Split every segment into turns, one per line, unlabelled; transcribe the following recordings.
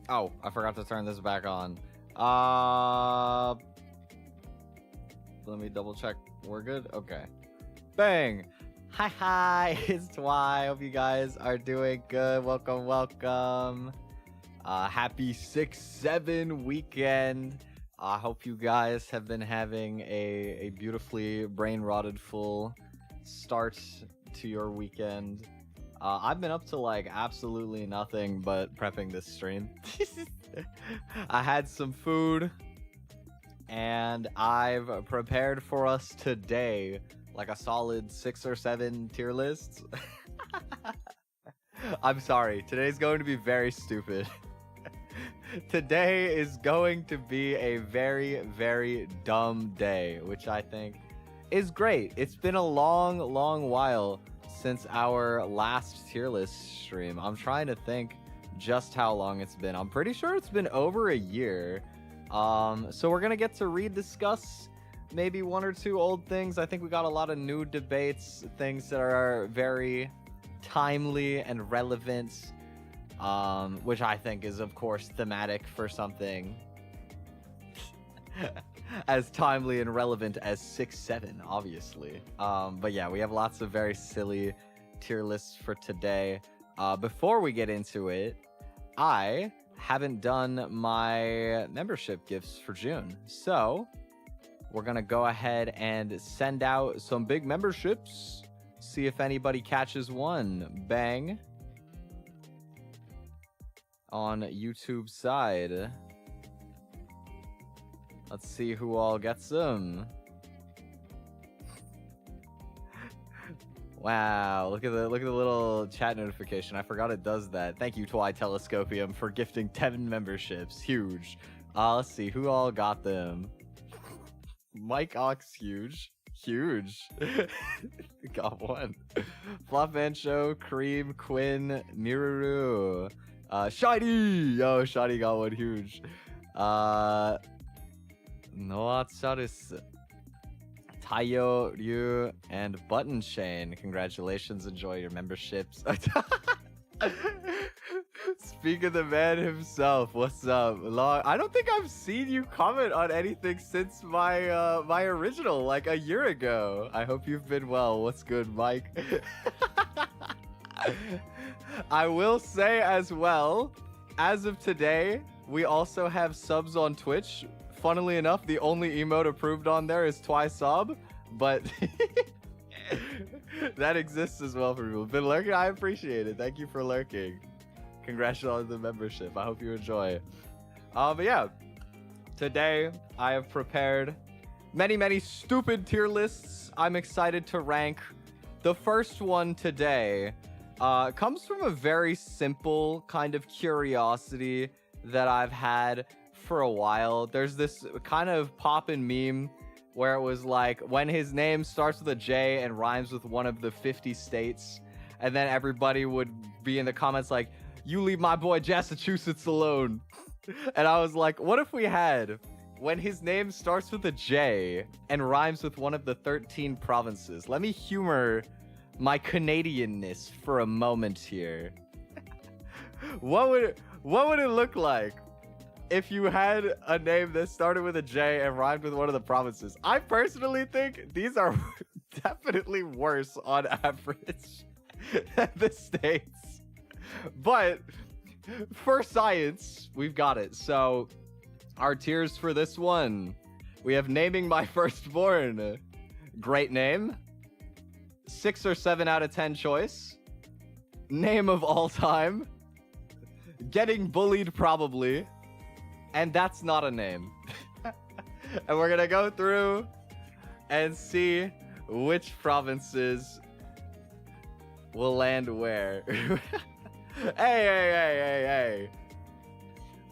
Oh, I forgot to turn this back on. Let me double check. We're good? Okay. Bang! Hi, it's Twi. Hope you guys are doing good. Welcome. Happy 6/7 weekend. I hope you guys have been having a beautifully brain-rotted full start to your weekend. I've been up to like absolutely nothing but prepping this stream. I had some food and I've prepared for us today like a solid 6 or 7 tier lists. I'm sorry, today's going to be very stupid. Today is going to be a very, very dumb day, which I think is great. It's been a long while since our last tier list stream. I'm trying to think just how long it's been. I'm pretty sure it's been over a year. So we're gonna get to discuss maybe 1 or 2 old things. I think we got a lot of new debates, things that are very timely and relevant, which I think is of course thematic for something as timely and relevant as 6/7, obviously. But yeah, we have lots of very silly tier lists for today. Before we get into it, I haven't done my membership gifts for June, so we're gonna go ahead and send out some big memberships, see if anybody catches one. Bang. On YouTube side. Let's see who all gets them. Wow, look at the little chat notification. I forgot it does that. Thank you, Twi Telescopium, for gifting 10 memberships. Huge. Let's see who all got them. Mike Ox, huge. Got one. Flopman Show, Cream, Quinn, Miruru. Shiny! Yo, Shiny got one, huge. Noatsaris, Taiyo, Ryu, and Button Chain. Congratulations, enjoy your memberships. Speak of the man himself, what's up? I don't think I've seen you comment on anything since my my original, like a year ago. I hope you've been well. What's good, Mike? I will say as well, as of today, we also have subs on Twitch. Funnily enough, the only emote approved on there is TwiSub, but that exists as well for people who've been lurking. I appreciate it. Thank you for lurking. Congratulations on the membership. I hope you enjoy. But yeah, today I have prepared many stupid tier lists. I'm excited to rank. The first one today comes from a very simple kind of curiosity that I've had for a while. There's this kind of poppin' meme where it was like, when his name starts with a J and rhymes with one of the 50 states, and then everybody would be in the comments like, you leave my boy Massachusetts alone. And I was like, what if we had, when his name starts with a J and rhymes with one of the 13 provinces? Let me humor my Canadianness for a moment here. What would it look like if you had a name that started with a J and rhymed with one of the provinces? I personally think these are definitely worse on average than the states. But for science, we've got it. So our tiers for this one, we have naming my firstborn. Great name. 6 or 7 out of 10 choice. Name of all time. Getting bullied probably. And that's not a name. And we're gonna go through and see which provinces will land where. Hey.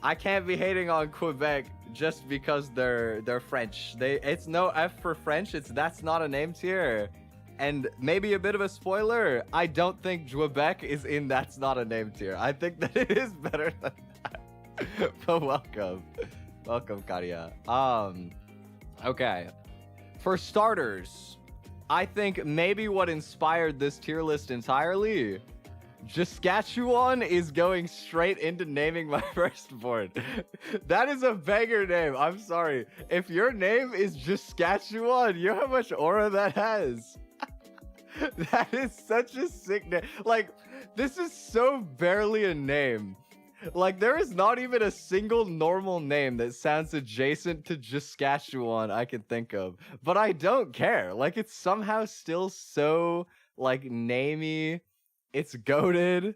I can't be hating on Quebec just because they're French. It's no F for French. It's that's not a name tier. And maybe a bit of a spoiler, I don't think Quebec is in that's not a name tier. I think that it is better than that. But welcome, Karia. Okay. For starters, I think maybe what inspired this tier list entirely, Saskatchewan is going straight into naming my firstborn. That is a banger name. I'm sorry. If your name is Saskatchewan, you know how much aura that has. That is such a sick name. Like, this is so barely a name. Like, there is not even a single normal name that sounds adjacent to Saskatchewan I can think of. But I don't care. Like, it's somehow still so, like, namey. It's goated.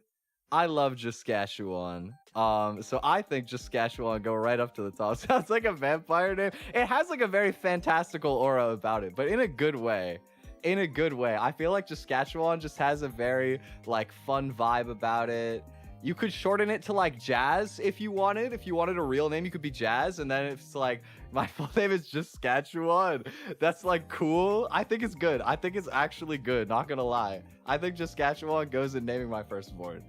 I love Saskatchewan. So I think Saskatchewan go right up to the top. Sounds like a vampire name. It has, like, a very fantastical aura about it, but in a good way. In a good way. I feel like Saskatchewan just has a very, like, fun vibe about it. You could shorten it to, like, Jazz if you wanted. If you wanted a real name, you could be Jazz. And then it's like, my full name is Saskatchewan. That's, like, cool. I think it's good. I think it's actually good. Not gonna lie. I think Saskatchewan goes in naming my firstborn.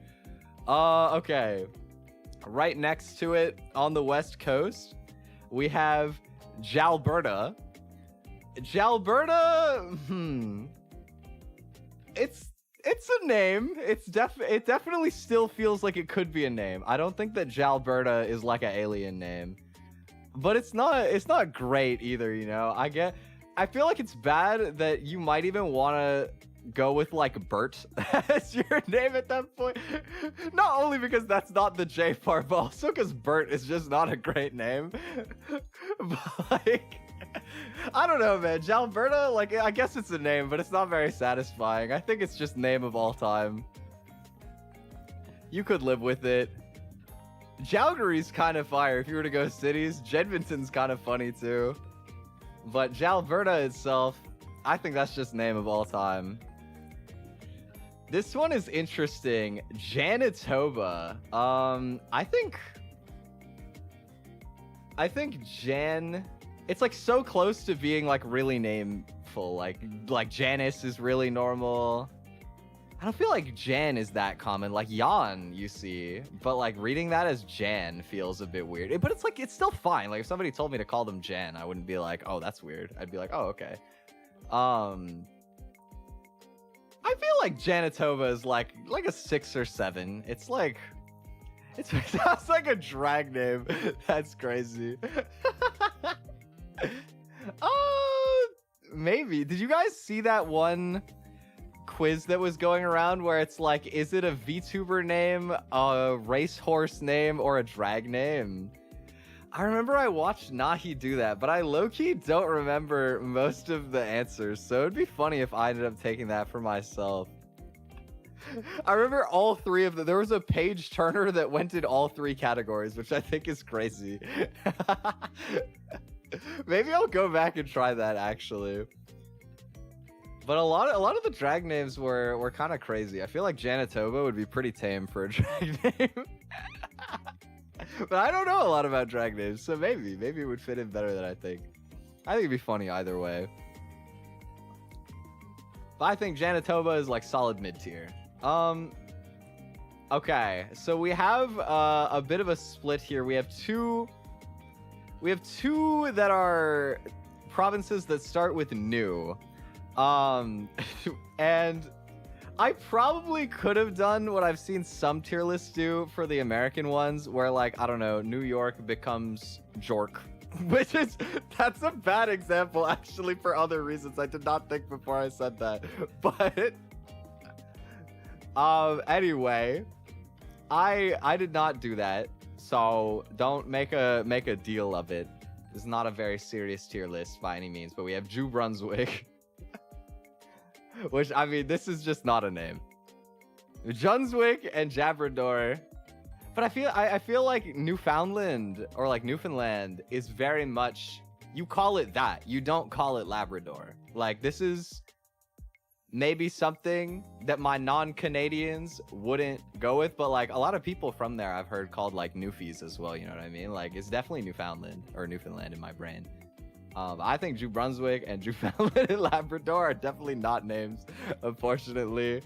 Okay. Right next to it on the West Coast, we have Jalberta. Jalberta, it's a name. It definitely still feels like it could be a name. I don't think that Jalberta is like an alien name, but it's not great either, you know. I feel like it's bad that you might even want to go with like Bert as your name at that point. Not only because that's not the J part, but also because Bert is just not a great name. But like, I don't know, man. Jalberta, like, I guess it's a name, but it's not very satisfying. I think it's just name of all time. You could live with it. Jalgary's kind of fire if you were to go cities. Jedmonton's kind of funny too. But Jalberta itself, I think that's just name of all time. This one is interesting. Janitoba. I think Jan... It's like so close to being like really nameful. Like Janice is really normal. I don't feel like Jan is that common. Like Jan, you see, but like reading that as Jan feels a bit weird. But it's like it's still fine. Like if somebody told me to call them Jan, I wouldn't be like, oh, that's weird. I'd be like, oh, okay. I feel like Janitoba is like a 6 or 7. It sounds like a drag name. That's crazy. Maybe. Did you guys see that one quiz that was going around where it's like, is it a VTuber name, a racehorse name, or a drag name? I remember I watched Nahi do that, but I low-key don't remember most of the answers, so it'd be funny if I ended up taking that for myself. I remember all 3 of them. There was a page turner that went in all 3 categories, which I think is crazy. Maybe I'll go back and try that actually. But a lot of the drag names were kind of crazy. I feel like Janitoba would be pretty tame for a drag name. But I don't know a lot about drag names, so maybe it would fit in better than I think. I think it'd be funny either way. But I think Janitoba is like solid mid-tier. Okay, so we have a bit of a split here. We have two that are provinces that start with new. And I probably could have done what I've seen some tier lists do for the American ones, where like, I don't know, New York becomes Jork. That's a bad example actually for other reasons I did not think before I said that. But anyway, I did not do that. So don't make a deal of it. This is not a very serious tier list by any means, but we have New Brunswick. Which, I mean, this is just not a name. Brunswick and Labrador. But I feel like Newfoundland or like Newfoundland is very much, you call it that. You don't call it Labrador. Like, this is maybe something that my non-Canadians wouldn't go with, but like a lot of people from there I've heard called like Newfies as well, you know what I mean? Like, it's definitely Newfoundland or Newfoundland in my brain. I think New Brunswick and Newfoundland and Labrador are definitely not names, unfortunately.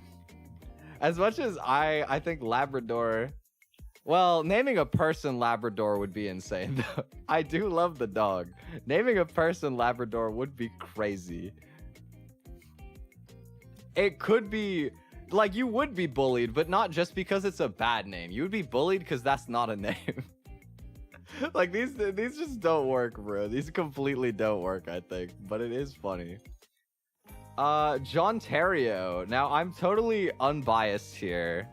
As much as I think Labrador, well, naming a person Labrador would be insane though. I do love the dog. Naming a person Labrador would be crazy. It could be like, you would be bullied, but not just because it's a bad name. You would be bullied because that's not a name. Like, these just don't work, bro. These completely don't work, I think. But it is funny. John Terrio. Now, I'm totally unbiased here.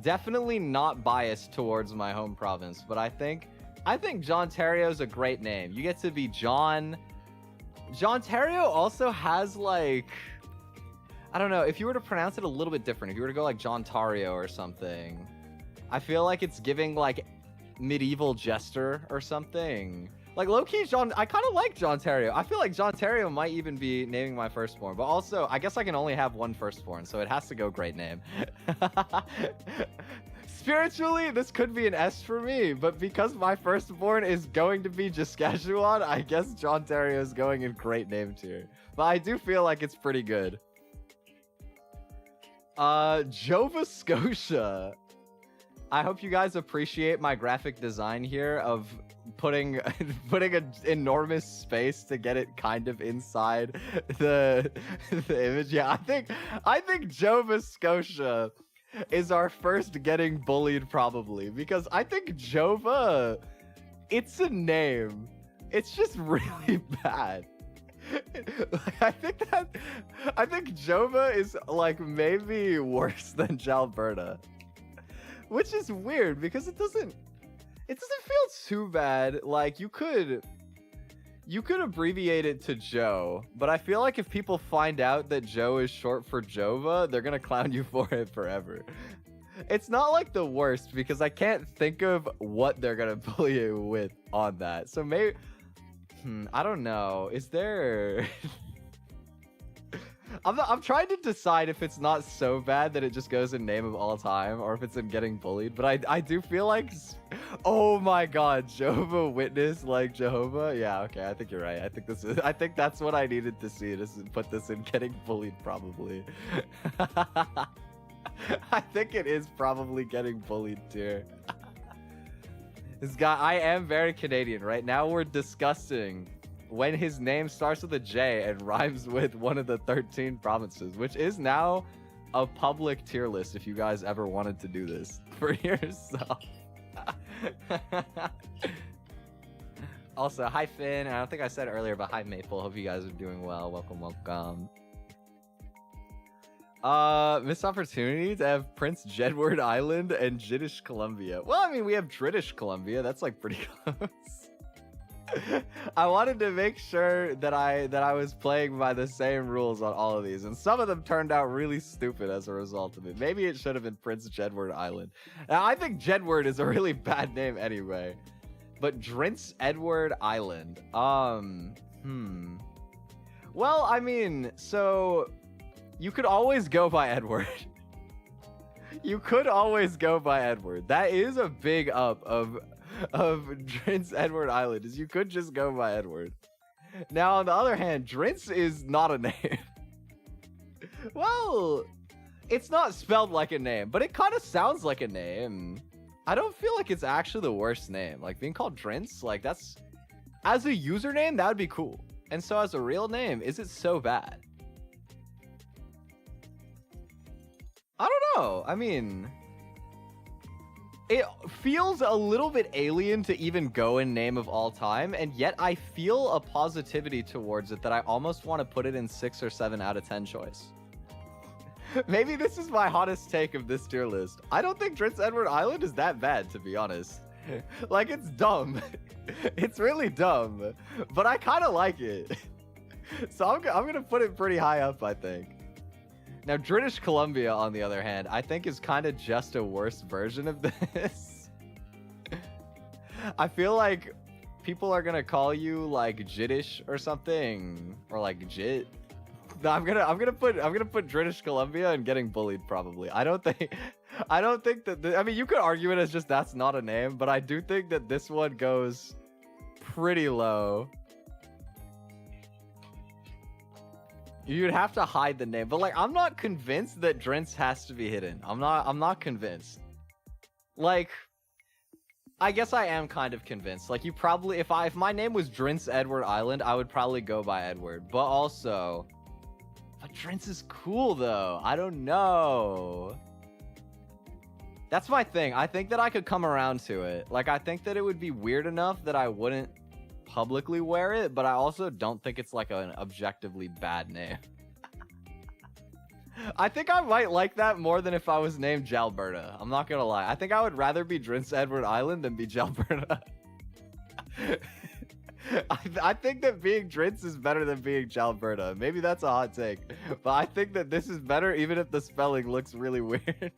Definitely not biased towards my home province, but I think John Terrio is a great name. You get to be John. John Terrio also has, like, I don't know, if you were to pronounce it a little bit different, if you were to go like John Tario or something, I feel like it's giving like medieval jester or something. Like, low-key, I kind of like John Terrio. I feel like John Terrio might even be naming my firstborn, but also, I guess I can only have one firstborn, so it has to go great name. Spiritually, this could be an S for me, but because my firstborn is going to be Jiskashuan, I guess John Terrio is going in great name tier. But I do feel like it's pretty good. Jova Scotia. I hope you guys appreciate my graphic design here of putting an enormous space to get it kind of inside the image. Yeah, I think Jova Scotia is our first getting bullied, probably, because I think Jova, it's a name. It's just really bad. I think Jova is like maybe worse than Jalberta, which is weird because it doesn't feel too bad. Like, you could abbreviate it to Joe, but I feel like if people find out that Joe is short for Jova, they're gonna clown you for it forever. It's not like the worst because I can't think of what they're gonna bully you with on that. So maybe, I don't know. Is there? I'm trying to decide if it's not so bad that it just goes in name of all time, or if it's in getting bullied. But I do feel like, oh my God, Jehovah Witness, like Jehovah. Yeah, okay, I think you're right. I think that's what I needed to see, to put this in getting bullied, probably. I think it is probably getting bullied tier. This guy, I am very Canadian. Right now we're discussing when his name starts with a J and rhymes with one of the 13 provinces, which is now a public tier list if you guys ever wanted to do this for yourself. Also, hi Finn. I don't think I said earlier, but hi Maple. Hope you guys are doing well. Welcome, welcome. Missed opportunity to have Prince Jedward Island and British Columbia. Well, I mean, we have British Columbia. That's like pretty close. I wanted to make sure that I was playing by the same rules on all of these, and some of them turned out really stupid as a result of it. Maybe it should have been Prince Jedward Island. Now, I think Jedward is a really bad name anyway. But Prince Edward Island. Well, I mean, so you could always go by Edward. You could always go by Edward. That is a big up of Prince Edward Island, is you could just go by Edward. Now, on the other hand, Drince is not a name. Well, it's not spelled like a name, but it kind of sounds like a name. I don't feel like it's actually the worst name. Like, being called Drince, like, that's, as a username, that would be cool. And so as a real name, is it so bad? I don't know. I mean, it feels a little bit alien to even go in name of all time, and yet I feel a positivity towards it that I almost want to put it in 6 or 7 out of 10 choice. Maybe this is my hottest take of this tier list. I don't think Prince Edward Island is that bad, to be honest. Like, it's dumb. It's really dumb, but I kind of like it. So I'm gonna put it pretty high up, I think. Now, British Columbia, on the other hand, I think is kind of just a worse version of this. I feel like people are gonna call you like Jiddish or something, or like Jit. No, I'm gonna put British Columbia and getting bullied probably. I don't think that I mean, you could argue it as just that's not a name, but I do think that this one goes pretty low. You'd have to hide the name, but like, I'm not convinced that Drince has to be hidden. I'm not convinced. Like, I guess I am kind of convinced. Like, you probably, if my name was Drince Edward Island, I would probably go by Edward. But also, but Drince is cool though. I don't know. That's my thing. I think that I could come around to it. Like, I think that it would be weird enough that I wouldn't publicly wear it, but I also don't think it's like an objectively bad name. I think I might like that more than if I was named Jalberta. I'm not gonna lie. I think I would rather be Drince Edward Island than be Jalberta. I think that being Drince is better than being Jalberta. Maybe that's a hot take, but I think that this is better even if the spelling looks really weird.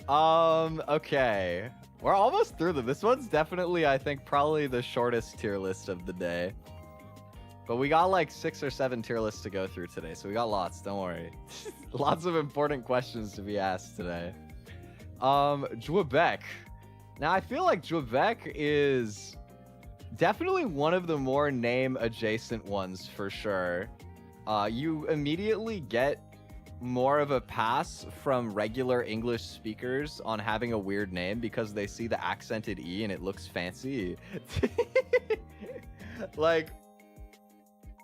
Okay. We're almost through them. This one's definitely, I think, probably the shortest tier list of the day. But we got like 6 or 7 tier lists to go through today, so we got lots, don't worry. Lots of important questions to be asked today. Dwebec. Now, I feel like Dwebec is definitely one of the more name-adjacent ones for sure. You immediately get more of a pass from regular English speakers on having a weird name because they see the accented E and it looks fancy. Like,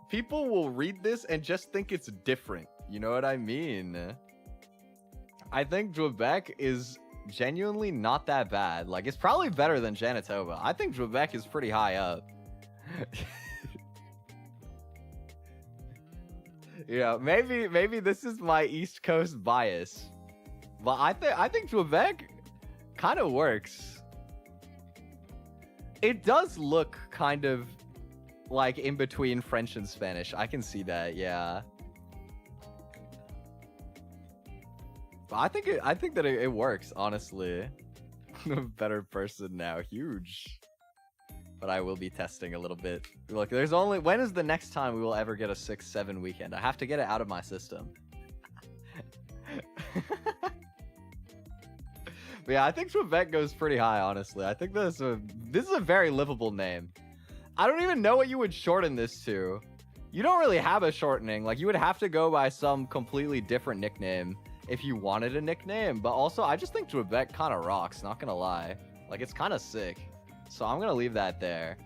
people will read this and just think it's different. You know what I mean? I think Dwebec is genuinely not that bad. Like, it's probably better than Janitoba. I think Dwebec is pretty high up. Yeah, maybe this is my East Coast bias, but I think Dwebec kind of works. It does look kind of like in between French and Spanish. I can see that, yeah. But I think that it works, honestly. I'm a better person now, huge. But I will be testing a little bit. Look, there's only... When is the next time we will ever get a 6-7 weekend? I have to get it out of my system. But yeah, I think Dwebec goes pretty high, honestly. I think this is a very livable name. I don't even know what you would shorten this to. You don't really have a shortening. Like, you would have to go by some completely different nickname if you wanted a nickname. But also, I just think Dwebec kind of rocks, not gonna lie. Like, it's kind of sick. So I'm gonna leave that there.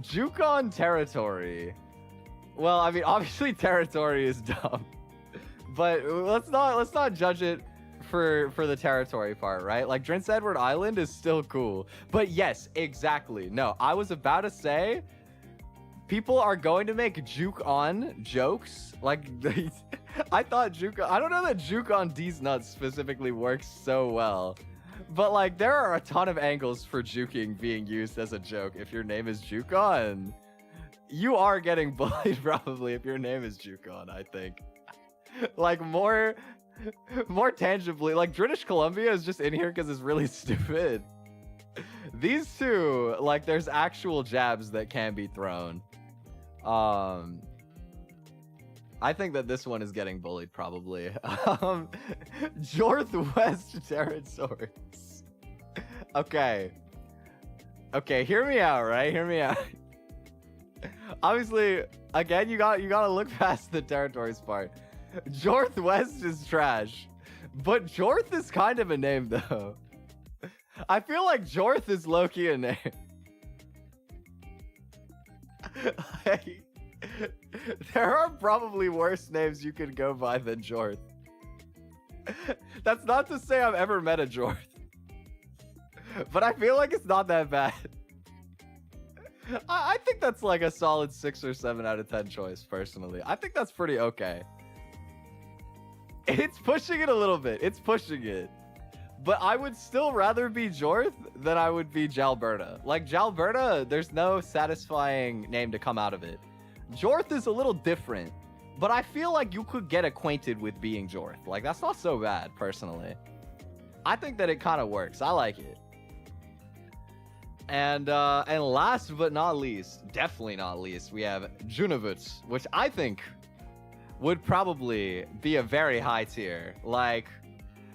Jukon Territory. Well, I mean, obviously Territory is dumb, but let's not judge it for the territory part, right? Like, Drince Edward Island is still cool, but yes, exactly. No, I was about to say, people are going to make Juke on jokes. Like, I thought Juke. I don't know that Juke on D's nuts specifically works so well. But, like, there are a ton of angles for juking being used as a joke if your name is Jukon. You are getting bullied, probably, if your name is Jukon, I think. Like, more tangibly. Like, British Columbia is just in here because it's really stupid. These two, like, there's actual jabs that can be thrown. I think that this one is getting bullied, probably. Northwest Territories. Okay, hear me out, right? Hear me out. Obviously, again, you gotta look past the territories part. Northwest is trash, but Jorth is kind of a name, though. I feel like Jorth is low-key a name. Like, there are probably worse names you could go by than Jorth. That's not to say I've ever met a Jorth, but I feel like it's not that bad. I think that's like a solid 6 or 7 out of 10 choice, personally. I think that's pretty okay. It's pushing it a little bit. It's pushing it. But I would still rather be Jorth than I would be Jalberta. Like, Jalberta, there's no satisfying name to come out of it. Jorth is a little different, but I feel like you could get acquainted with being Jorth. Like, that's not so bad, personally. I think that it kind of works. I like it. And last but not least, definitely not least, we have Junavut, which I think would probably be a very high tier. Like,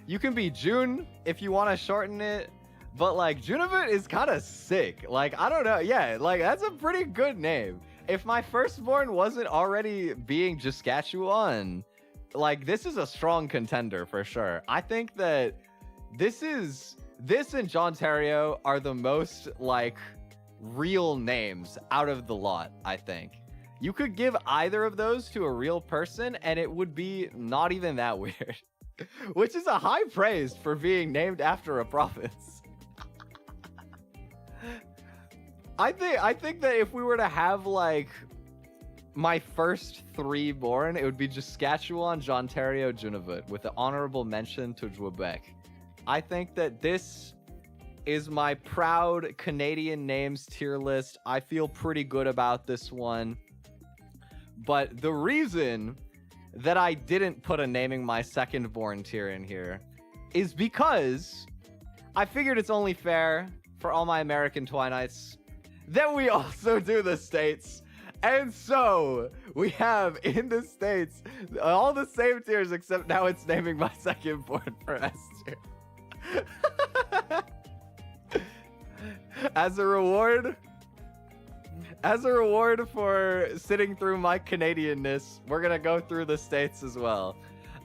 you can be June if you want to shorten it, but like, Junavut is kind of sick. Like, I don't know. Yeah, like, that's a pretty good name. If my firstborn wasn't already being Jiskatchewan, like, this is a strong contender for sure. I think that this is This and John Terrio are the most, like, real names out of the lot, I think. You could give either of those to a real person, and it would be not even that weird. Which is a high praise for being named after a province. I think that if we were to have, like, my first 3 born, it would be Saskatchewan, Ontario, Nunavut, with an honorable mention to Quebec. I think that this is my proud Canadian names tier list. I feel pretty good about this one. But the reason that I didn't put a naming my second born tier in here is because I figured it's only fair for all my American twiknights that we also do the States. And so we have in the States all the same tiers, except now it's naming my second born for S tier. As a reward for sitting through my Canadianness, we're gonna go through the States as well.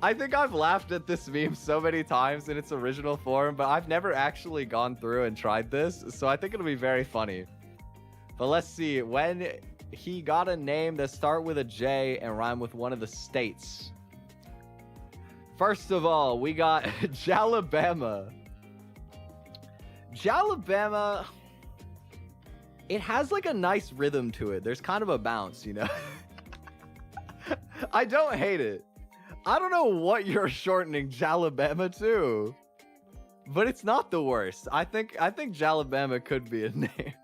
I think I've laughed at this meme so many times in its original form, but I've never actually gone through and tried this, so I think it'll be very funny. But let's see, when he got a name that start with a J and rhyme with one of the states. First of all, we got Jalabama. Jalabama, it has like a nice rhythm to it. There's kind of a bounce, you know? I don't hate it. I don't know what you're shortening Jalabama to, but it's not the worst. I think Jalabama could be a name.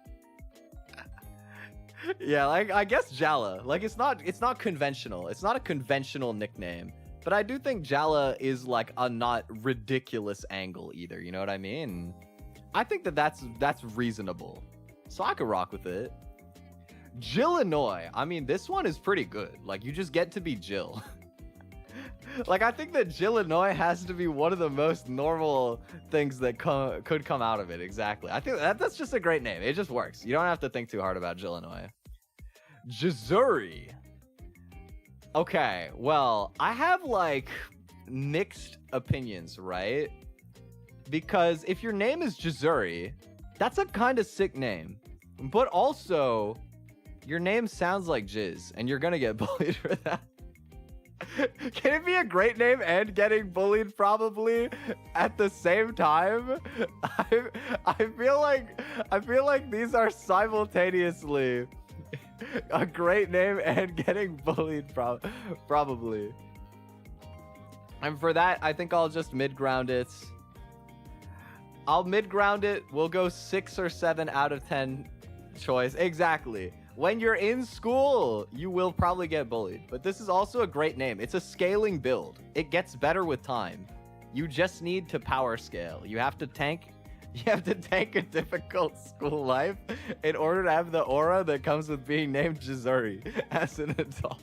Yeah, like I guess Jala. Like it's not conventional. It's not a conventional nickname, but I do think Jala is like a not ridiculous angle either. You know what I mean? I think that's reasonable. So I could rock with it. Jillinois. I mean, this one is pretty good. Like you just get to be Jill. Like I think that Jillinois has to be one of the most normal things that could come out of it. Exactly. I think that's just a great name. It just works. You don't have to think too hard about Jillinois. Jazuri. Okay, well, I have like mixed opinions, right? Because if your name is Jazuri, that's a kind of sick name. But also, your name sounds like Jizz, and you're gonna get bullied for that. Can it be a great name and getting bullied probably at the same time? I feel like these are simultaneously a great name and getting bullied probably. And for that, I think I'll just mid-ground it. I'll mid-ground it. We'll go 6 or 7 out of 10 choice. Exactly. When you're in school, you will probably get bullied. But this is also a great name. It's a scaling build. It gets better with time. You just need to power scale. You have to tank a difficult school life in order to have the aura that comes with being named Jazuri as an adult.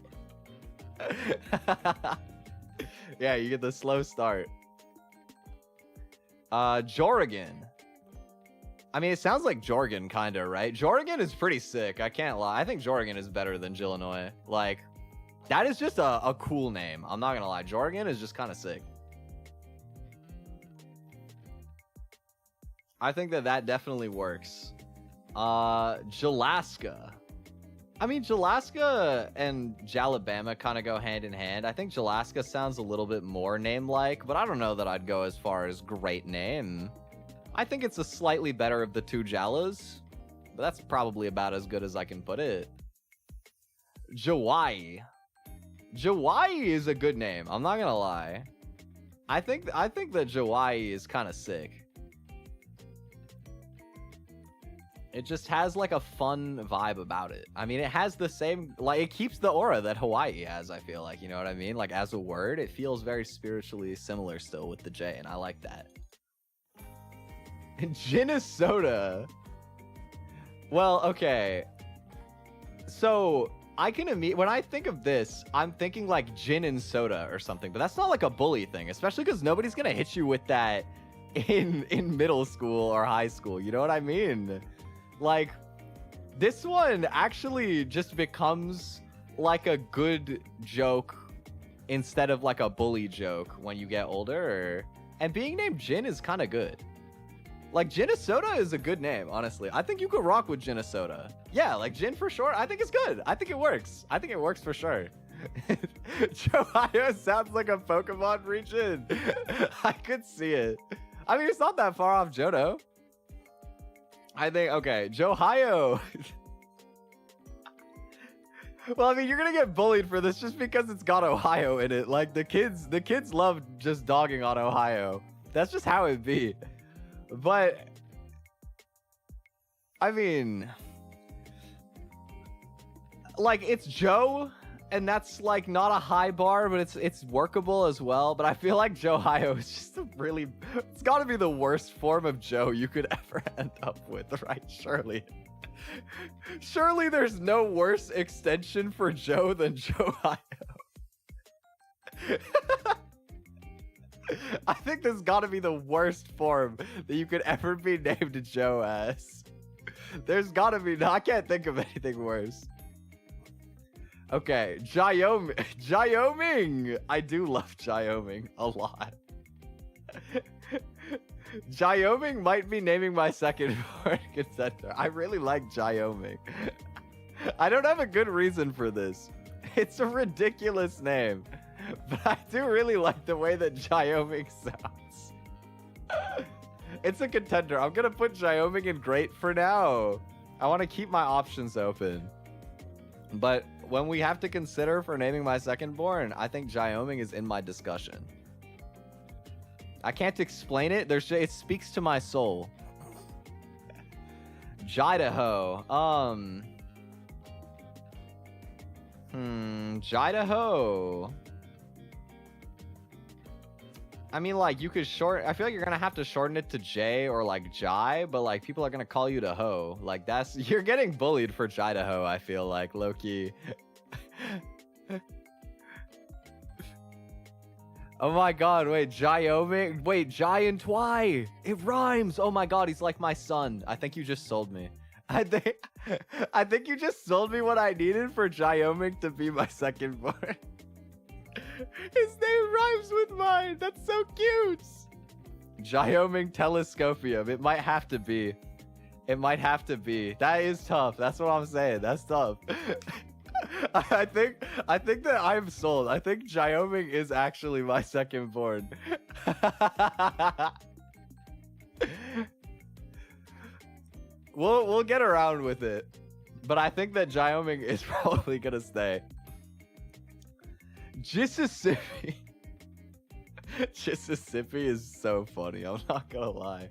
Yeah, you get the slow start. Jorgen. I mean, it sounds like Jorgen, kind of, right? Jorgen is pretty sick. I can't lie. I think Jorgen is better than Jillinois. Like, that is just a cool name. I'm not going to lie. Jorgen is just kind of sick. I think that definitely works. Jalaska. I mean, Jalaska and Jalabama kind of go hand in hand. I think Jalaska sounds a little bit more name-like, but I don't know that I'd go as far as great name. I think it's a slightly better of the two Jalas, but that's probably about as good as I can put it. Jawai. Jawai is a good name. I'm not gonna lie. I think that Jawai is kind of sick. It just has like a fun vibe about it. I mean, it has the same, like, it keeps the aura that Hawaii has, I feel like, you know what I mean? Like, as a word, it feels very spiritually similar still with the J, and I like that. Minnesota. Well, okay. So, I can when I think of this, I'm thinking like gin and soda or something, but that's not like a bully thing, especially because nobody's gonna hit you with that in middle school or high school, you know what I mean? Like, this one actually just becomes like a good joke instead of like a bully joke when you get older. And being named Jin is kind of good. Like, Jinnasoda is a good name, honestly. I think you could rock with Jinnasoda. Yeah, like, Jin for short, I think it's good. I think it works. I think it works for sure. Johio sounds like a Pokemon region. I could see it. I mean, it's not that far off Johto. I think, okay, Johio. Well, I mean, you're gonna get bullied for this just because it's got Ohio in it. Like, the kids love just dogging on Ohio. That's just how it be. But I mean, like, it's Joe, and that's like not a high bar, but it's workable as well. But I feel like Johio is just a really, it's got to be the worst form of Joe you could ever end up with, right? Surely there's no worse extension for Joe than Johio. I think this got to be the worst form that you could ever be named Joe as. There's got to be, no, I can't think of anything worse. Okay, Wyoming. I do love Wyoming a lot. Wyoming might be naming my second born contender. I really like Wyoming. I don't have a good reason for this. It's a ridiculous name. But I do really like the way that Wyoming sounds. It's a contender. I'm going to put Wyoming in great for now. I want to keep my options open. But when we have to consider for naming my second born, I think Wyoming is in my discussion. I can't explain it. It speaks to my soul. Jidaho. Jidaho. I mean, like, you could I feel like you're gonna have to shorten it to J or like Jai, but like people are gonna call you to Ho. Like, you're getting bullied for Jidaho, I feel like, low-key. Oh my god, wait, Wyoming? Wait, Jai and Twi! It rhymes! Oh my god, he's like my son. I think you just sold me. I think you just sold me what I needed for Wyoming to be my second born. His name rhymes with mine. That's so cute. Wyoming Telescopium. It might have to be. It might have to be. That is tough. That's what I'm saying. That's tough. I think that I'm sold. I think Wyoming is actually my second born. We'll get around with it. But I think that Wyoming is probably gonna stay. Mississippi. Mississippi is so funny. I'm not gonna lie.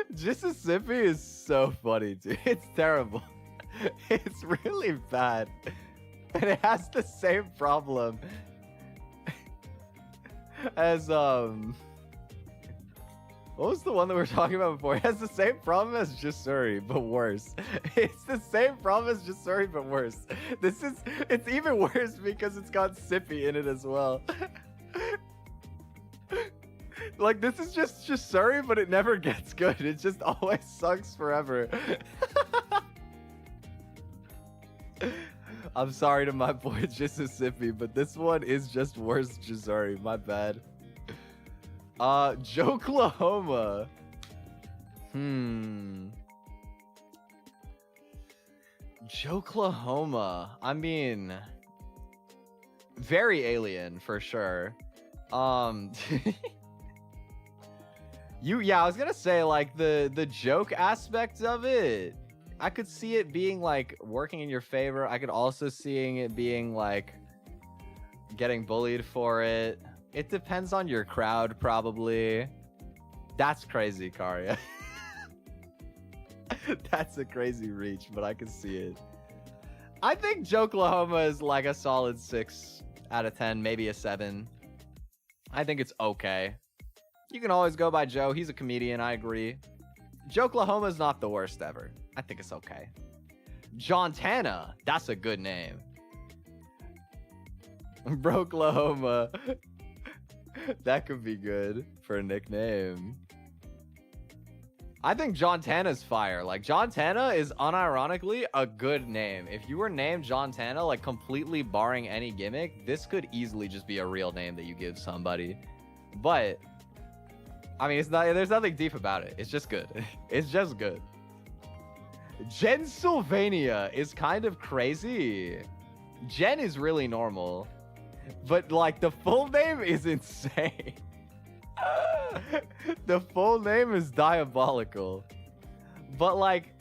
Mississippi is so funny, dude. It's terrible. It's really bad. And it has the same problem as what was the one that we were talking about before? It has the same problem as Jasuri, but worse. It's the same problem as Jasuri, but worse. It's even worse because it's got Sippy in it as well. Like, this is just Jasuri, but it never gets good. It just always sucks forever. I'm sorry to my boy Mississippi, but this one is just worse Jasuri. My bad. Joklahoma. Joklahoma. I mean, very alien for sure. Yeah, I was gonna say, like, the joke aspect of it, I could see it being like working in your favor. I could also seeing it being like getting bullied for it. It depends on your crowd, probably. That's crazy, Karya. That's a crazy reach, but I can see it. I think Joklahoma is like a solid 6 out of 10, maybe a 7. I think it's okay. You can always go by Joe. He's a comedian, I agree. Joklahoma is not the worst ever. I think it's okay. Jontana, that's a good name. Broklahoma. That could be good for a nickname. I think John Tana's fire. Like, John Tana is unironically a good name. If you were named John Tana, like, completely barring any gimmick, this could easily just be a real name that you give somebody. But I mean, it's not. There's nothing deep about it. It's just good. It's just good. Jensylvania is kind of crazy. Jen is really normal, but like the full name is insane. The full name is diabolical, but like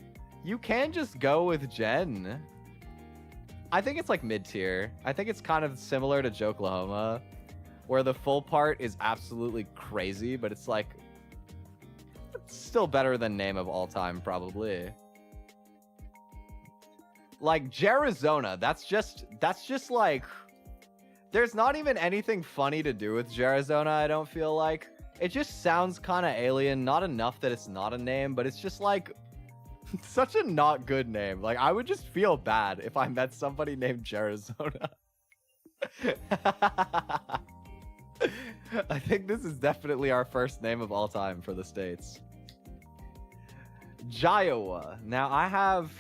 you can just go with Jen. I think it's like mid-tier. I think it's kind of similar to Joklahoma, where the full part is absolutely crazy, but it's like it's still better than name of all time, probably. Like Jerizona, that's just like there's not even anything funny to do with Jerizona, I don't feel like. It just sounds kind of alien, not enough that it's not a name, but it's just like such a not good name. Like I would just feel bad if I met somebody named Jerizona. I think this is definitely our first name of all time for the States. Jiowa. Now I have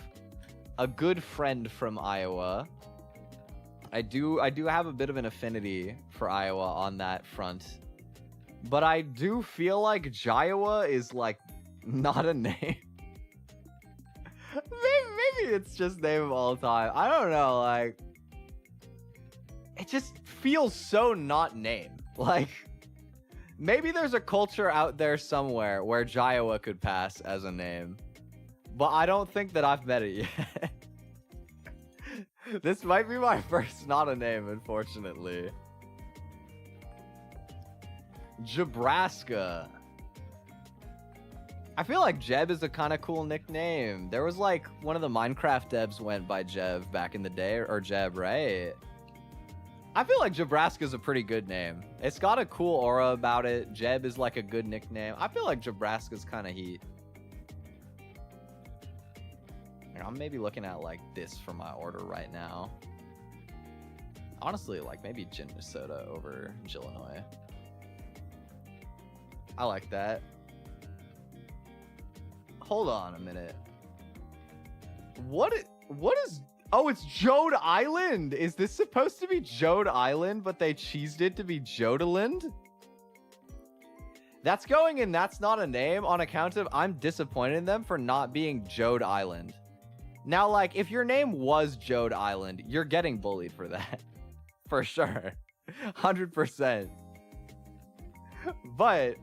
a good friend from Iowa. I do have a bit of an affinity for Iowa on that front. But I do feel like Jiowa is like not a name. Maybe it's just name of all time. I don't know, like it just feels so not name. Like maybe there's a culture out there somewhere where Jiowa could pass as a name. But I don't think that I've met it yet. This might be my first not a name, unfortunately. Jabraska. I feel like Jeb is a kind of cool nickname. There was like one of the Minecraft devs went by Jeb back in the day, or Jeb, right? I feel like Jabraska is a pretty good name. It's got a cool aura about it. Jeb is like a good nickname. I feel like Jabraska's kind of heat. I'm maybe looking at like this for my order right now. Honestly, like maybe Gin Minnesota over Illinois. I like that. Hold on a minute. What is... Oh, it's Jode Island! Is this supposed to be Jode Island, but they cheesed it to be Jodeland? That's going in That's Not a Name on account of I'm disappointed in them for not being Jode Island. Now, like, if your name was Jode Island, you're getting bullied for that. For sure. 100%. But,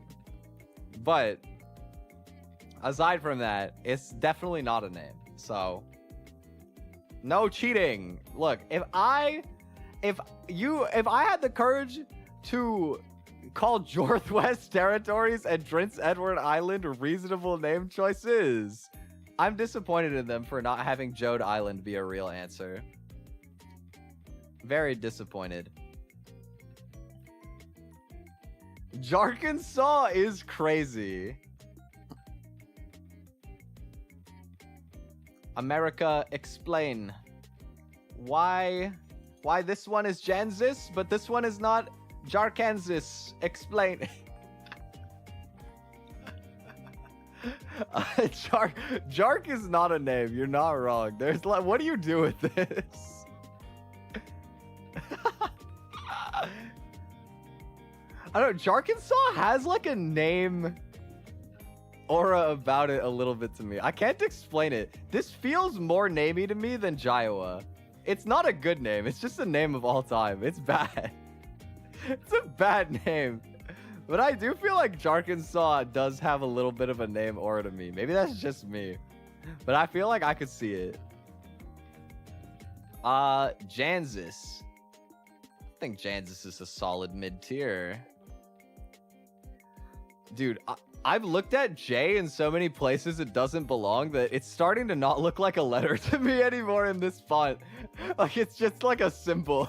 aside from that, it's definitely not a name. So, no cheating. Look, if I had the courage to call Northwest Territories and Prince Edward Island reasonable name choices, I'm disappointed in them for not having Jode Island be a real answer. Very disappointed. Jarkensaw is crazy. America, explain. Why this one is Jansis, but this one is not Jarkansas? Explain. Jark is not a name. You're not wrong. There's like, what do you do with this? I don't know. Jarkensaw has like a name aura about it a little bit to me. I can't explain it. This feels more namey to me than Jiowa. It's not a good name. It's just a name of all time. It's bad. It's a bad name. But I do feel like Jarkensaw does have a little bit of a name aura to me. Maybe that's just me. But I feel like I could see it. Jansis. I think Jansis is a solid mid-tier. Dude, I've looked at J in so many places it doesn't belong that it's starting to not look like a letter to me anymore in this font. Like, it's just like a symbol.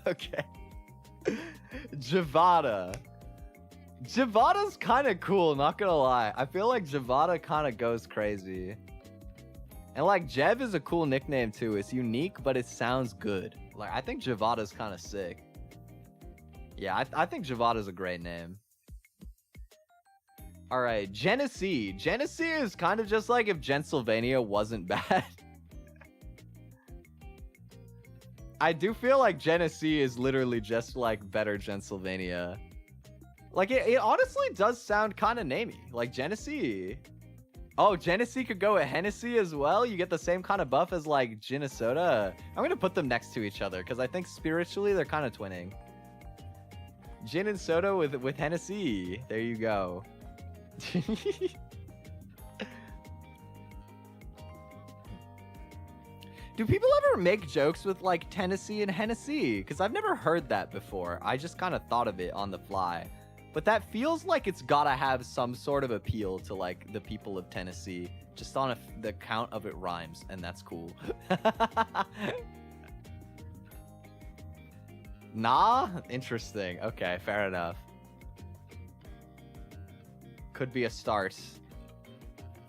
Okay. Javada. Javada's kind of cool, not gonna lie. I feel like Javada kind of goes crazy. And like Jeb is a cool nickname too. It's unique, but it sounds good. Like I think Javada's kind of sick. Yeah, I think Javada's a great name. All right, Genesee. Genesee is kind of just like if Jensylvania wasn't bad. I do feel like Genesee is literally just like better Gensylvania. Like it honestly does sound kind of namey. Like Genesee. Oh, Genesee could go with Hennessy as well. You get the same kind of buff as like Gin and Soda. I'm gonna put them next to each other because I think spiritually they're kind of twinning. Gin and Soda with Hennessy. There you go. Do people ever make jokes with like Tennessee and Hennessy? Because I've never heard that before. I just kind of thought of it on the fly. But that feels like it's gotta have some sort of appeal to like the people of Tennessee, just on the count of it rhymes, and that's cool. Nah? Interesting. Okay, fair enough. Could be a start.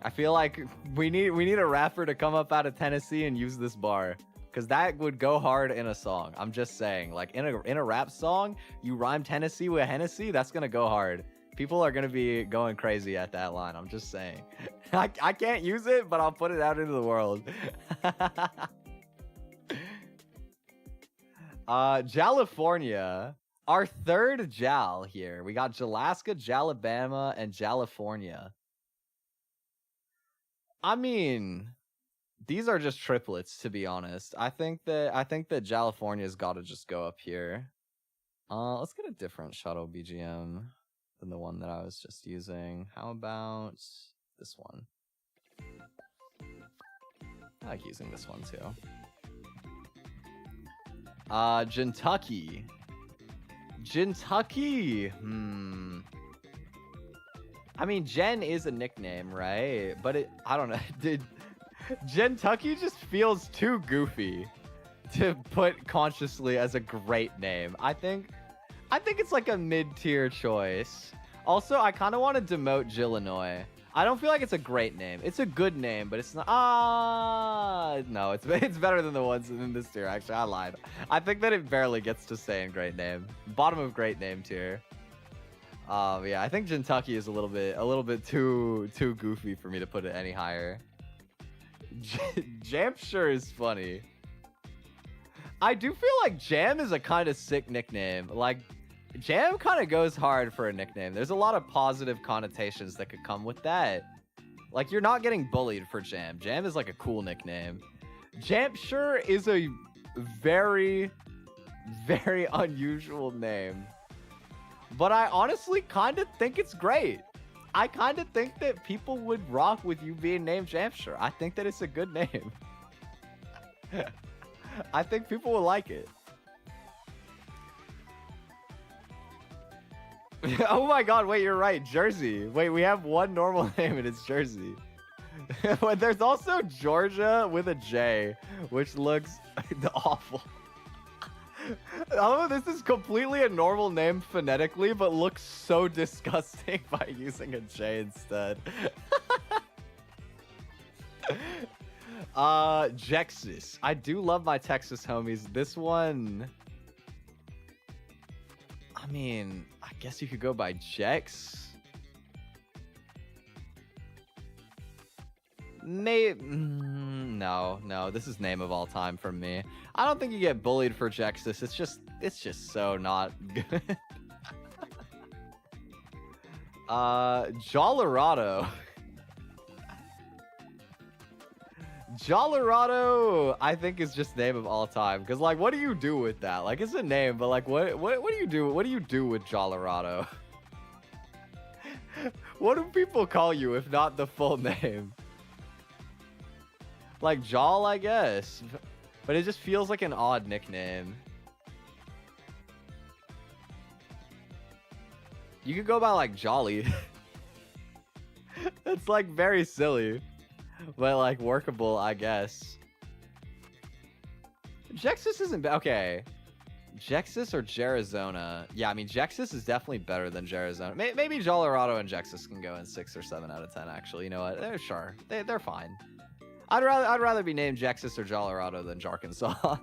I feel like we need a rapper to come up out of Tennessee and use this bar. Because that would go hard in a song. I'm just saying, like in a rap song, you rhyme Tennessee with Hennessy, that's gonna go hard. People are gonna be going crazy at that line. I'm just saying. I can't use it, but I'll put it out into the world. Jalifornia. Our third Jal here. We got Jalaska, Jalabama, and Jalifornia. I mean, these are just triplets, to be honest. I think that Jalifornia's got to just go up here. Let's get a different shuttle BGM than the one that I was just using. How about this one? I like using this one too. Gentucky. Gentucky. I mean, Jen is a nickname, right? But I don't know. Gentucky just feels too goofy to put consciously as a great name. I think it's like a mid-tier choice. Also, I kind of want to demote Gillinois. I don't feel like it's a great name. It's a good name, but it's not. No, it's better than the ones in this tier. Actually, I lied. I think that it barely gets to stay in great name. Bottom of great name tier. Yeah, I think Gentucky is a little bit too goofy for me to put it any higher. Jamshire is funny. I do feel like Jam is a kind of sick nickname. Like, Jam kind of goes hard for a nickname. There's a lot of positive connotations that could come with that. Like, you're not getting bullied for Jam. Jam is like a cool nickname. Jamshire is a very, very unusual name. But I honestly kind of think it's great. I kind of think that people would rock with you being named Jamshire. I think that it's a good name. I think people will like it. Oh my god, wait, you're right. Jersey. Wait, we have one normal name and it's Jersey. But there's also Georgia with a J, which looks awful. Oh, this is completely a normal name phonetically, but looks so disgusting by using a J instead. Jexus. I do love my Texas homies. This one, I mean, I guess you could go by Jex. No, this is name of all time from me. I don't think you get bullied for Jexus. It's just so not good. Jolorado. Jolorado, I think, is just name of all time. Because, like, what do you do with that? Like, it's a name, but like, what do you do? What do you do with Jolorado? What do people call you if not the full name? Like Jol, I guess, but it just feels like an odd nickname. You could go by like Jolly. It's like very silly, but like workable, I guess. Jexus isn't bad. Okay, Jexus or Jerizona? Yeah, I mean Jexus is definitely better than Jerizona. Maybe Jolorado and Jexus can go in 6 or 7 out of 10. Actually, you know what? They're sure. They're fine. I'd rather be named Jexus or Jolorado than Jarkensaw.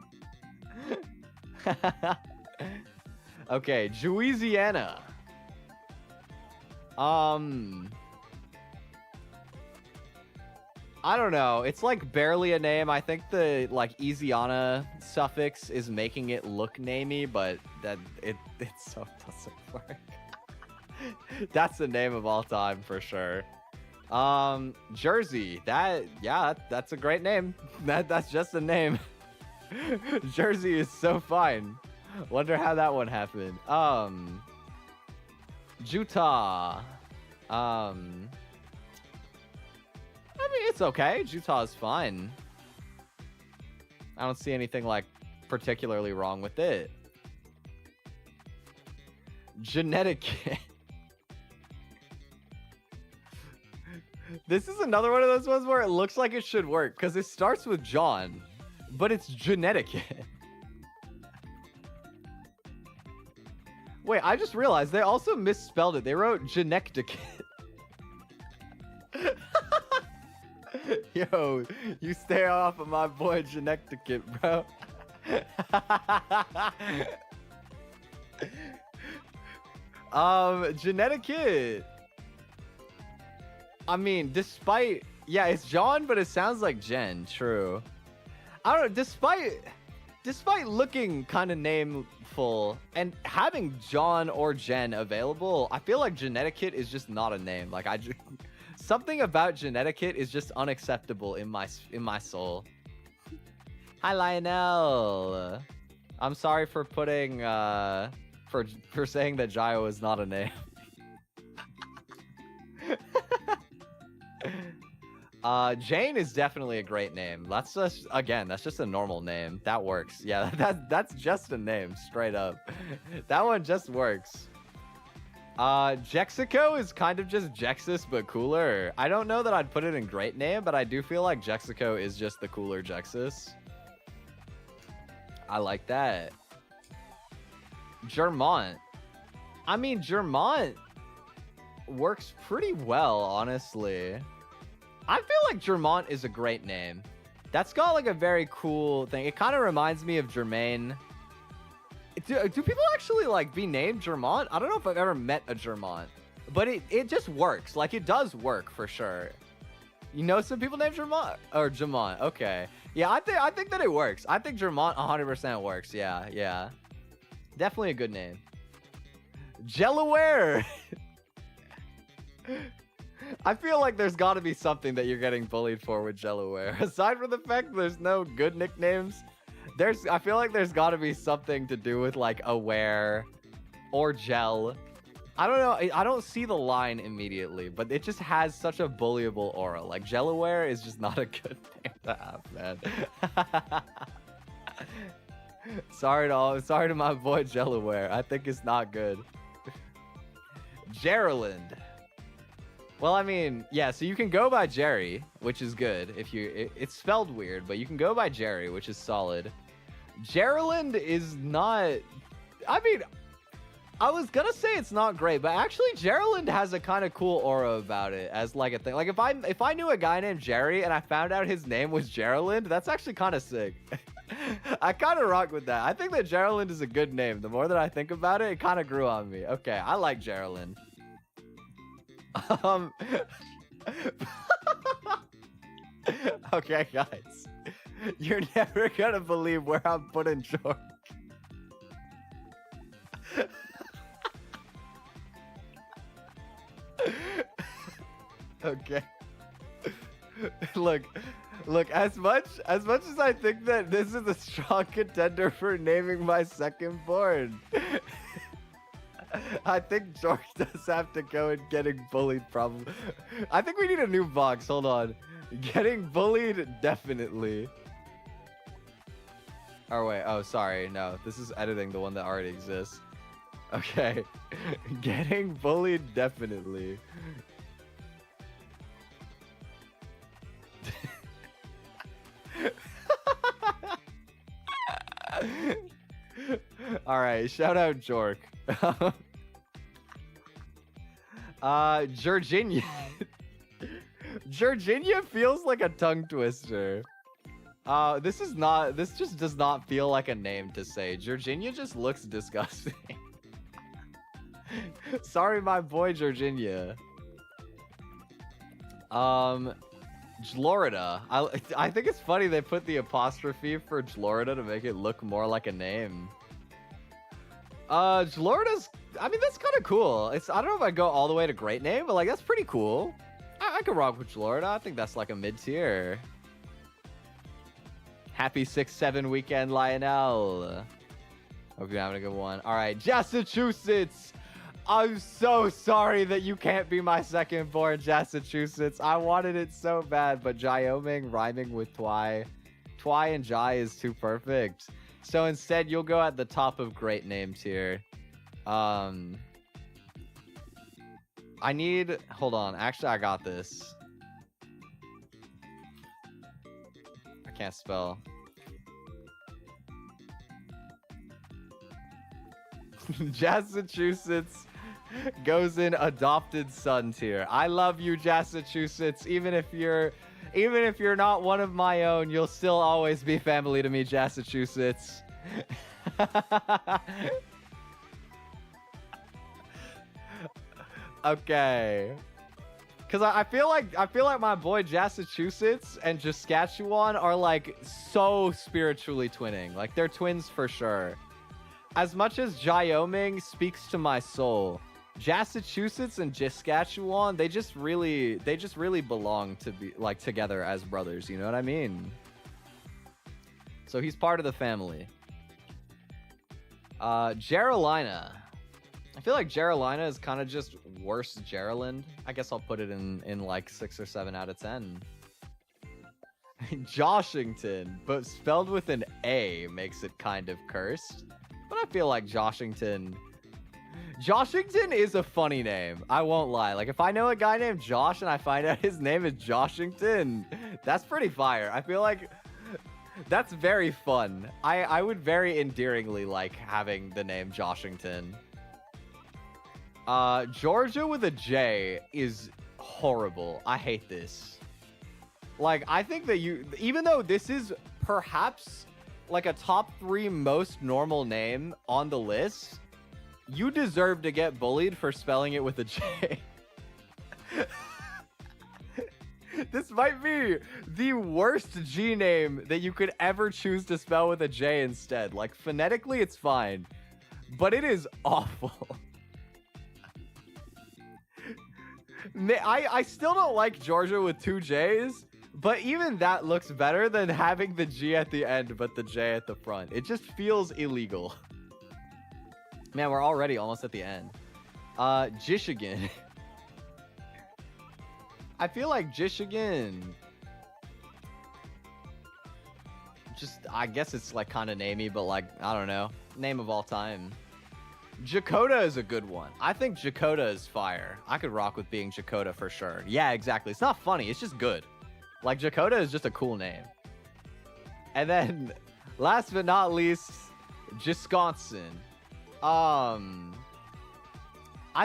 Okay, Louisiana. I don't know. It's like barely a name. I think the like Easiana suffix is making it look namey, but it so doesn't work. That's the name of all time for sure. Jersey. That's a great name. That's just a name. Jersey is so fine. Wonder how that one happened. Jutah. I mean, it's okay. Jutah is fine. I don't see anything like particularly wrong with it. Genetic. This is another one of those ones where it looks like it should work because it starts with John, but it's genetic. Wait, I just realized they also misspelled it. They wrote Genecticate. Yo, you stay off of my boy Genecticate, bro. Geneticate. I mean, despite... Yeah, it's John, but it sounds like Jen. True. I don't know. Despite looking kind of nameful and having John or Jen available, I feel like Geneticate is just not a name. Like, something about Geneticate is just unacceptable in my soul. Hi, Lionel. I'm sorry for putting... for saying that Gio is not a name. Jane is definitely a great name. That's just, again, that's just a normal name. That works. Yeah, that's just a name, straight up. That one just works. Jexico is kind of just Jexus, but cooler. I don't know that I'd put it in great name, but I do feel like Jexico is just the cooler Jexus. I like that. Germont. I mean, Germont works pretty well, honestly. I feel like Germont is a great name. That's got like a very cool thing. It kind of reminds me of Jermaine. Do people actually like be named Germont? I don't know if I've ever met a Germont, but it just works. Like it does work for sure. You know some people named Germont or Jamont. Okay. Yeah, I think that it works. I think Germont 100% works. Yeah. Definitely a good name. Delaware. I feel like there's got to be something that you're getting bullied for with Delaware. Aside from the fact there's no good nicknames, I feel like there's got to be something to do with like aware or gel. I don't know. I don't see the line immediately, but it just has such a bullyable aura. Like Delaware is just not a good name to have, man. Sorry to my boy Delaware. I think it's not good. Gerald. Well, I mean, yeah, so you can go by Jerry, which is good. It's spelled weird, but you can go by Jerry, which is solid. Gerald is not... I mean, I was gonna say it's not great, but actually Gerald has a kind of cool aura about it as like a thing. Like if I knew a guy named Jerry and I found out his name was Gerald, that's actually kind of sick. I kind of rock with that. I think that Gerald is a good name. The more that I think about it, it kind of grew on me. Okay, I like Gerald. Okay, guys. You're never gonna believe where I'm putting George. Okay. Look, as much as I think that this is a strong contender for naming my second born, I think George does have to go and getting bullied probably. I think we need a new box. Hold on. Getting bullied, definitely. Oh, wait. Oh, sorry. No, this is editing the one that already exists. Okay. Getting bullied, definitely. All right. Shout out Jork. Georginia. Georginia feels like a tongue twister. This just does not feel like a name to say. Georginia just looks disgusting. Sorry, my boy Georginia. Florida. I think it's funny they put the apostrophe for Florida to make it look more like a name. Florida's, I mean, that's kind of cool. I don't know if I'd go all the way to great name, but like that's pretty cool. I could rock with Florida. I think that's like a mid-tier. Happy 6-7 weekend, Lionel. Hope you're having a good one. All right, Massachusetts. I'm so sorry that you can't be my second born, Massachusetts. I wanted it so bad, but Wyoming rhyming with Twi. Twi and Jai is too perfect. So instead, you'll go at the top of great names here. I need... Hold on. Actually, I got this. I can't spell. Massachusetts goes in adopted son tier. I love you, Massachusetts. Even if you're not one of my own, you'll still always be family to me, Massachusetts. Okay. Cause I feel like my boy Massachusetts and Saskatchewan are like so spiritually twinning. Like they're twins for sure. As much as Wyoming speaks to my soul, Massachusetts and Saskatchewan, they just really belong to be like together as brothers, you know what I mean? So he's part of the family. Geraldina. I feel like Geraldina is kind of just worse Geraldine. I guess I'll put it in like 6 or 7 out of 10. Joshington, but spelled with an A makes it kind of cursed. But I feel like Joshington is a funny name. I won't lie. Like, if I know a guy named Josh and I find out his name is Joshington, that's pretty fire. I feel like that's very fun. I would very endearingly like having the name Joshington. Georgia with a J is horrible. I hate this. Like, I think that even though this is perhaps like a top 3 most normal name on the list, you deserve to get bullied for spelling it with a J. This might be the worst G name that you could ever choose to spell with a J instead. Like, phonetically, it's fine, but it is awful. I still don't like Georgia with 2 J's, but even that looks better than having the G at the end but the J at the front. It just feels illegal. Man, we're already almost at the end. Jishigan. I feel like Jishigan... I guess it's like kind of namey, but like, I don't know. Name of all time. Jakota is a good one. I think Jakota is fire. I could rock with being Jakota for sure. Yeah, exactly. It's not funny. It's just good. Like, Jakota is just a cool name. And then, last but not least, Wisconsin. I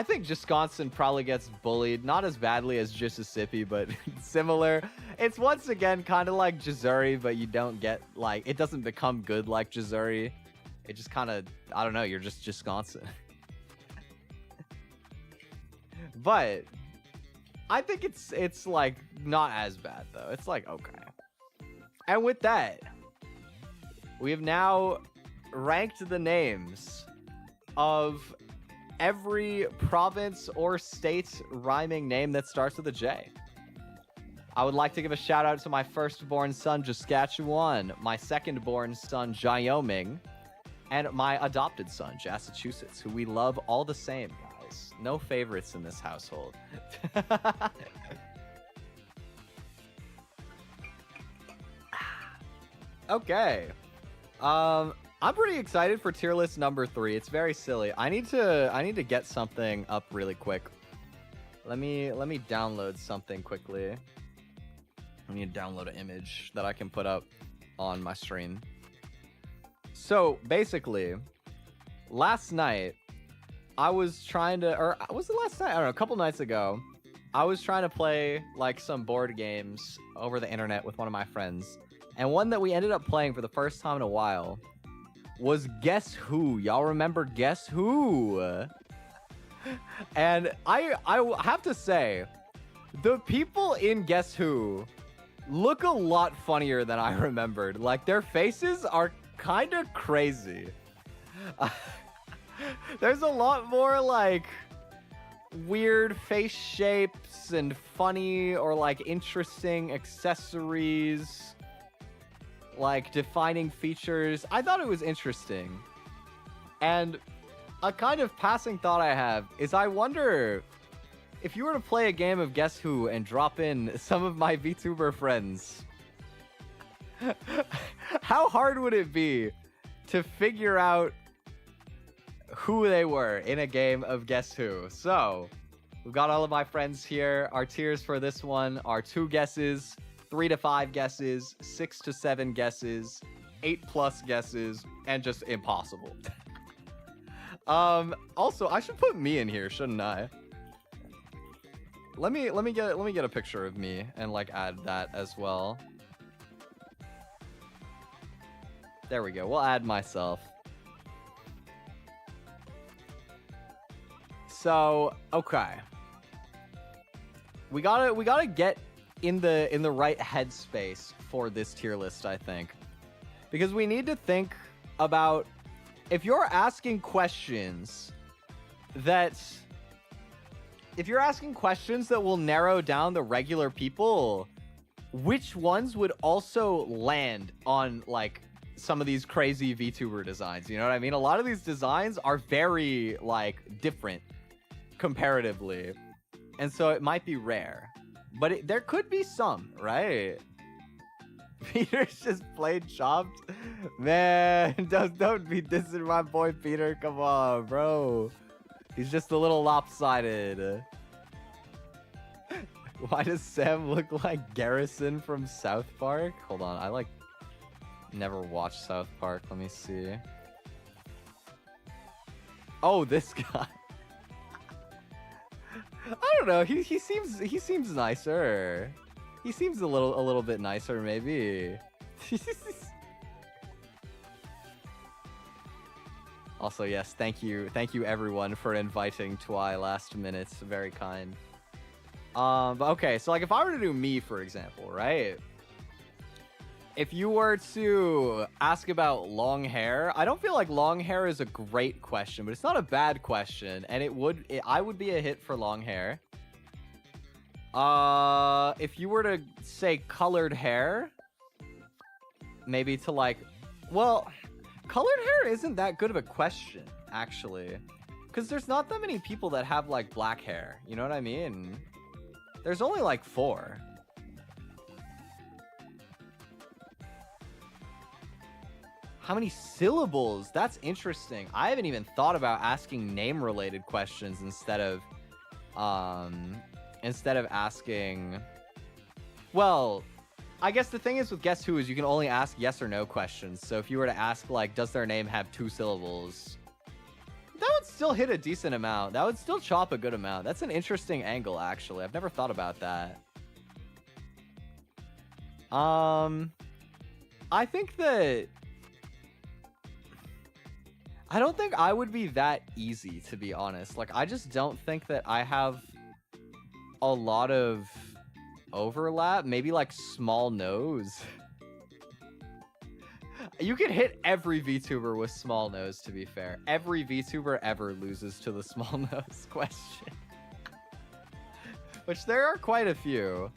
think Wisconsin probably gets bullied. Not as badly as Mississippi, but similar. It's once again kind of like Missouri, but you don't get, like, it doesn't become good like Missouri. It just kind of, I don't know, you're just Wisconsin. But I think it's like not as bad though. It's like okay. And with that, we have now ranked the names of every province or state rhyming name that starts with a J. I would like to give a shout out to my firstborn son, Saskatchewan, my secondborn son, Wyoming, and my adopted son, Massachusetts, who we love all the same, guys. No favorites in this household. Okay. I'm pretty excited for tier list number 3. It's very silly. I need to get something up really quick. Let me download something quickly. I need to download an image that I can put up on my stream. So basically, last night I was trying to, or was it last night? I don't know, a couple nights ago, I was trying to play like some board games over the internet with one of my friends. And one that we ended up playing for the first time in a while was Guess Who. Y'all remember Guess Who? And I have to say, the people in Guess Who look a lot funnier than I remembered. Like, their faces are kind of crazy. There's a lot more, like, weird face shapes and funny or, like, interesting accessories. Like, defining features. I thought it was interesting. And a kind of passing thought I have is I wonder if you were to play a game of Guess Who and drop in some of my VTuber friends, how hard would it be to figure out who they were in a game of Guess Who? So, we've got all of my friends here. Our tiers for this one are 2 guesses, 3 to 5 guesses, 6 to 7 guesses, 8+ guesses, and just impossible. Also, I should put me in here, shouldn't I? Let me get a picture of me and like add that as well. There we go. We'll add myself. So, okay. We gotta get in the right headspace for this tier list, I think. Because we need to think about if you're asking questions that will narrow down the regular people, which ones would also land on like some of these crazy VTuber designs? You know what I mean? A lot of these designs are very like different comparatively, and so it might be rare, but there could be some, right? Peter's just plain chopped. Man, don't be dissing my boy Peter. Come on, bro. He's just a little lopsided. Why does Sam look like Garrison from South Park? Hold on, I like never watched South Park. Let me see. Oh, this guy. I don't know. He seems nicer. He seems a little bit nicer, maybe. Also, yes, thank you everyone for inviting Twi last minute. It's very kind. But okay, so like if I were to do me, for example, right? If you were to ask about long hair, I don't feel like long hair is a great question, but it's not a bad question, and I would be a hit for long hair. If you were to say colored hair, maybe to like, well, colored hair isn't that good of a question, actually, because there's not that many people that have like black hair. You know what I mean? There's only like 4. How many syllables? That's interesting. I haven't even thought about asking name-related questions instead of asking. Well, I guess the thing is with Guess Who is you can only ask yes or no questions. So if you were to ask like, does their name have 2 syllables? That would still hit a decent amount. That would still chop a good amount. That's an interesting angle, actually. I've never thought about that. I think that I don't think I would be that easy, to be honest. Like, I just don't think that I have a lot of overlap. Maybe like small nose. You could hit every VTuber with small nose, to be fair. Every VTuber ever loses to the small nose question. Which there are quite a few.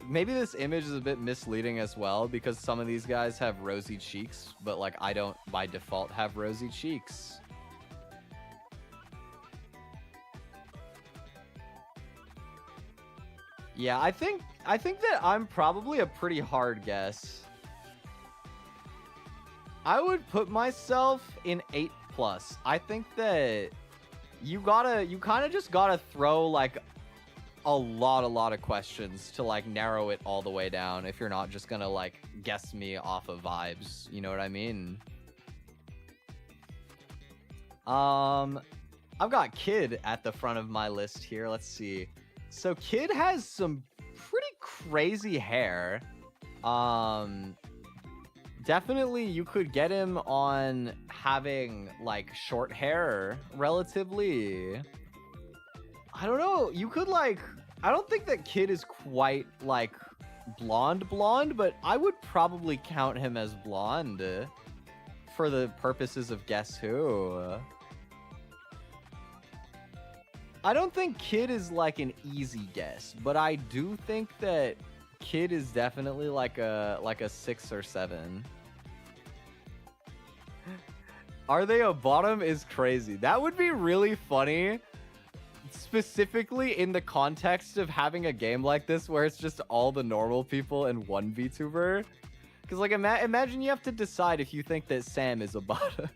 Maybe this image is a bit misleading as well, because some of these guys have rosy cheeks, but like I don't by default have rosy cheeks. Yeah, I think that I'm probably a pretty hard guess. I would put myself in 8+. I think that you kind of just gotta throw like a lot of questions to like narrow it all the way down if you're not just gonna like guess me off of vibes. You know what I mean? I've got Kid at the front of my list here. Let's see. So Kid has some pretty crazy hair. Definitely you could get him on having like short hair relatively. I don't know. You could like, I don't think that Kid is quite like blonde, but I would probably count him as blonde for the purposes of Guess Who. I don't think Kid is like an easy guess, but I do think that Kid is definitely like a 6 or 7. Are they a bottom is crazy. That would be really funny, specifically in the context of having a game like this where it's just all the normal people and one VTuber. Because like imagine you have to decide if you think that Sam is a bottom.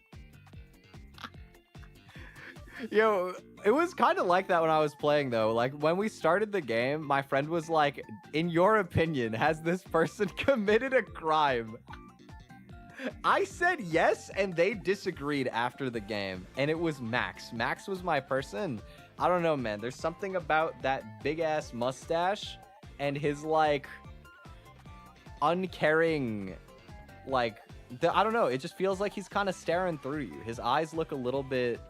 Yo, it was kind of like that when I was playing though. Like when we started the game, my friend was like, in your opinion, has this person committed a crime? I said yes, and they disagreed after the game, and it was Max. Max was my person. I don't know, man. There's something about that big-ass mustache and his, like, uncaring, like, I don't know. It just feels like he's kind of staring through you. His eyes look a little bit,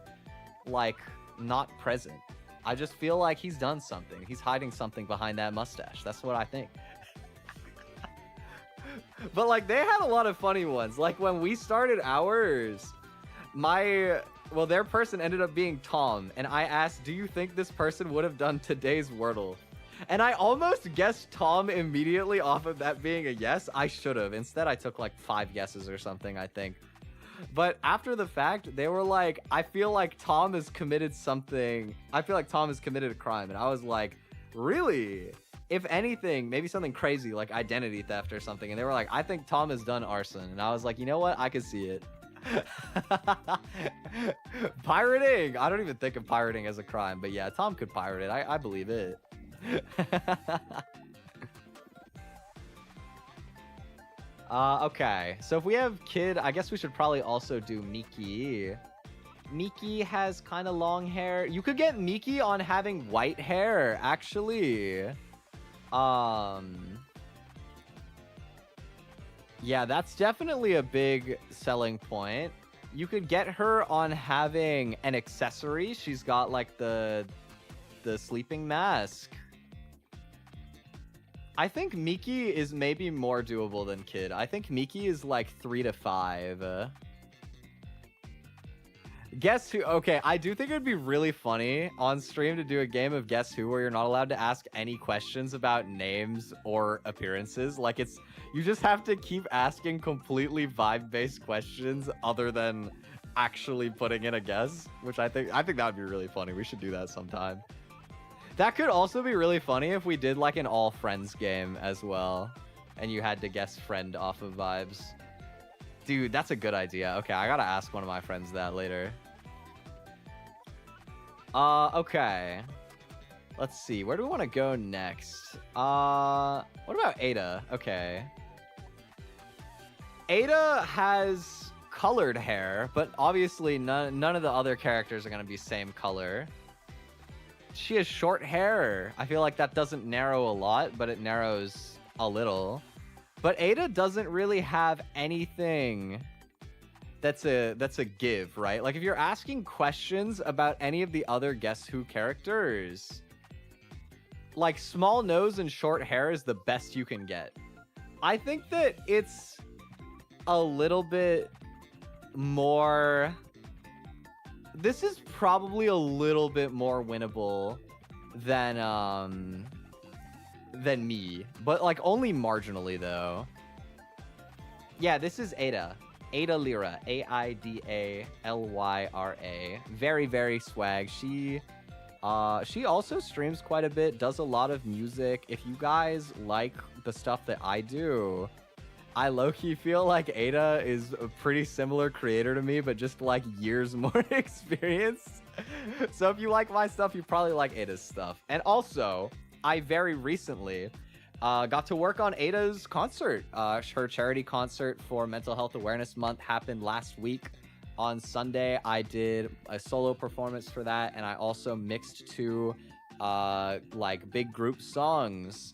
like, not present. I just feel like he's done something. He's hiding something behind that mustache. That's what I think. But like they had a lot of funny ones. Like when we started ours, their person ended up being Tom, and I asked, do you think this person would have done today's Wordle? And I almost guessed Tom immediately off of that being a yes. I should have. Instead, I took like 5 guesses or something, I think. But after the fact, they were like, I feel like Tom has committed something. I feel like Tom has committed a crime. And I was like, really? If anything, maybe something crazy like identity theft or something. And they were like, I think Tom has done arson. And I was like, you know what? I could see it. Pirating. I don't even think of pirating as a crime. But yeah, Tom could pirate it. I believe it. Okay. So if we have Kid, I guess we should probably also do Miki. Miki has kind of long hair. You could get Miki on having white hair, actually. Yeah, that's definitely a big selling point. You could get her on having an accessory. She's got like the sleeping mask. I think Miki is maybe more doable than Kid. I think Miki is like 3 to 5. Guess Who? Okay, I do think it'd be really funny on stream to do a game of Guess Who where you're not allowed to ask any questions about names or appearances. Like you just have to keep asking completely vibe-based questions other than actually putting in a guess, which I think that would be really funny. We should do that sometime. That could also be really funny if we did like an all friends game as well, and you had to guess friend off of vibes. Dude, that's a good idea. Okay, I gotta ask one of my friends that later. Okay. Let's see. Where do we want to go next? What about Ada? Okay. Ada has colored hair, but obviously none of the other characters are gonna be same color. She has short hair. I feel like that doesn't narrow a lot, but it narrows a little. But Ada doesn't really have anything that's a give, right? Like if you're asking questions about any of the other Guess Who characters, like small nose and short hair is the best you can get. I think that it's a little bit more... This is probably a little bit more winnable than me, but like only marginally though. Yeah, this is Ada. Ada Lyra. A-I-D-A-L-Y-R-A. Very, very swag. She also streams quite a bit, does a lot of music. If you guys like the stuff that I do, I low-key feel like Ada is a pretty similar creator to me, but just like years more experience. So if you like my stuff, you probably like Ada's stuff. And also, I very recently got to work on Ada's concert. Her charity concert for Mental Health Awareness Month happened last week. On Sunday, I did a solo performance for that, and I also mixed 2 like big group songs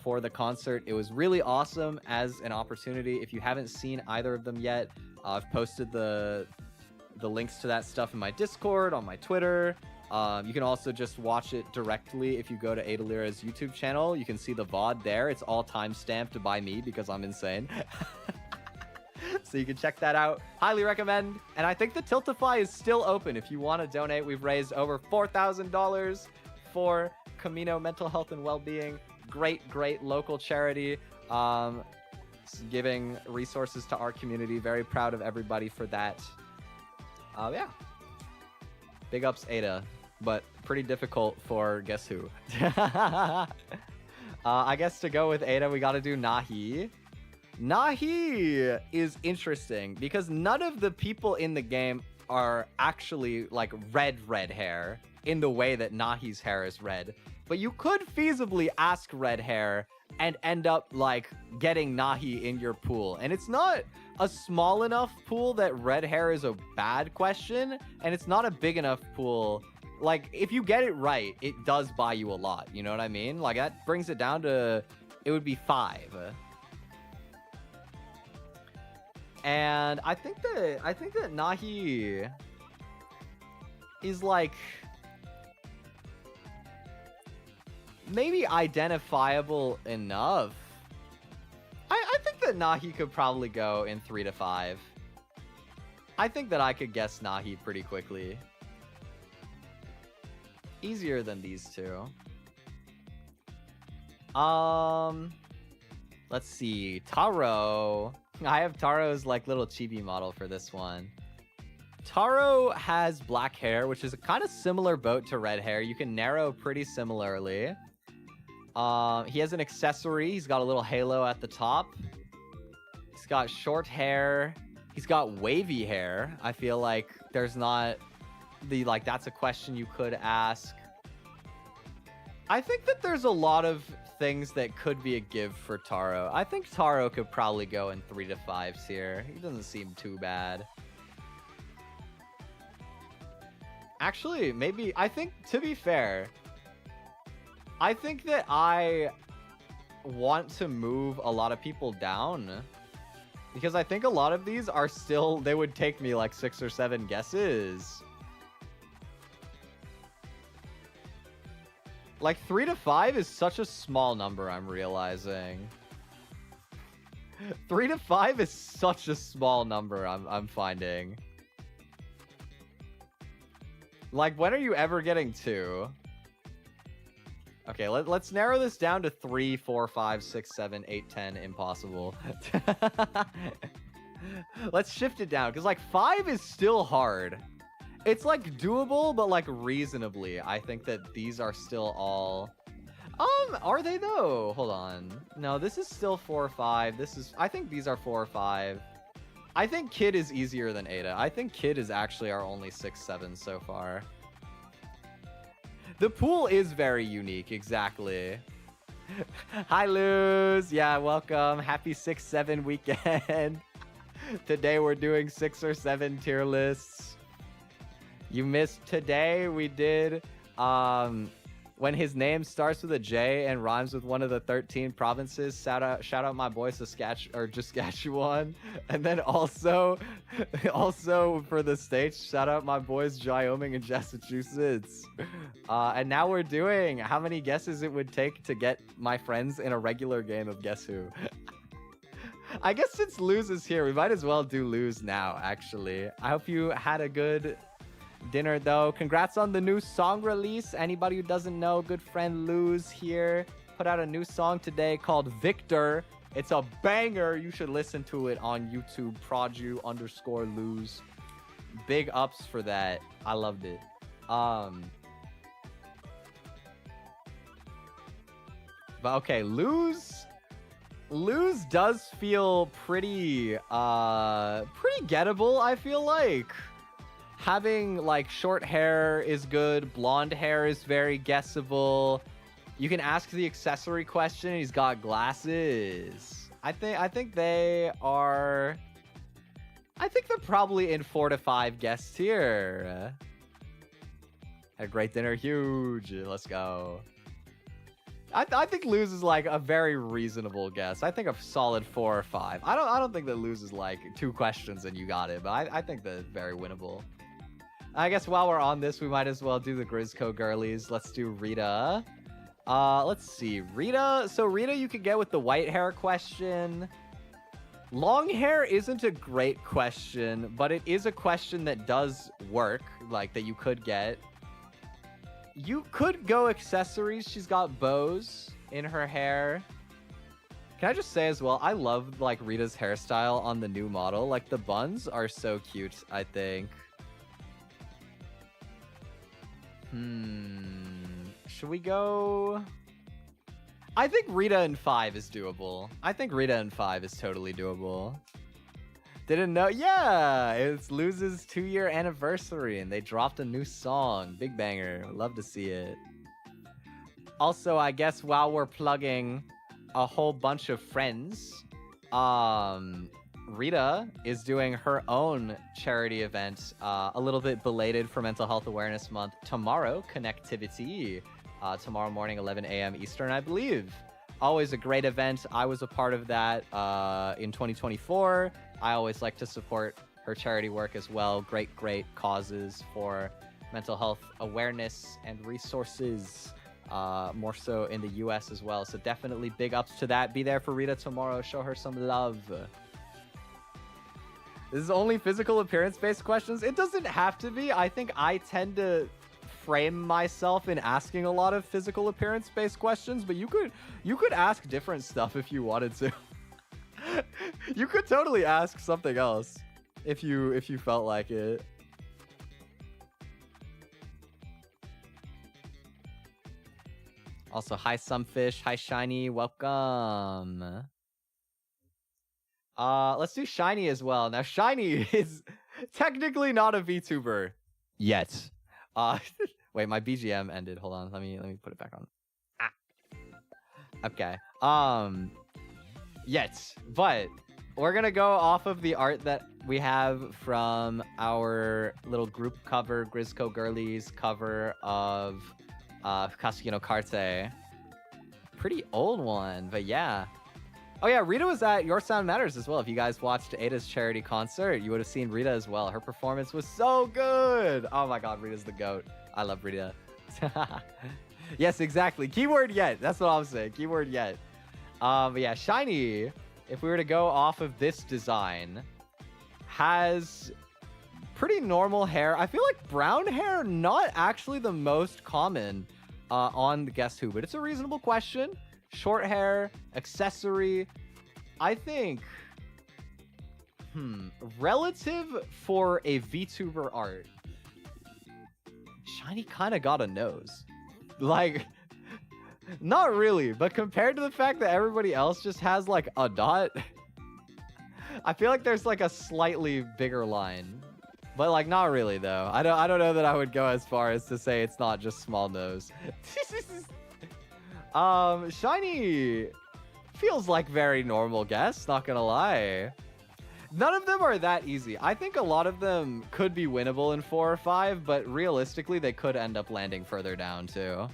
for the concert. It was really awesome as an opportunity. If you haven't seen either of them yet, I've posted the links to that stuff in my Discord, on my Twitter. You can also just watch it directly if you go to Adalira's YouTube channel. You can see the VOD there. It's all time-stamped by me because I'm insane. So you can check that out. Highly recommend. And I think the Tiltify is still open if you want to donate. We've raised over $4,000 for Camino Mental Health and Wellbeing. Great local charity. Giving resources to our community. Very proud of everybody for that. Yeah. Big ups, Ada. But pretty difficult for guess who. I guess to go with Ada, we got to do Nahi. Nahi is interesting because none of the people in the game are actually like red hair in the way that Nahi's hair is red. But you could feasibly ask red hair and end up like getting Nahi in your pool. And it's not a small enough pool that red hair is a bad question. And it's not a big enough pool. Like if you get it right, it does buy you a lot. You know what I mean? Like that brings it down to, it would be 5. And I think that Nahi is like maybe identifiable enough. I think that Nahi could probably go in 3 to 5. I think that I could guess Nahi pretty quickly. Easier than these two. Let's see. Taro. I have Taro's like little chibi model for this one. Taro has black hair, which is a kind of similar boat to red hair. You can narrow pretty similarly. He has an accessory. He's got a little halo at the top. He's got short hair. He's got wavy hair. I feel like there's not the like that's a question you could ask. I think that there's a lot of things that could be a give for Taro. I think Taro could probably go in 3 to 5s here. He doesn't seem too bad. Actually, maybe, I think, to be fair, I think that I want to move a lot of people down. Because I think a lot of these are still, they would take me like 6 or 7 guesses. Like 3 to 5 is such a small number, I'm realizing. 3 to 5 is such a small number, I'm finding. Like, when are you ever getting 2? Okay, let's narrow this down to 3, 4, 5, 6, 7, 8, 10, impossible. Let's shift it down, because like 5 is still hard. It's like doable, but like reasonably. I think that these are still all... are they though? Hold on. No, this is still 4 or 5. This is... I think these are 4 or 5. I think Kid is easier than Ada. I think Kid is actually our only 6, 7 so far. The pool is very unique, exactly. Hi, Luz. Yeah, welcome. Happy 6-7 weekend. Today we're doing 6 or 7 tier lists. You missed today. We did when his name starts with a J and rhymes with one of the 13 provinces. Shout out my boy Saskatchewan. And then also for the states, shout out my boys Wyoming and Massachusetts. And now we're doing how many guesses it would take to get my friends in a regular game of Guess Who. I guess since Luz is here, we might as well do Luz now, actually. I hope you had a good dinner though. Congrats on the new song release. Anybody who doesn't know, good friend Luz here put out a new song today called Victor. It's a banger. You should listen to it on YouTube. Proju_Luz. Big ups for that. I loved it. But okay, Luz does feel pretty gettable, I feel like. Having like short hair is good. Blonde hair is very guessable. You can ask the accessory question. He's got glasses. I think they're probably in 4 to 5 guess tier. Had a great dinner. Huge. Let's go. I think Luz is like a very reasonable guess. I think a solid 4 or 5. I don't think that Luz is like 2 questions and you got it, but I think that very winnable. I guess while we're on this, we might as well do the Grizzco girlies. Let's do Rita. Let's see. Rita. So Rita, you could get with the white hair question. Long hair isn't a great question, but it is a question that does work, like that you could get. You could go accessories. She's got bows in her hair. Can I just say as well, I love like Rita's hairstyle on the new model. Like the buns are so cute, I think. Should we go? I think Rita in 5 is doable. I think Rita in 5 is totally doable. Didn't know. Yeah, it's Luz's 2-year anniversary and they dropped a new song. Big banger. Love to see it. Also, I guess while we're plugging a whole bunch of friends, Rita is doing her own charity event, a little bit belated for Mental Health Awareness Month tomorrow, Connectivity, tomorrow morning, 11 a.m. Eastern, I believe. Always a great event. I was a part of that in 2024. I always like to support her charity work as well. Great causes for mental health awareness and resources, more so in the US as well. So definitely big ups to that. Be there for Rita tomorrow. Show her some love. This is only physical appearance-based questions. It doesn't have to be. I think I tend to frame myself in asking a lot of physical appearance-based questions, but you could ask different stuff if you wanted to. You could totally ask something else if you felt like it. Also, hi Sumpfish, hi Shiny, welcome. Let's do Shiny as well. Now, Shiny is technically not a VTuber yet. Wait, my BGM ended. Hold on, let me put it back on. Okay. Yet, but we're gonna go off of the art that we have from our little group cover, Grizzco Girlies cover of Kasuki no Karte. Pretty old one, but yeah. Oh yeah, Rita was at Your Sound Matters as well. If you guys watched Ada's charity concert, you would have seen Rita as well. Her performance was so good. Oh my god, Rita's the GOAT. I love Rita. Yes, exactly. Keyword yet. That's what I'm saying. Keyword yet. But yeah, Shiny, if we were to go off of this design, has pretty normal hair. I feel like brown hair, not actually the most common on the Guess Who, but it's a reasonable question. Short hair, accessory. I think, relative for a VTuber art, Shiny kind of got a nose. Like, not really, but compared to the fact that everybody else just has like a dot, I feel like there's like a slightly bigger line. But like not really though. I don't know that I would go as far as to say it's not just small nose. Shiny feels like very normal guess, not gonna lie. None of them are that easy. I think a lot of them could be winnable in 4 or 5, but realistically they could end up landing further down too.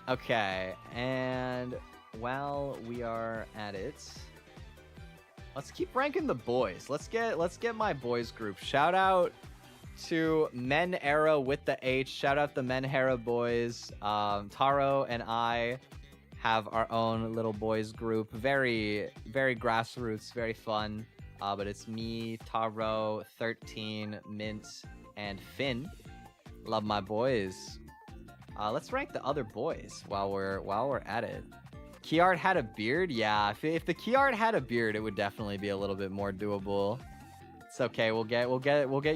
Okay, and while we are at it, let's keep ranking the boys. Let's get my boys group. Shout out to Men Era with the H. Shout out the Men Era boys. Taro and I have our own little boys group. Very grassroots, very fun. But it's me, Taro, 13, Mint, and Finn. Love my boys. Let's rank the other boys while we're at it. Kiart had a beard? Yeah, if the Kiart had a beard, it would definitely be a little bit more doable. It's okay, we'll get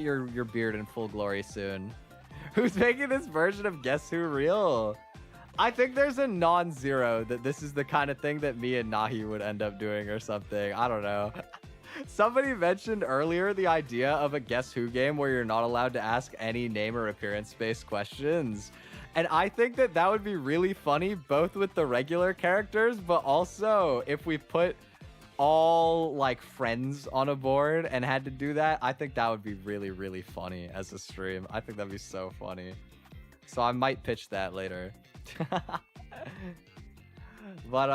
your beard in full glory soon. Who's making this version of Guess Who real? I think there's a non-zero that this is the kind of thing that me and Nahi would end up doing or something. I don't know. Somebody mentioned earlier the idea of a Guess Who game where you're not allowed to ask any name or appearance-based questions. And I think that would be really funny, both with the regular characters, but also if we put all like friends on a board and had to do that, I think that would be really funny as a stream. I think that'd be so funny. So I might pitch that later. But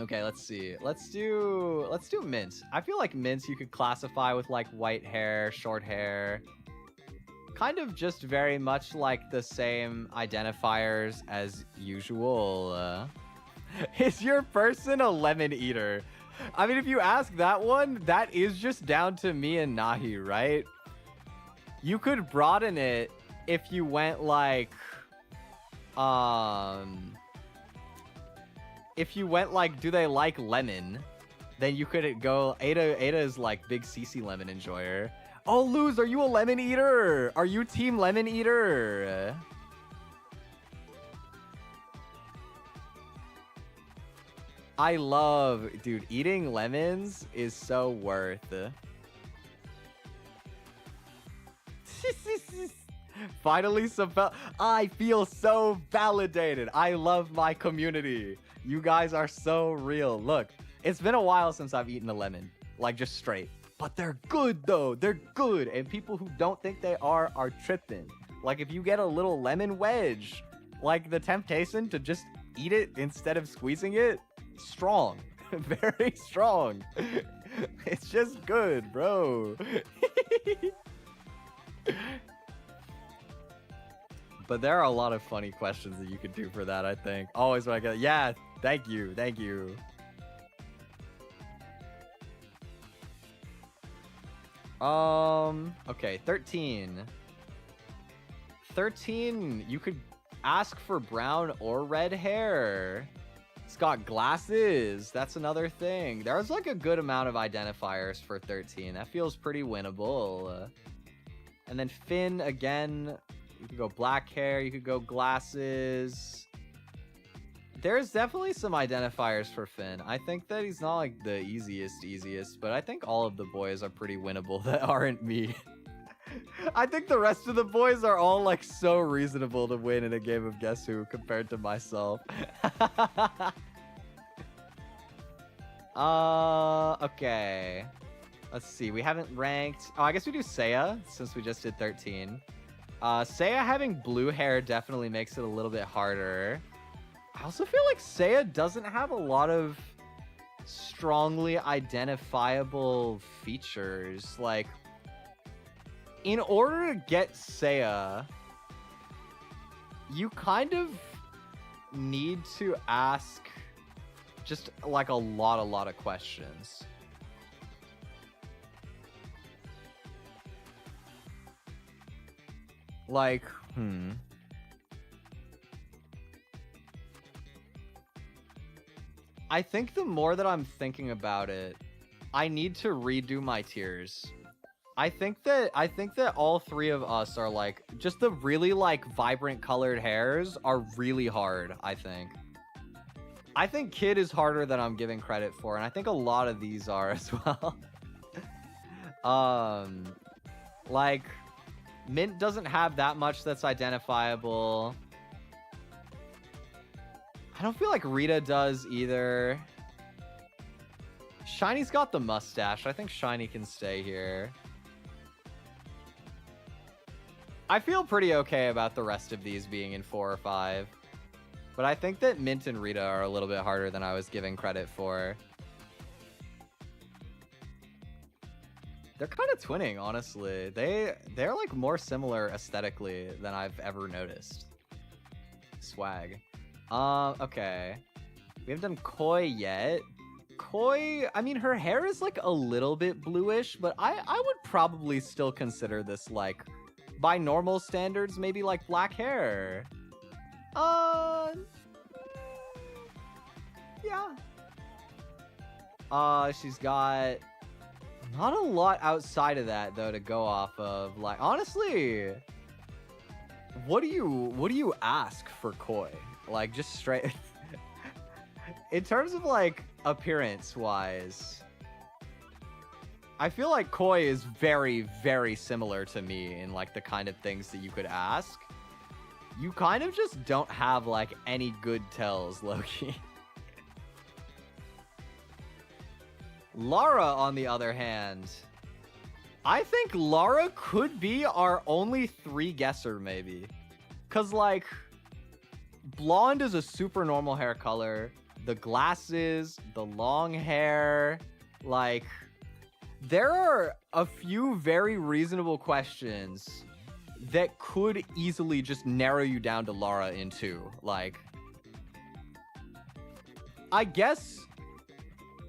okay, let's see. Let's do Mint. I feel like Mint you could classify with like white hair, short hair. Kind of just very much like the same identifiers as usual. Is your person a lemon eater? I mean, if you ask that one, that is just down to me and Nahi, right? You could broaden it if you went like, if you went like, do they like lemon? Then you could go, Ada is like big CC lemon enjoyer. Oh, Luz, are you a lemon eater? Are you team lemon eater? I love, dude, eating lemons is so worth. Finally, I feel so validated. I love my community. You guys are so real. Look, it's been a while since I've eaten a lemon, like just straight. But they're good though. They're good. And people who don't think they are tripping. Like if you get a little lemon wedge, like the temptation to just eat it instead of squeezing it, strong. Very strong. It's just good, bro. But there are a lot of funny questions that you could do for that, I think. Always when I get, yeah, thank you. Thank you. Okay, 13. 13, you could ask for brown or red hair. It's got glasses. That's another thing. There's like a good amount of identifiers for 13. That feels pretty winnable. And then Finn, again, you could go black hair. You could go glasses. There's definitely some identifiers for Finn. I think that he's not like the easiest, but I think all of the boys are pretty winnable that aren't me. I think the rest of the boys are all like so reasonable to win in a game of Guess Who compared to myself. Okay. Let's see. We haven't ranked. Oh, I guess we do Seiya since we just did 13. Seiya having blue hair definitely makes it a little bit harder. I also feel like Seiya doesn't have a lot of strongly identifiable features. Like, in order to get Seiya, you kind of need to ask just like a lot of questions. Like, I think the more that I'm thinking about it, I need to redo my tiers. I think that all three of us are like, just the really like vibrant colored hairs are really hard, I think. I think Kid is harder than I'm giving credit for, and I think a lot of these are as well. Like, Mint doesn't have that much that's identifiable. I don't feel like Rita does either. Shiny's got the mustache. I think Shiny can stay here. I feel pretty okay about the rest of these being in 4 or 5. But I think that Mint and Rita are a little bit harder than I was giving credit for. They're kind of twinning, honestly. They're like more similar aesthetically than I've ever noticed. Swag. Okay. We haven't done Koi yet. Koi, I mean, her hair is like a little bit bluish, but I would probably still consider this like, by normal standards, maybe like black hair. Yeah. She's got not a lot outside of that though to go off of. Like, honestly, what do you ask for Koi? Like, just straight in terms of like appearance wise, I feel like Koi is very, very similar to me in like the kind of things that you could ask. You kind of just don't have like any good tells, Loki. Lara, on the other hand, I think Lara could be our only 3 guesser, maybe. Cause like, blonde is a super normal hair color. The glasses, the long hair, like, there are a few very reasonable questions that could easily just narrow you down to Lara in 2. Like, I guess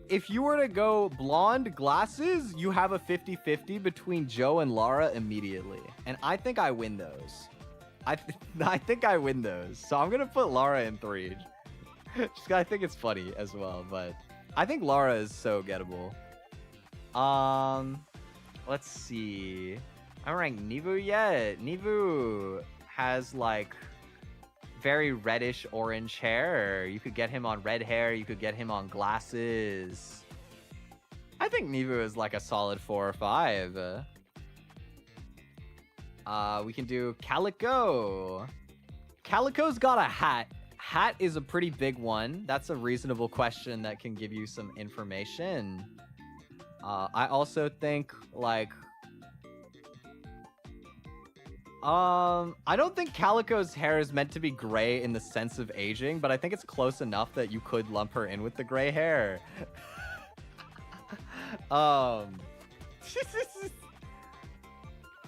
if you were to go blonde, glasses, you have a 50-50 between Joe and Lara immediately. And I think I win those. I think I win those. So I'm going to put Lara in 3. Just 'cause I think it's funny as well. But I think Lara is so gettable. Let's see. I haven't ranked Nivu yet. Nivu has like very reddish orange hair. You could get him on red hair. You could get him on glasses. I think Nivu is like a solid 4 or 5. We can do Calico. Calico's got a hat. Hat is a pretty big one. That's a reasonable question that can give you some information. I also think like I don't think Calico's hair is meant to be gray in the sense of aging, but I think it's close enough that you could lump her in with the gray hair. Oh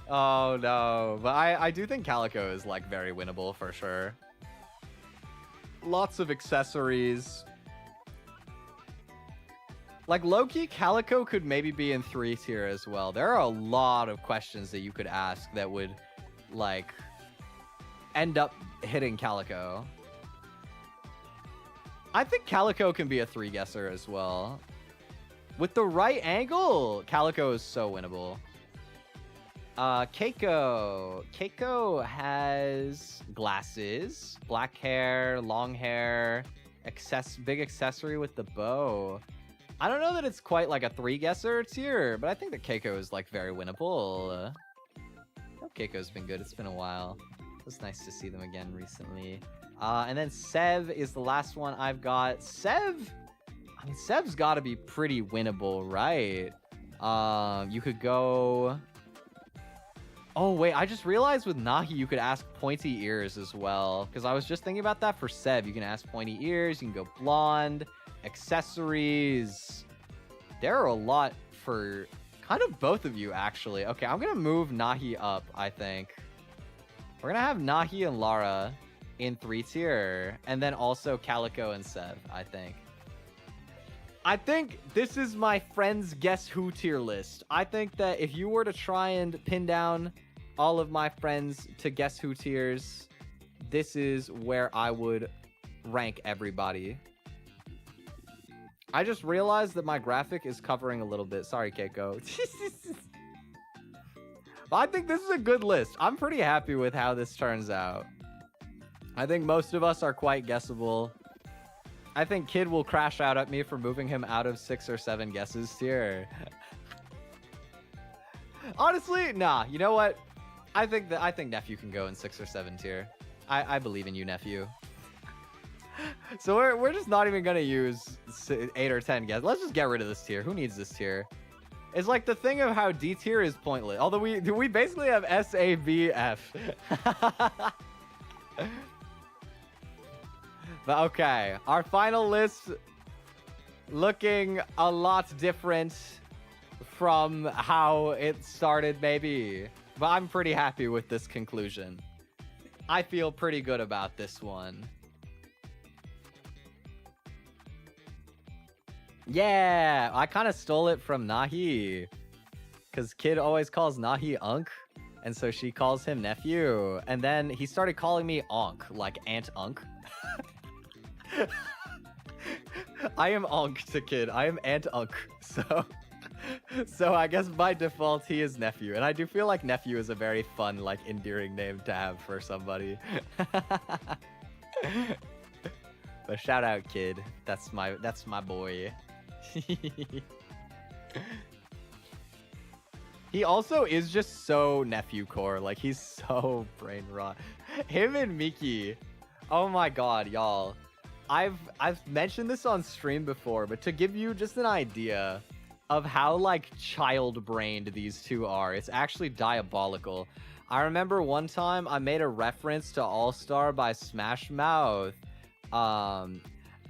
no, but I do think Calico is like very winnable for sure. Lots of accessories. Like low-key, Calico could maybe be in 3 tier as well. There are a lot of questions that you could ask that would like end up hitting Calico. I think Calico can be a 3 guesser as well. With the right angle, Calico is so winnable. Keiko. Keiko has glasses, black hair, long hair, big accessory with the bow. I don't know that it's quite like a 3 guesser tier, but I think that Keiko is like very winnable. Keiko's been good. It's been a while. It's nice to see them again recently. And then Sev is the last one I've got. Sev, I mean, Sev's got to be pretty winnable, right? You could go... Oh, wait, I just realized with Nahi, you could ask pointy ears as well. Because I was just thinking about that for Sev. You can ask pointy ears. You can go blonde. Accessories. There are a lot for kind of both of you, actually. Okay, I'm going to move Nahi up, I think. We're going to have Nahi and Lara in 3 tier. And then also Calico and Sev, I think. I think this is my friends guess who tier list. I think that if you were to try and pin down all of my friends to guess who tiers, this is where I would rank everybody. I just realized that my graphic is covering a little bit. Sorry, Keiko. But I think this is a good list. I'm pretty happy with how this turns out. I think most of us are quite guessable. I think Kid will crash out at me for moving him out of 6 or 7 guesses tier. Honestly, nah. You know what? I think Nephew can go in 6 or 7 tier. I believe in you, Nephew. So we're just not even gonna use 8 or 10 guesses. Let's just get rid of this tier. Who needs this tier? It's like the thing of how D tier is pointless. Although we basically have S, A, B, F. But okay, our final list looking a lot different from how it started, maybe. But I'm pretty happy with this conclusion. I feel pretty good about this one. Yeah, I kind of stole it from Nahi. Because Kid always calls Nahi Unk. And so she calls him Nephew. And then he started calling me Onk, like Aunt Unk. I am Onk to Kid. I am Aunt Unk. So I guess by default he is Nephew. And I do feel like Nephew is a very fun, like endearing name to have for somebody. But shout out Kid. That's my boy. He also is just so Nephew core. Like he's so brain rot. Him and Miki. Oh my god, y'all. I've mentioned this on stream before, but to give you just an idea of how like child-brained these two are, it's actually diabolical. I remember one time I made a reference to All Star by Smash Mouth.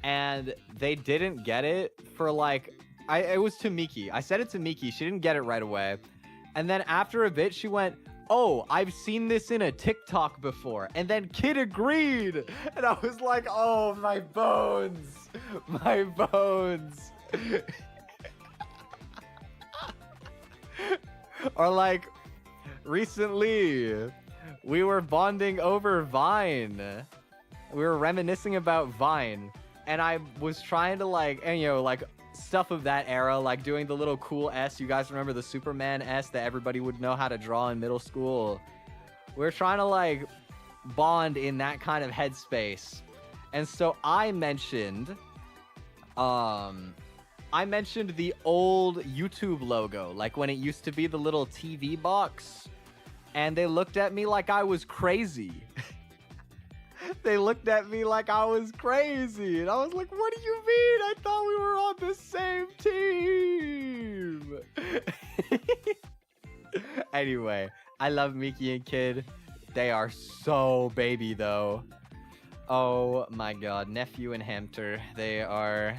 And they didn't get it for like, it was to Miki. I said it to Miki. She didn't get it right away. And then after a bit, she went, oh, I've seen this in a TikTok before. And then Kid agreed. And I was like, oh, my bones. My bones. Or like, recently, we were bonding over Vine. We were reminiscing about Vine. And I was trying to like, and you know, like stuff of that era, like doing the little cool S. You guys remember the Superman S that everybody would know how to draw in middle school? We were trying to like bond in that kind of headspace. And so I mentioned the old YouTube logo, like when it used to be the little TV box. And they looked at me like I was crazy. They looked at me like I was crazy. And I was like, what do you mean? I thought we were on the same team. Anyway, I love Miki and Kid. They are so baby, though. Oh, my God. Nephew and Hamter. They are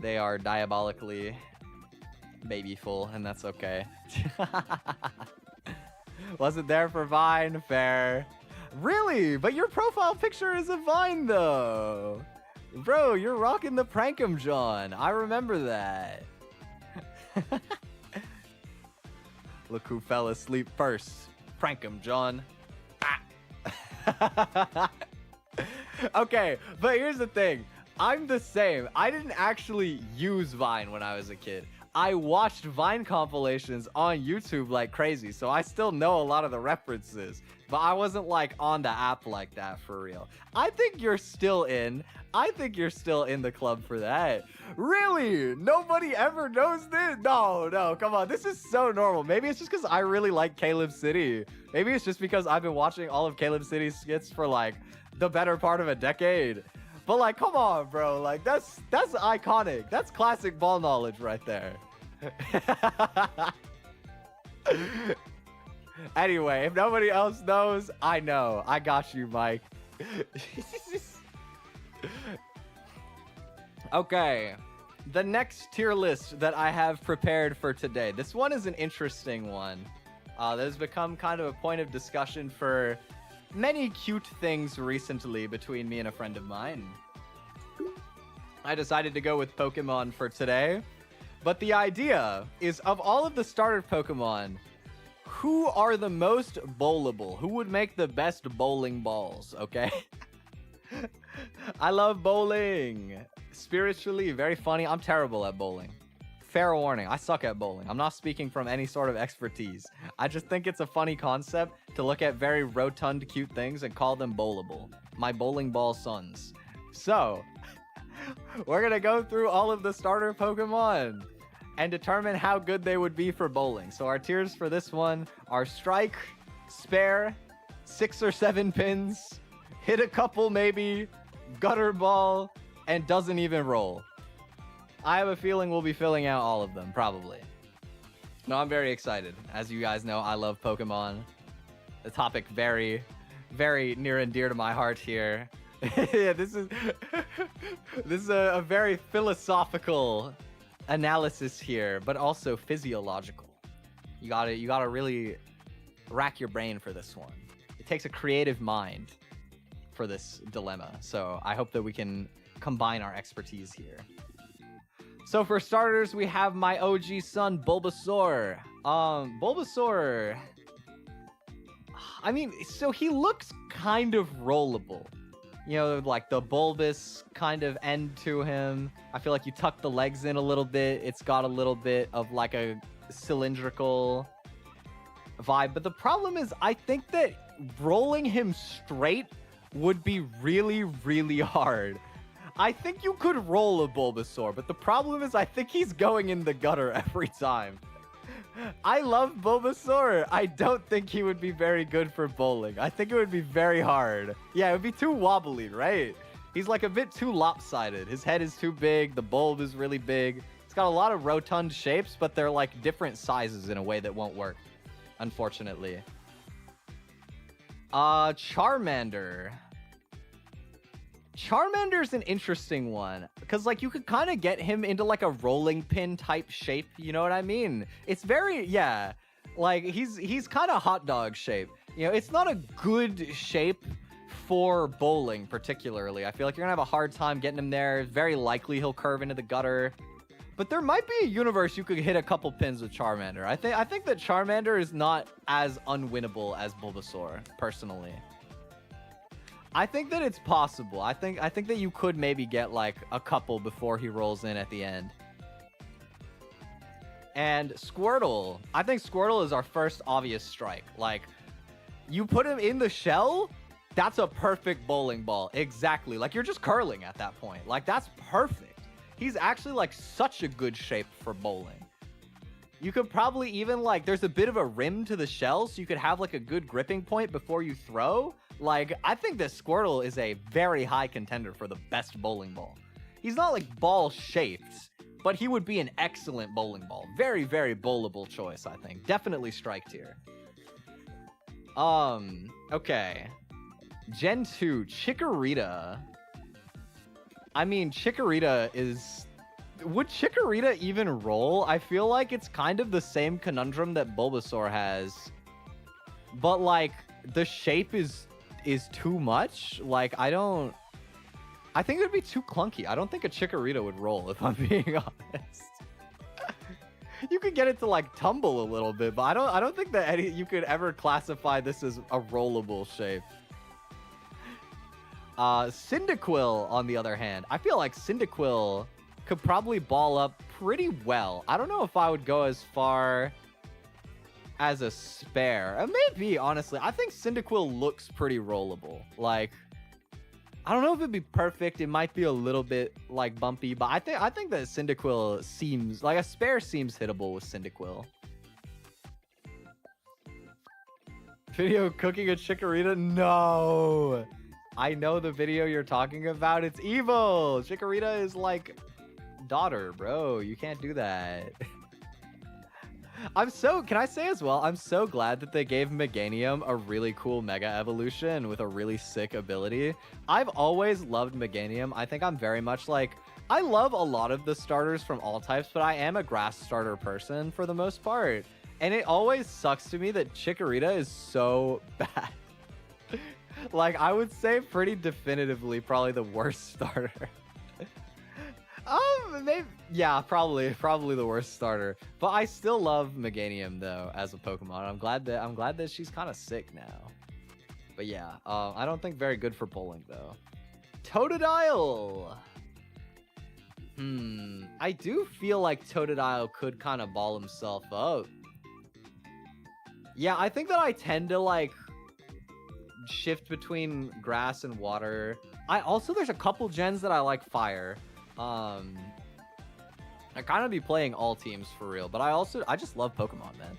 diabolically babyful, and that's okay. Wasn't there for Vine? Fair. Really? But your profile picture is a Vine, though. Bro, you're rocking the Prankum John. I remember that. Look who fell asleep first. Prankum John. Ah. Okay, but here's the thing. I'm the same. I didn't actually use Vine when I was a kid. I watched Vine compilations on YouTube like crazy, so I still know a lot of the references. But I wasn't like on the app like that for real. I think you're still in. I think you're still in the club for that. Really? Nobody ever knows this? No, come on. This is so normal. Maybe it's just because I really like Caleb City. Maybe it's just because I've been watching all of Caleb City's skits for like the better part of a decade. But like, come on, bro. Like, that's iconic. That's classic ball knowledge right there. Anyway, if nobody else knows, I know. I got you, Mike. Okay. The next tier list that I have prepared for today. This one is an interesting one. That has become kind of a point of discussion for many cute things recently between me and a friend of mine. I decided to go with Pokemon for today. But the idea is, of all of the starter Pokemon, who are the most bowlable? Who would make the best bowling balls, okay? I love bowling. Spiritually, very funny. I'm terrible at bowling. Fair warning, I suck at bowling. I'm not speaking from any sort of expertise. I just think it's a funny concept to look at very rotund, cute things and call them bowlable. My bowling ball sons. So, we're gonna go through all of the starter Pokemon and determine how good they would be for bowling. So our tiers for this one are Strike, Spare, 6 or 7 pins, Hit a couple maybe, Gutter Ball, and Doesn't even roll. I have a feeling we'll be filling out all of them, probably. No, I'm very excited. As you guys know, I love Pokemon. The topic very, very near and dear to my heart here. Yeah, this is a very philosophical analysis here, but also physiological. You gotta really rack your brain for this one. It takes a creative mind for this dilemma. So I hope that we can combine our expertise here. So for starters, we have my OG son, Bulbasaur. Bulbasaur, I mean, so he looks kind of rollable. You know, like the bulbous kind of end to him. I feel like you tuck the legs in a little bit. It's got a little bit of like a cylindrical vibe. But the problem is, I think that rolling him straight would be really, really hard. I think you could roll a Bulbasaur, but the problem is I think he's going in the gutter every time. I love Bulbasaur. I don't think he would be very good for bowling. I think it would be very hard. Yeah, it would be too wobbly, right? He's like a bit too lopsided. His head is too big. The bulb is really big. It's got a lot of rotund shapes, but they're like different sizes in a way that won't work, unfortunately. Charmander. Charmander's an interesting one because like you could kind of get him into like a rolling pin type shape, you know what I mean? It's very, yeah, like he's kind of hot dog shape. You know, it's not a good shape for bowling particularly. I feel like you're gonna have a hard time getting him there. Very likely he'll curve into the gutter. But there might be a universe you could hit a couple pins with Charmander. I think that Charmander is not as unwinnable as Bulbasaur, personally. I think that it's possible. I think that you could maybe get like a couple before he rolls in at the end. And Squirtle. I think Squirtle is our first obvious strike. Like, you put him in the shell, that's a perfect bowling ball. Exactly. Like, you're just curling at that point. Like, that's perfect. He's actually like such a good shape for bowling. You could probably even like, there's a bit of a rim to the shell, so you could have like a good gripping point before you throw. Like, I think that Squirtle is a very high contender for the best bowling ball. He's not like ball shaped, but he would be an excellent bowling ball. Very, very bowlable choice, I think. Definitely strike tier. Okay. Gen 2, Chikorita. I mean, Chikorita is... Would Chikorita even roll? I feel like it's kind of the same conundrum that Bulbasaur has. But, like, the shape is too much. Like, I think it would be too clunky. I don't think a Chikorita would roll, if I'm being honest. You could get it to, like, tumble a little bit, but I don't think that you could ever classify this as a rollable shape. Cyndaquil, on the other hand, I feel like Cyndaquil could probably ball up pretty well. I don't know if I would go as far as a spare. It may be, honestly. I think Cyndaquil looks pretty rollable. Like, I don't know if it'd be perfect. It might be a little bit, like, bumpy, but I think that Cyndaquil seems, like, a spare seems hittable with Cyndaquil. Video cooking a Chikorita? No! I know the video you're talking about. It's evil. Chikorita is like daughter, bro. You can't do that. Can I say as well, I'm so glad that they gave Meganium a really cool Mega Evolution with a really sick ability. I've always loved Meganium. I think I'm very much like, I love a lot of the starters from all types, but I am a grass starter person for the most part. And it always sucks to me that Chikorita is so bad. Like, I would say pretty definitively probably the worst starter. Maybe, yeah, probably the worst starter. But I still love Meganium though as a Pokemon. I'm glad that she's kind of sick now. But yeah, I don't think very good for bowling though. Totodile. I do feel like Totodile could kind of ball himself up. Yeah, I think that I tend to like shift between grass and water. There's a couple gens that I like fire. I kind of be playing all teams for real, but I just love Pokemon, man.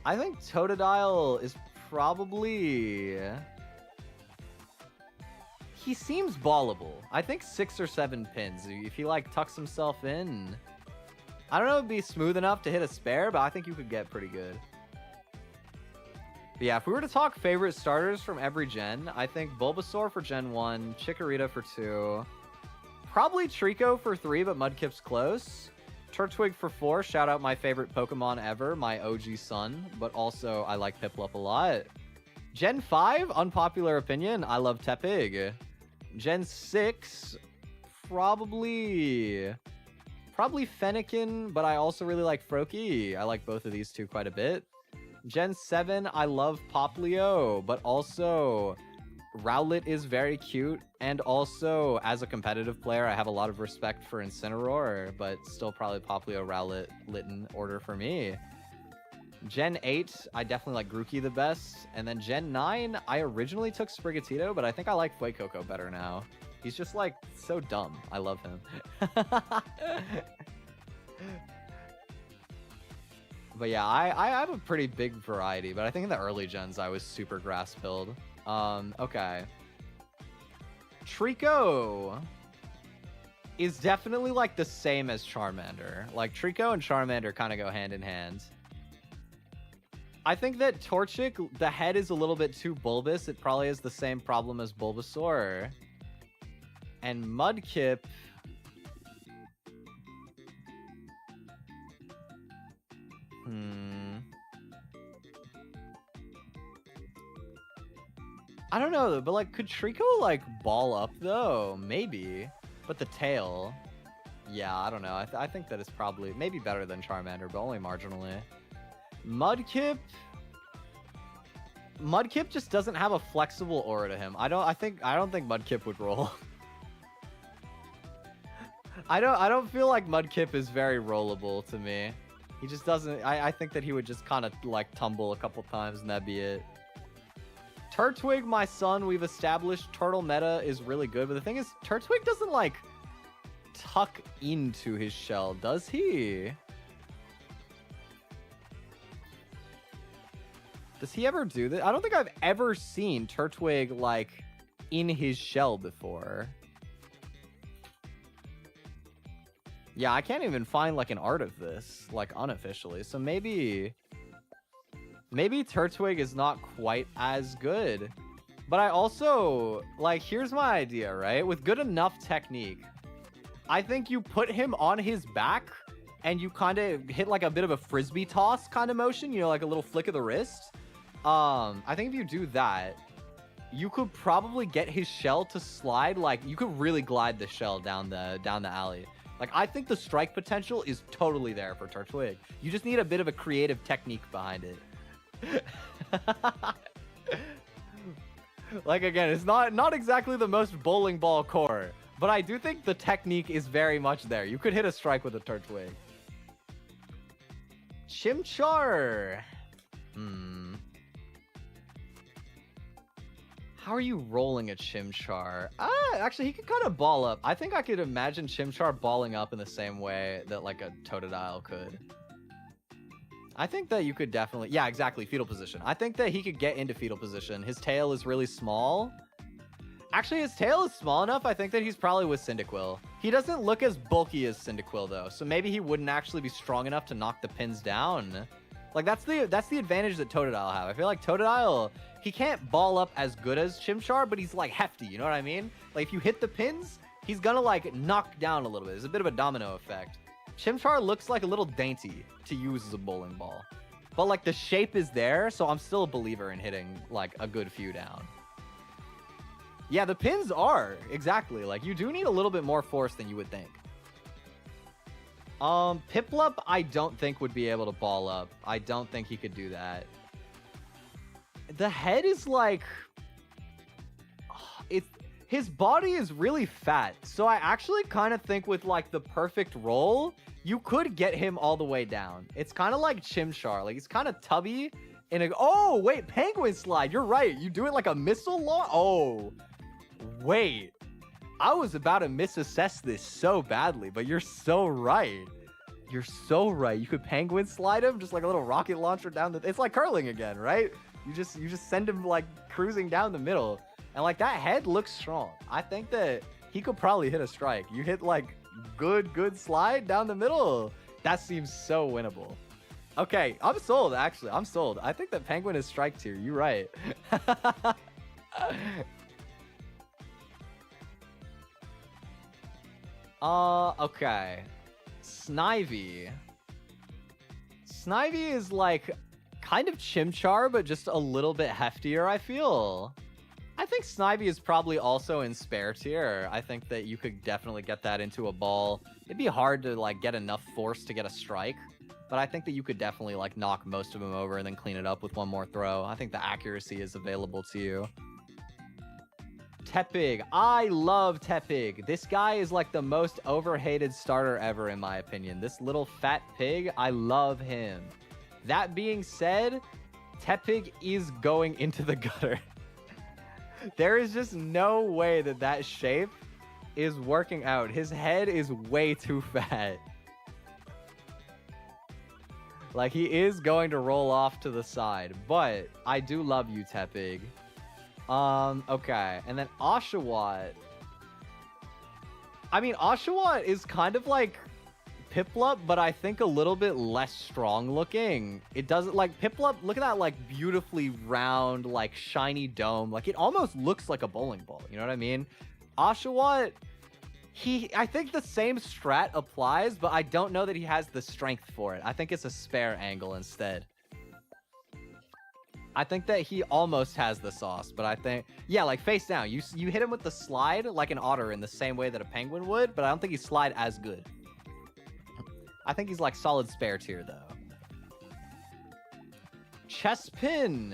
I think Totodile is probably... He seems ballable. I think 6 or 7 pins. If he like tucks himself in, I don't know if it'd be smooth enough to hit a spare, but I think you could get pretty good. But yeah, if we were to talk favorite starters from every gen, I think Bulbasaur for Gen 1, Chikorita for 2, probably Trico for 3, but Mudkip's close. Turtwig for 4, shout out my favorite Pokemon ever, my OG son, but also I like Piplup a lot. Gen 5, unpopular opinion, I love Tepig. Gen 6, probably Fennekin, but I also really like Froakie. I like both of these two quite a bit. Gen 7, I love Poplio, but also Rowlet is very cute, and also as a competitive player, I have a lot of respect for Incineroar, but still probably Poplio, Rowlet, Litten order for me. Gen 8, I definitely like Grookey the best, and then Gen 9, I originally took Sprigatito, but I think I like Fuecoco better now. He's just like so dumb. I love him. But yeah, I have a pretty big variety, but I think in the early gens I was super grass pilled. Okay. Trico is definitely like the same as Charmander. Like Trico and Charmander kind of go hand in hand. I think that Torchic, the head is a little bit too bulbous. It probably has the same problem as Bulbasaur. And Mudkip... I don't know, but like, could Trico like ball up though? Maybe. But the tail... Yeah, I don't know. I think that it's probably maybe better than Charmander, but only marginally. Mudkip just doesn't have a flexible aura to him. I don't think Mudkip would roll. I don't feel like Mudkip is very rollable to me. He just doesn't. I think that he would just kind of like tumble a couple times and that'd be it. Turtwig, my son, we've established turtle meta is really good, but the thing is, Turtwig doesn't like tuck into his shell, does he? Does he ever do this? I don't think I've ever seen Turtwig like in his shell before. Yeah, I can't even find like an art of this, like unofficially. So maybe Turtwig is not quite as good. But I also, like, here's my idea, right? With good enough technique, I think you put him on his back and you kind of hit like a bit of a frisbee toss kind of motion, you know, like a little flick of the wrist. I think if you do that, you could probably get his shell to slide. Like, you could really glide the shell down the alley. Like, I think the strike potential is totally there for Turtwig. You just need a bit of a creative technique behind it. Like, again, it's not exactly the most bowling ball core, but I do think the technique is very much there. You could hit a strike with a Turtwig. Chimchar. How are you rolling a Chimchar? Actually, he could kind of ball up. I think I could imagine Chimchar balling up in the same way that like a Totodile could. I think that you could definitely... Yeah, exactly. Fetal position. I think that he could get into fetal position. His tail is really small. Actually, his tail is small enough. I think that he's probably with Cyndaquil. He doesn't look as bulky as Cyndaquil, though. So maybe he wouldn't actually be strong enough to knock the pins down. Like, that's the advantage that Totodile have. I feel like Totodile, he can't ball up as good as Chimchar, but he's, like, hefty. You know what I mean? Like, if you hit the pins, he's gonna, like, knock down a little bit. There's a bit of a domino effect. Chimchar looks like a little dainty to use as a bowling ball. But, like, the shape is there, so I'm still a believer in hitting, like, a good few down. Yeah, the pins are. Exactly. Like, you do need a little bit more force than you would think. Piplup, I don't think would be able to ball up. I don't think he could do that. The head is, like... His body is really fat, so I actually kind of think with, like, the perfect roll, you could get him all the way down. It's kind of like Chimchar. Like, he's kind of tubby. Oh, wait, Penguin Slide. You're right. You do it like a missile launch? Oh, wait. I was about to misassess this so badly, but you're so right. You're so right. You could Penguin Slide him, just like a little rocket launcher down the... It's like curling again, right? You just send him, like, cruising down the middle. And, like, that head looks strong. I think that he could probably hit a strike. You hit, like, good slide down the middle. That seems so winnable. Okay, I'm sold, actually. I'm sold. I think that Penguin is strike tier. You're right. Okay. Snivy. Snivy is, like, kind of Chimchar, but just a little bit heftier, I feel. I think Snivy is probably also in spare tier. I think that you could definitely get that into a ball. It'd be hard to, like, get enough force to get a strike, but I think that you could definitely, like, knock most of them over and then clean it up with one more throw. I think the accuracy is available to you. Tepig. I love Tepig. This guy is, like, the most overhated starter ever, in my opinion. This little fat pig, I love him. That being said, Tepig is going into the gutter. There is just no way that that shape is working out. His head is way too fat. Like, he is going to roll off to the side, but I do love you, Tepig. Okay, and then Oshawott. I mean, Oshawott is kind of like Piplup, but I think a little bit less strong looking. It doesn't like Piplup. Look at that, like beautifully round, like shiny dome. Like it almost looks like a bowling ball. You know what I mean? Oshawott, I think the same strat applies, but I don't know that he has the strength for it. I think it's a spare angle instead. I think that he almost has the sauce, but I think, yeah, like face down. You hit him with the slide like an otter in the same way that a penguin would, but I don't think he slide as good. I think he's like solid spare tier though. Chespin.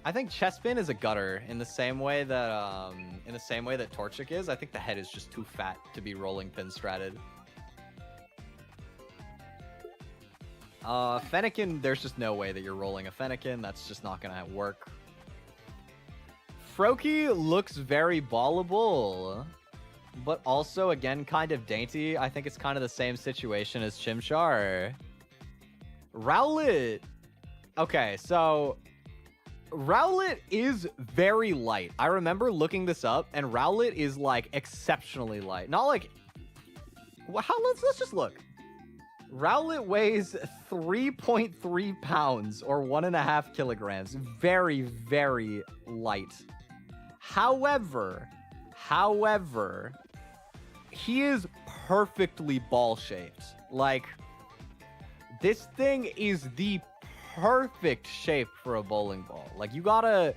I think Chespin is a gutter in the same way that Torchic is. I think the head is just too fat to be rolling pin stratted. Fennekin, there's just no way that you're rolling a Fennekin. That's just not gonna work. Froakie looks very ballable, but also, again, kind of dainty. I think it's kind of the same situation as Chimchar. Rowlet. Okay, so Rowlet is very light. I remember looking this up, and Rowlet is, like, exceptionally light. Not like... Let's just look. Rowlet weighs 3.3 pounds, or 1.5 kilograms. Very, very light. However, he is perfectly ball-shaped. Like, this thing is the perfect shape for a bowling ball. Like, you gotta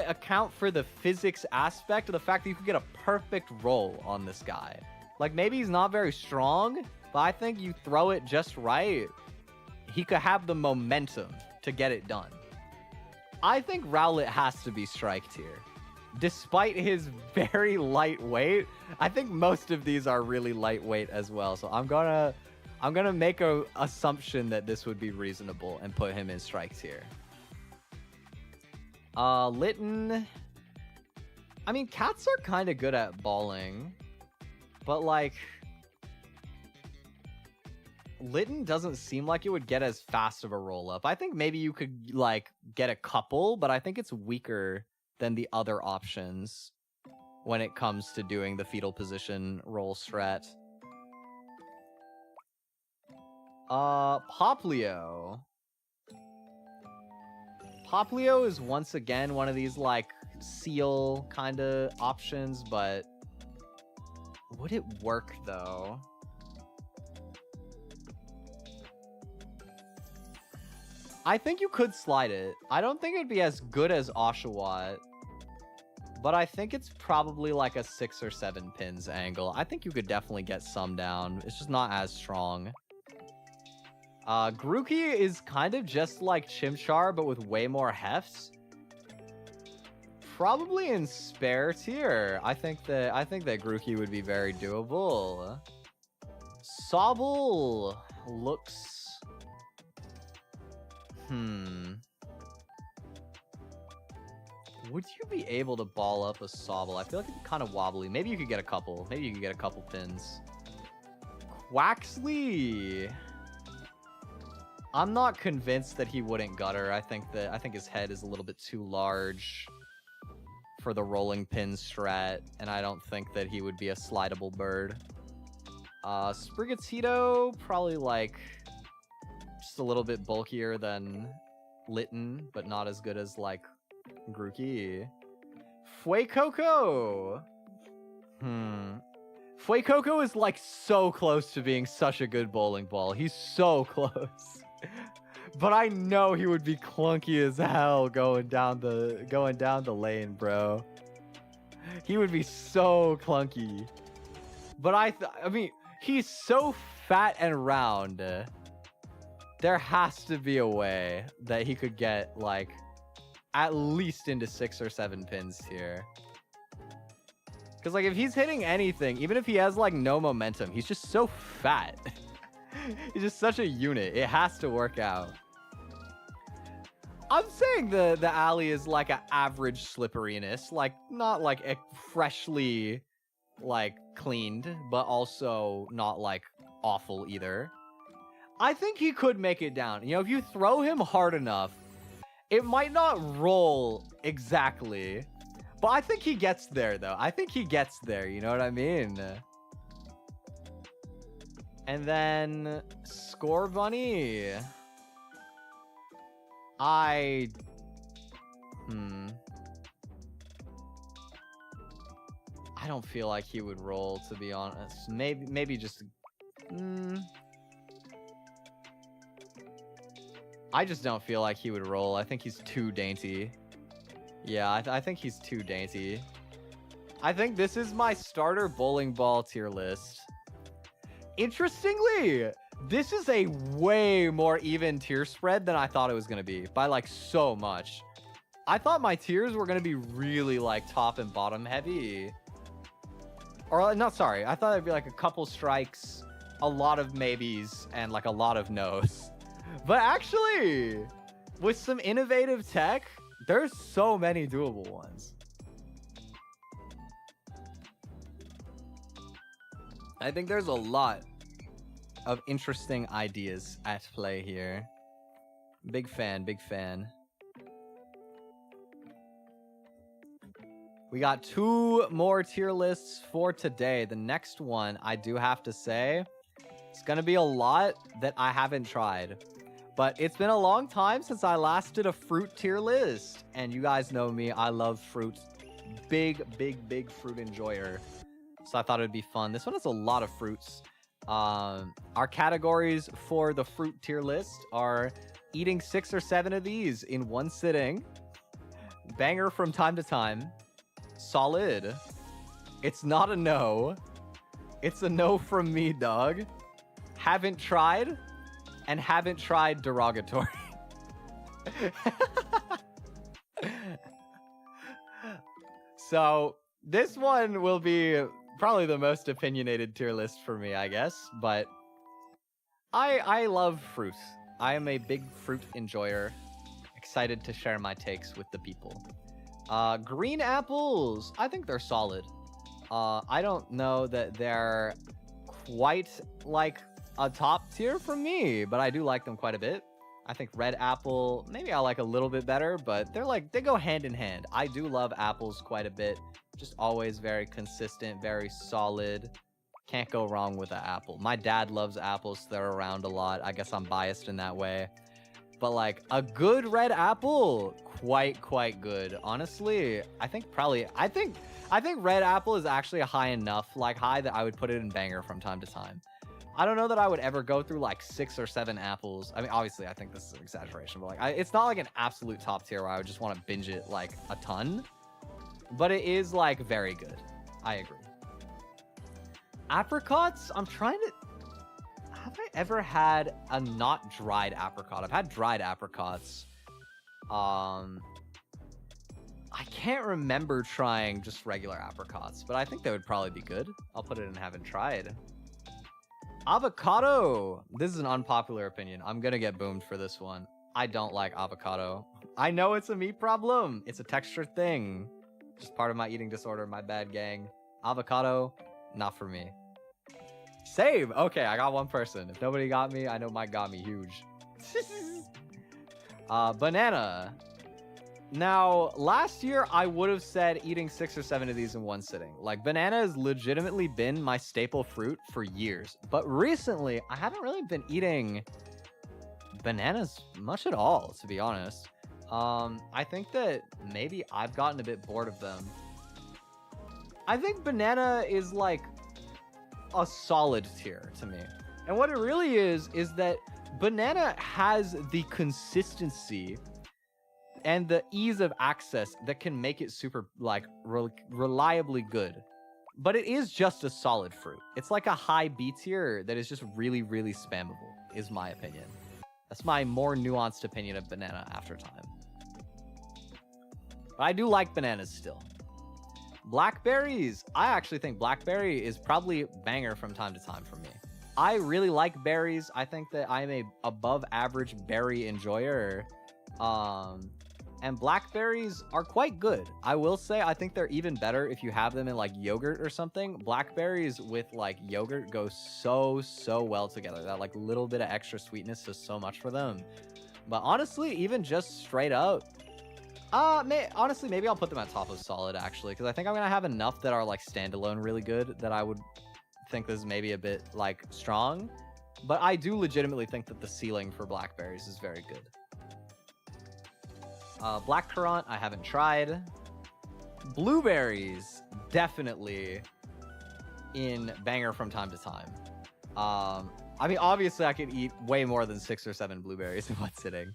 account for the physics aspect of the fact that you could get a perfect roll on this guy. Like, maybe he's not very strong, but I think you throw it just right, he could have the momentum to get it done. I think Rowlet has to be strike tier. Despite his very light weight, I think most of these are really lightweight as well. So I'm gonna make a assumption that this would be reasonable and put him in strike tier. Litten. I mean, cats are kind of good at balling, but like, Litten doesn't seem like it would get as fast of a roll up. I think maybe you could like get a couple, but I think it's weaker than the other options when it comes to doing the fetal position roll strat. Poplio. Poplio is once again one of these like seal kind of options, but would it work though? I think you could slide it. I don't think it'd be as good as Oshawott, but I think it's probably like a 6 or 7 pins angle. I think you could definitely get some down. It's just not as strong. Grookey is kind of just like Chimchar, but with way more heft. Probably in spare tier. I think that Grookey would be very doable. Sobble looks... Would you be able to ball up a Sobble? I feel like it'd be kind of wobbly. Maybe you could get a couple. Maybe you could get a couple pins. Quaxley. I'm not convinced that he wouldn't gutter. I think his head is a little bit too large for the rolling pin strat, and I don't think that he would be a slidable bird. Sprigatito, probably like just a little bit bulkier than Litten, but not as good as like Grookey. Fuecoco. Fuecoco is like so close to being such a good bowling ball. He's so close. But I know he would be clunky as hell going down the lane, bro. He would be so clunky. But I mean, he's so fat and round. There has to be a way that he could get like at least into 6 or 7 pins here. Because like if he's hitting anything, even if he has like no momentum, he's just so fat. He's just such a unit. It has to work out. I'm saying the alley is like an average slipperiness, like not like a freshly like cleaned, but also not like awful either. I think he could make it down. You know, if you throw him hard enough, it might not roll exactly, but I think he gets there though. I think he gets there, you know what I mean? And then Score Bunny. I don't feel like he would roll, to be honest. Maybe just I just don't feel like he would roll. I think he's too dainty. Yeah, I think he's too dainty. I think this is my starter bowling ball tier list. Interestingly, this is a way more even tier spread than I thought it was going to be, by like so much. I thought my tiers were going to be really like top and bottom heavy. Or not, sorry. I thought it'd be like a couple strikes, a lot of maybes, and like a lot of no's. But actually, with some innovative tech, there's so many doable ones. I think there's a lot of interesting ideas at play here. Big fan, big fan. We got 2 more tier lists for today. The next one, I do have to say, it's gonna be a lot that I haven't tried. But it's been a long time since I last did a fruit tier list. And you guys know me, I love fruit. Big fruit enjoyer. So I thought it'd be fun. This one has a lot of fruits. Our categories for the fruit tier list are eating 6 or 7 of these in one sitting, banger from time to time, solid, it's not a no, it's a no from me, dog, haven't tried, and haven't tried derogatory. So this one will be probably the most opinionated tier list for me, I guess, but I love fruit. I am a big fruit enjoyer, excited to share my takes with the people. Green apples, I think they're solid. I don't know that they're quite like a top tier for me, but I do like them quite a bit. I think red apple, maybe I like a little bit better, but they go hand in hand. I do love apples quite a bit. Just always very consistent, very solid. Can't go wrong with an apple. My dad loves apples, so they're around a lot. I guess I'm biased in that way. But like a good red apple, quite good. Honestly, I think red apple is actually a high enough, like high that I would put it in banger from time to time. I don't know that I would ever go through like 6 or 7 apples. I mean, obviously I think this is an exaggeration, but like it's not like an absolute top tier where I would just want to binge it like a ton. But it is like very good. I agree. Apricots, I'm trying to... Have I ever had a not dried apricot? I've had dried apricots. I can't remember trying just regular apricots, but I think they would probably be good. I'll put it in haven't tried. Avocado. This is an unpopular opinion. I'm gonna get boomed for this one. I don't like avocado. I know it's a me problem. It's a texture thing. Just part of my eating disorder. My bad, gang. Avocado, not for me. Same. Okay, I got one person. If nobody got me, I know Mike got me huge. Banana. Now, last year, I would have said eating 6 or 7 of these in one sitting. Like, banana has legitimately been my staple fruit for years. But recently, I haven't really been eating bananas much at all, to be honest. I think that maybe I've gotten a bit bored of them. I think banana is like a solid tier to me. And what it really is that banana has the consistency and the ease of access that can make it super like reliably good. But it is just a solid fruit. It's like a high B tier that is just really spammable, is my opinion. That's my more nuanced opinion of banana after time. But I do like bananas still. Blackberries. I actually think blackberry is probably banger from time to time for me. I really like berries. I think that I'm a above average berry enjoyer. And blackberries are quite good. I will say I think they're even better if you have them in like yogurt or something. Blackberries with like yogurt go so well together. That like little bit of extra sweetness does so much for them. But honestly, even just straight up, honestly, maybe I'll put them at top of solid actually, because I think I'm gonna have enough that are like standalone really good that I would think this is maybe a bit like strong, but I do legitimately think that the ceiling for blackberries is very good. Blackcurrant, I haven't tried. Blueberries, definitely in banger from time to time. I mean, obviously I could eat way more than 6 or 7 blueberries in one sitting.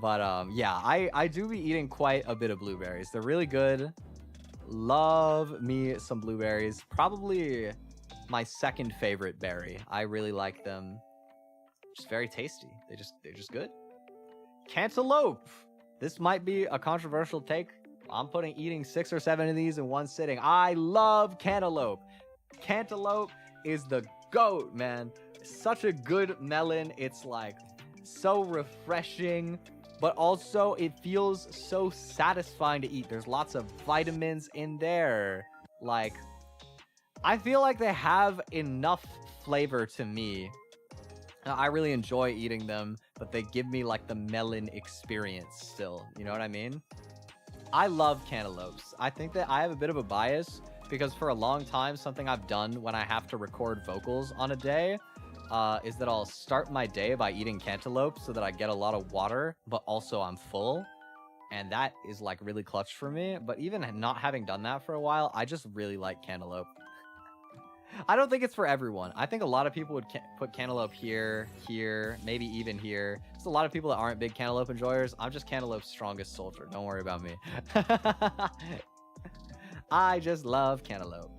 But yeah, I do be eating quite a bit of blueberries. They're really good. Love me some blueberries. Probably my second favorite berry. I really like them. Just very tasty. They're just good. Cantaloupe. This might be a controversial take. I'm eating 6 or 7 of these in one sitting. I love cantaloupe. Cantaloupe is the GOAT, man. Such a good melon. It's like so refreshing, but also it feels so satisfying to eat. There's lots of vitamins in there. Like, I feel like they have enough flavor to me. I really enjoy eating them, but they give me like the melon experience still. You know what I mean? I love cantaloupes. I think that I have a bit of a bias because for a long time, something I've done when I have to record vocals on a day is that I'll start my day by eating cantaloupe so that I get a lot of water, but also I'm full. And that is like really clutch for me. But even not having done that for a while, I just really like cantaloupe. I don't think it's for everyone. I think a lot of people would put cantaloupe here, maybe even here. There's a lot of people that aren't big cantaloupe enjoyers. I'm just cantaloupe's strongest soldier. Don't worry about me. I just love cantaloupe.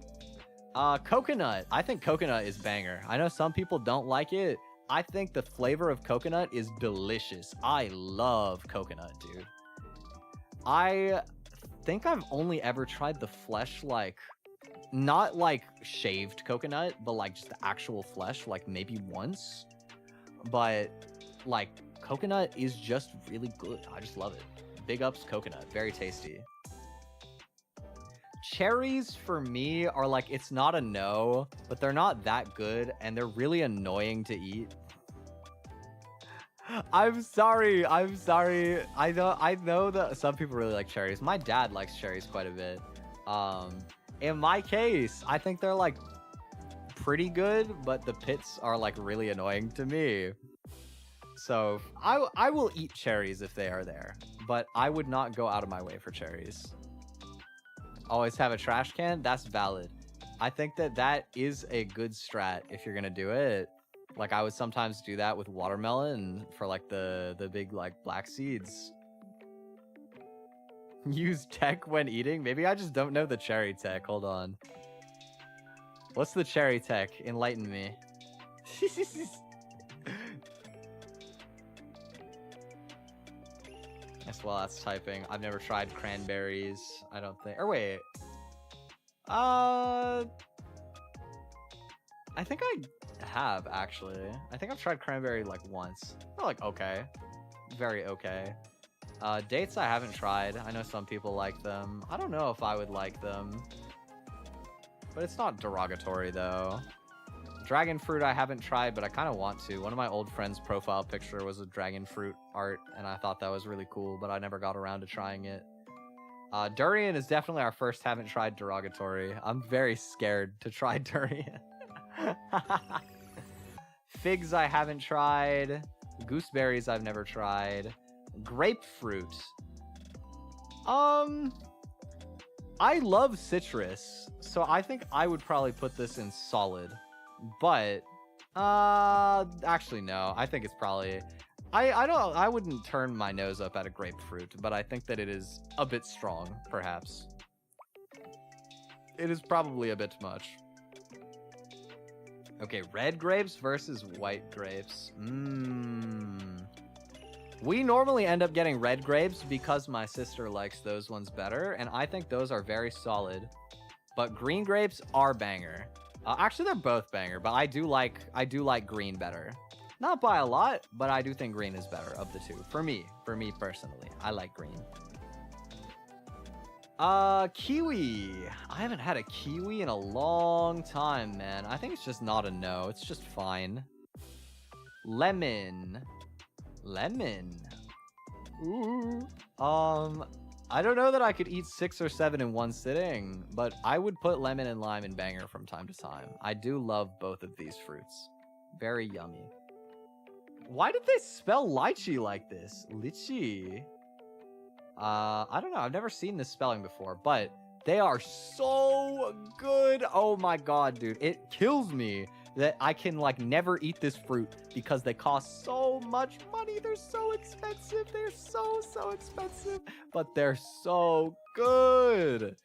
Coconut. I think coconut is banger. I know some people don't like it. I think the flavor of coconut is delicious. I love coconut, dude. I think I've only ever tried the flesh, like, not like shaved coconut, but like just the actual flesh, like maybe once. But like coconut is just really good. I just love it. Big ups coconut. Very tasty. Cherries for me are like, it's not a no, but they're not that good and they're really annoying to eat. I'm sorry. I know that some people really like cherries. My dad likes cherries quite a bit. In my case, I think they're like pretty good, but the pits are like really annoying to me. So I will eat cherries if they are there, but I would not go out of my way for cherries. Always have a trash can. That's valid. I think that is a good strat if you're gonna do it. Like I would sometimes do that with watermelon for like the big like black seeds. Use tech when eating? Maybe I just don't know the cherry tech. Hold on. What's the cherry tech? Enlighten me. Guess while that's typing, I've never tried cranberries. I don't think. Or wait. I think I have actually. I think I've tried cranberry like once. They're like okay. Very okay. Dates I haven't tried. I know some people like them. I don't know if I would like them. But it's not derogatory though. Dragon fruit I haven't tried, but I kind of want to. One of my old friends' profile picture was a dragon fruit art, and I thought that was really cool, but I never got around to trying it. Durian is definitely our first haven't tried derogatory. I'm very scared to try durian. Figs I haven't tried. Gooseberries I've never tried. Grapefruit. I love citrus, so I think I would probably put this in solid. But actually no. I think it's probably I wouldn't turn my nose up at a grapefruit, but I think that it is a bit strong, perhaps. It is probably a bit much. Okay, red grapes versus white grapes. We normally end up getting red grapes because my sister likes those ones better, and I think those are very solid. But green grapes are banger. Actually, they're both banger, but I do like green better. Not by a lot, but I do think green is better of the two. For me personally, I like green. Kiwi. I haven't had a kiwi in a long time, man. I think it's just not a no. It's just fine. Lemon. Ooh. I don't know that I could eat 6 or 7 in one sitting, but I would put lemon and lime in banger from time to time. I do love both of these fruits. Very yummy. Why did they spell lychee like this? Lychee. I don't know. I've never seen this spelling before, but they are so good. Oh my god, dude. It kills me that I can like never eat this fruit because they cost so much money. They're so expensive. They're so expensive, but they're so good.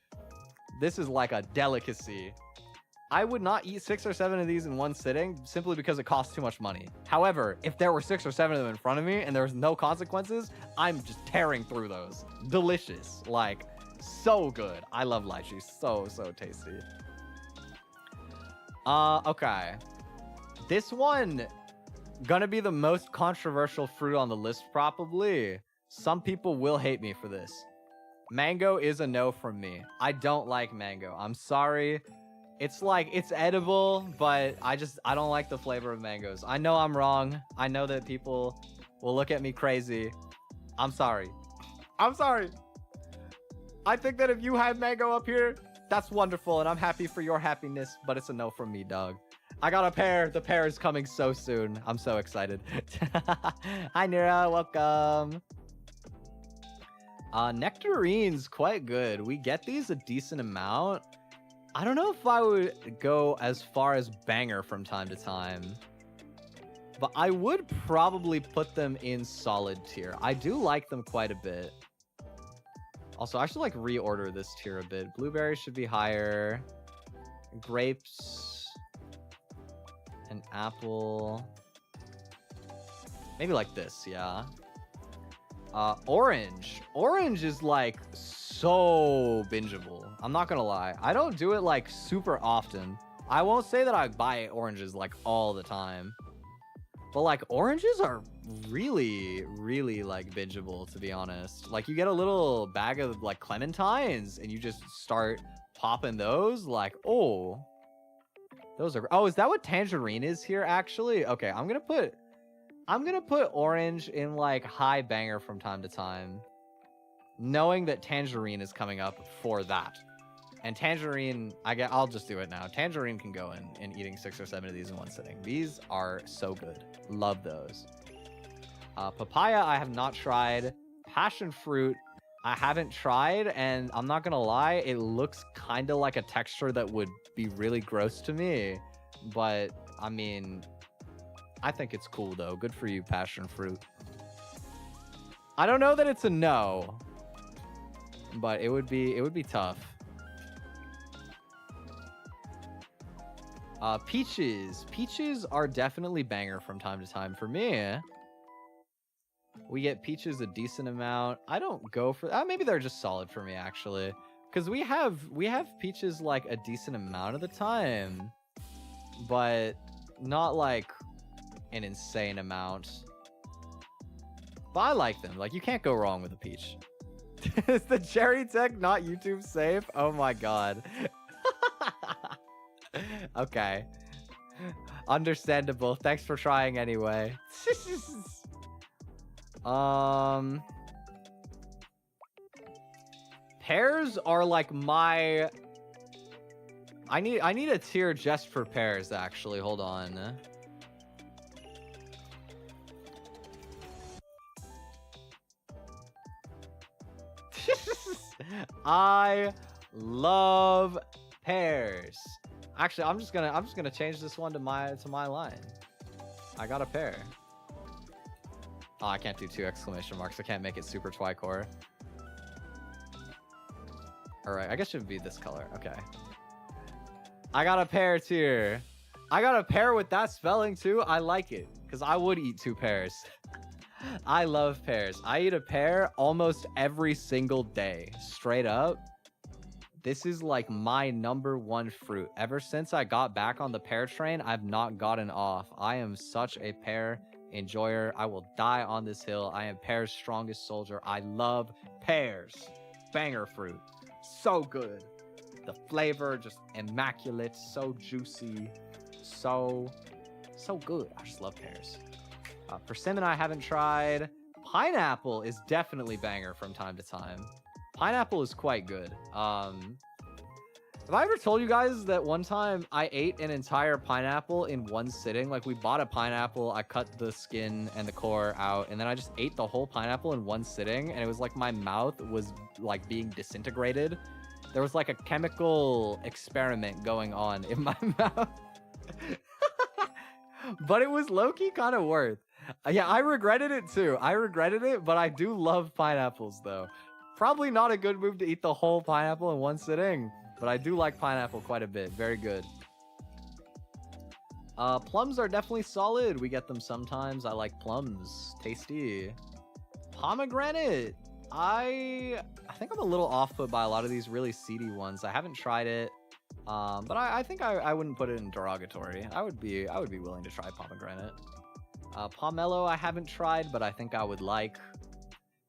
This is like a delicacy. I would not eat 6 or 7 of these in one sitting simply because it costs too much money. However, if there were 6 or 7 of them in front of me and there was no consequences, I'm just tearing through those. Delicious. Like, so good. I love lychee. So tasty. Okay. This one, gonna be the most controversial fruit on the list, probably. Some people will hate me for this. Mango is a no from me. I don't like mango. I'm sorry. It's like, it's edible, but I don't like the flavor of mangoes. I know I'm wrong. I know that people will look at me crazy. I'm sorry. I'm sorry. I think that if you have mango up here, that's wonderful, and I'm happy for your happiness, but it's a no from me, dog. I got a pear. The pear is coming so soon. I'm so excited. Hi, Nira. Welcome. Nectarine's quite good. We get these a decent amount. I don't know if I would go as far as banger from time to time, but I would probably put them in solid tier. I do like them quite a bit. Also, I should like reorder this tier a bit. Blueberries should be higher. Grapes. An apple. Maybe like this, yeah. Orange. Orange is like so bingeable. I'm not gonna lie. I don't do it like super often. I won't say that I buy oranges like all the time. But like oranges are really like bingeable, to be honest. Like you get a little bag of like clementines and you just start popping those. Like, oh, those are, oh, is that what tangerine is here actually? Okay, I'm gonna put orange in like high banger from time to time, knowing that tangerine is coming up for that. And tangerine, I'll just do it now. Tangerine can go in eating 6 or 7 of these in one sitting. These are so good. Love those. Papaya, I have not tried. Passion fruit, I haven't tried. And I'm not going to lie, it looks kind of like a texture that would be really gross to me. But, I mean, I think it's cool, though. Good for you, passion fruit. I don't know that it's a no, but it would be tough. Peaches. Peaches are definitely banger from time to time for me. We get peaches a decent amount. I don't go for maybe they're just solid for me actually, because we have peaches like a decent amount of the time, but not like an insane amount. But I like them. Like you can't go wrong with a peach. Is the cherry tech not YouTube safe? Oh my god. Okay. Understandable. Thanks for trying anyway. Pears are like my... I need a tier just for pears, actually. Hold on. I love pears. Actually, I'm just gonna change this one to my line. I got a pear. Oh, I can't do 2 exclamation marks. I can't make it super twi-core. Alright, I guess it would be this color. Okay. I got a pear tier. I got a pear with that spelling too. I like it, because I would eat 2 pears. I love pears. I eat a pear almost every single day. Straight up. This is like my #1 fruit. Ever since I got back on the pear train, I've not gotten off. I am such a pear enjoyer. I will die on this hill. I am pear's strongest soldier. I love pears. Banger fruit. So good. The flavor just immaculate. So juicy. So good. I just love pears. Persimmon I haven't tried. Pineapple is definitely banger from time to time. Pineapple is quite good. Have I ever told you guys that one time I ate an entire pineapple in one sitting? Like, we bought a pineapple, I cut the skin and the core out, and then I just ate the whole pineapple in one sitting, and it was like my mouth was like being disintegrated. There was like a chemical experiment going on in my mouth. But it was low-key kind of worth. Yeah, I regretted it too. I regretted it, but I do love pineapples though. Probably not a good move to eat the whole pineapple in one sitting. But I do like pineapple quite a bit. Very good. Plums are definitely solid. We get them sometimes. I like plums. Tasty. Pomegranate. I think I'm a little off-put by a lot of these really seedy ones. I haven't tried it. But I think I wouldn't put it in derogatory. I would be willing to try pomegranate. Pomelo I haven't tried, but I think I would like.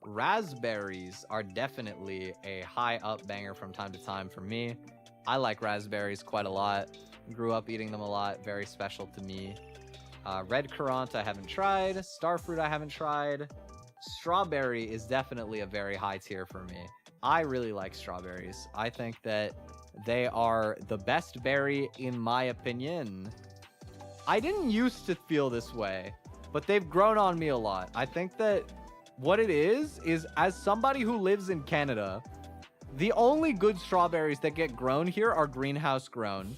Raspberries are definitely a high up banger from time to time for me. I like raspberries quite a lot. Grew up eating them a lot. Very special to me. Red currant I haven't tried. Starfruit I haven't tried. Strawberry is definitely a very high tier for me. I really like strawberries. I think that they are the best berry in my opinion. I didn't used to feel this way, but they've grown on me a lot. I think that what it is as somebody who lives in Canada, the only good strawberries that get grown here are greenhouse grown.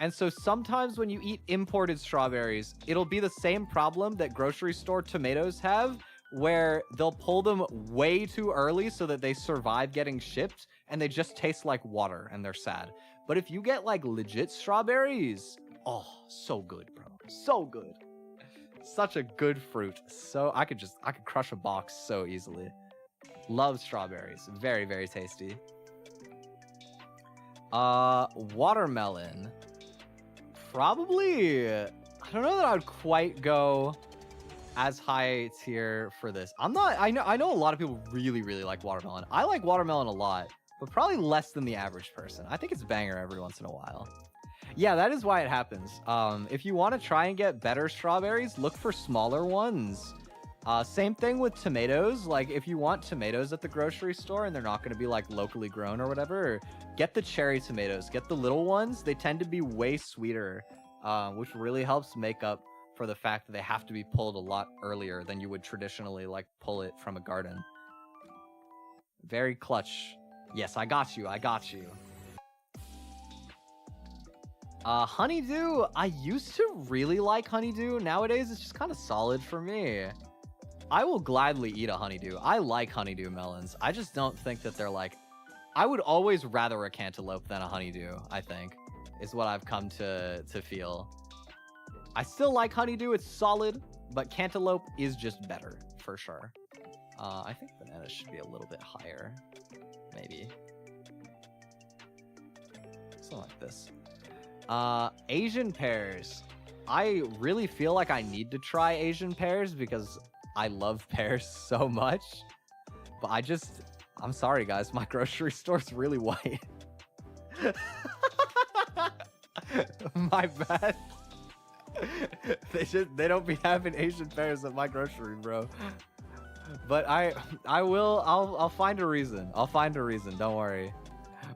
And so sometimes when you eat imported strawberries, it'll be the same problem that grocery store tomatoes have, where they'll pull them way too early so that they survive getting shipped and they just taste like water and they're sad. But if you get like legit strawberries, oh, so good, bro. So good. Such a good fruit. So I could crush a box so easily. Love strawberries. Very, very tasty. Watermelon. Probably, I don't know that I would quite go as high tier for this. I know a lot of people really, really like watermelon. I like watermelon a lot, but probably less than the average person. I think it's banger every once in a while. Yeah, that is why it happens. If you want to try and get better strawberries, look for smaller ones. Same thing with tomatoes. Like, if you want tomatoes at the grocery store and they're not going to be like locally grown or whatever, get the cherry tomatoes. Get the little ones. They tend to be way sweeter, which really helps make up for the fact that they have to be pulled a lot earlier than you would traditionally like pull it from a garden. Very clutch. Yes, I got you. I got you. Honeydew, I used to really like honeydew. Nowadays, it's just kind of solid for me. I will gladly eat a honeydew. I like honeydew melons. I just don't think that they're like... I would always rather a cantaloupe than a honeydew, I think, is what I've come to feel. I still like honeydew. It's solid, but cantaloupe is just better, for sure. I think banana should be a little bit higher, maybe. Something like this. Asian pears. I really feel like I need to try Asian pears because I love pears so much. But I'm sorry guys, my grocery store's really white. My bad. They don't be having Asian pears at my grocery, bro. But I'll find a reason. I'll find a reason, don't worry.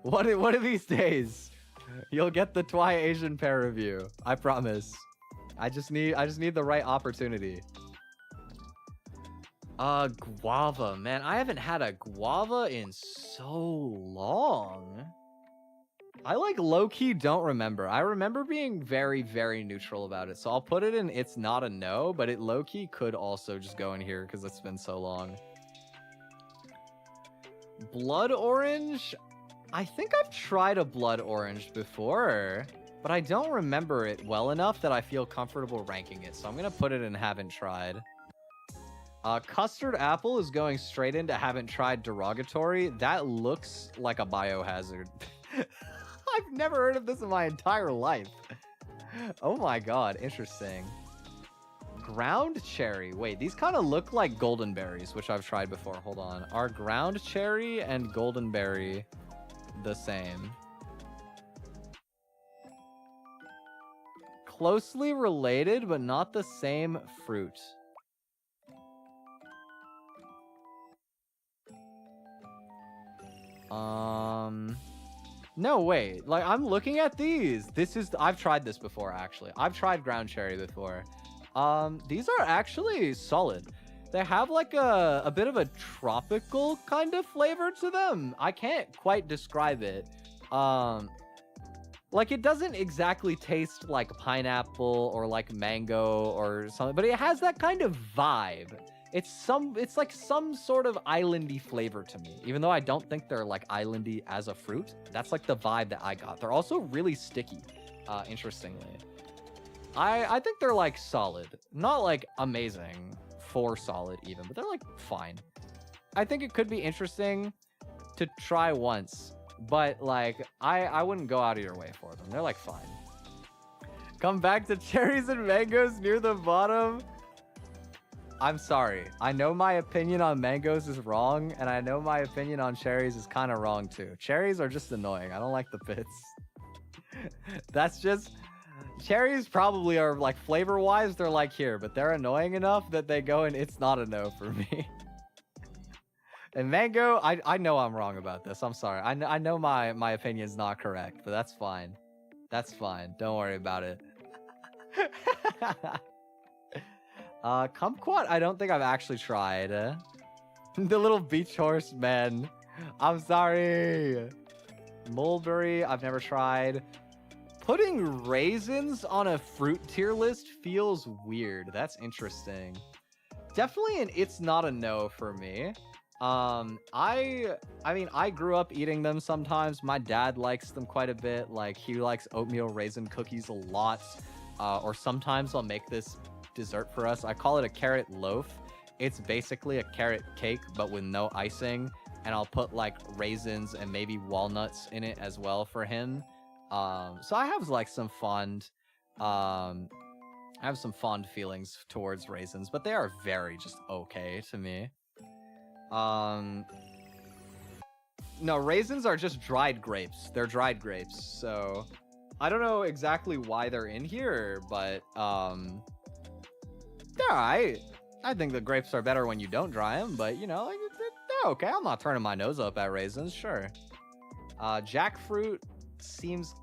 One of these days, you'll get the Twi Asian pear review. I promise. I just need the right opportunity. Guava, man. I haven't had a guava in so long. I like low-key don't remember. I remember being very, very neutral about it. So I'll put it in it's not a no, but it low-key could also just go in here because it's been so long. Blood orange? I think I've tried a blood orange before, but I don't remember it well enough that I feel comfortable ranking it. So I'm going to put it in haven't tried. Custard apple is going straight into haven't tried derogatory. That looks like a biohazard. I've never heard of this in my entire life. Oh my god, interesting. Ground cherry. Wait, these kind of look like golden berries, which I've tried before. Hold on. Are ground cherry and golden berry the same? Closely related, but not the same fruit. No, wait. Like, I'm looking at these. I've tried this before, actually. I've tried ground cherry before. These are actually solid. They have like a bit of a tropical kind of flavor to them. I can't quite describe it. Like, it doesn't exactly taste like pineapple or like mango or something, but it has that kind of vibe. It's like some sort of islandy flavor to me, even though I don't think they're like islandy as a fruit. That's like the vibe that I got. They're also really sticky, interestingly. I think they're like solid, not like amazing for solid even, but they're like fine. I think it could be interesting to try once, but like I wouldn't go out of your way for them. They're like fine. Come back to cherries and mangoes near the bottom. I'm sorry. I know my opinion on mangoes is wrong, and I know my opinion on cherries is kind of wrong too. Cherries are just annoying. I don't like the pits. That's just... Cherries probably are, like, flavor-wise, they're like here, but they're annoying enough that they go and it's not a no for me. And mango, I know I'm wrong about this. I'm sorry. I know my opinion's not correct, but that's fine. That's fine. Don't worry about it. Kumquat, I don't think I've actually tried. The little beach horse men. I'm sorry. Mulberry, I've never tried. Putting raisins on a fruit tier list feels weird. That's interesting. Definitely an it's not a no for me. I mean, I grew up eating them sometimes. My dad likes them quite a bit. Like, he likes oatmeal raisin cookies a lot. Or sometimes I'll make this dessert for us. I call it a carrot loaf. It's basically a carrot cake, but with no icing. And I'll put like raisins and maybe walnuts in it as well for him. So I have like some fond, I have some fond feelings towards raisins, but they are very just okay to me. No, raisins are just dried grapes. They're dried grapes. So I don't know exactly why they're in here, but, they're alright. I think the grapes are better when you don't dry them, but, you know, like, they're okay. I'm not turning my nose up at raisins, sure. Jackfruit seems...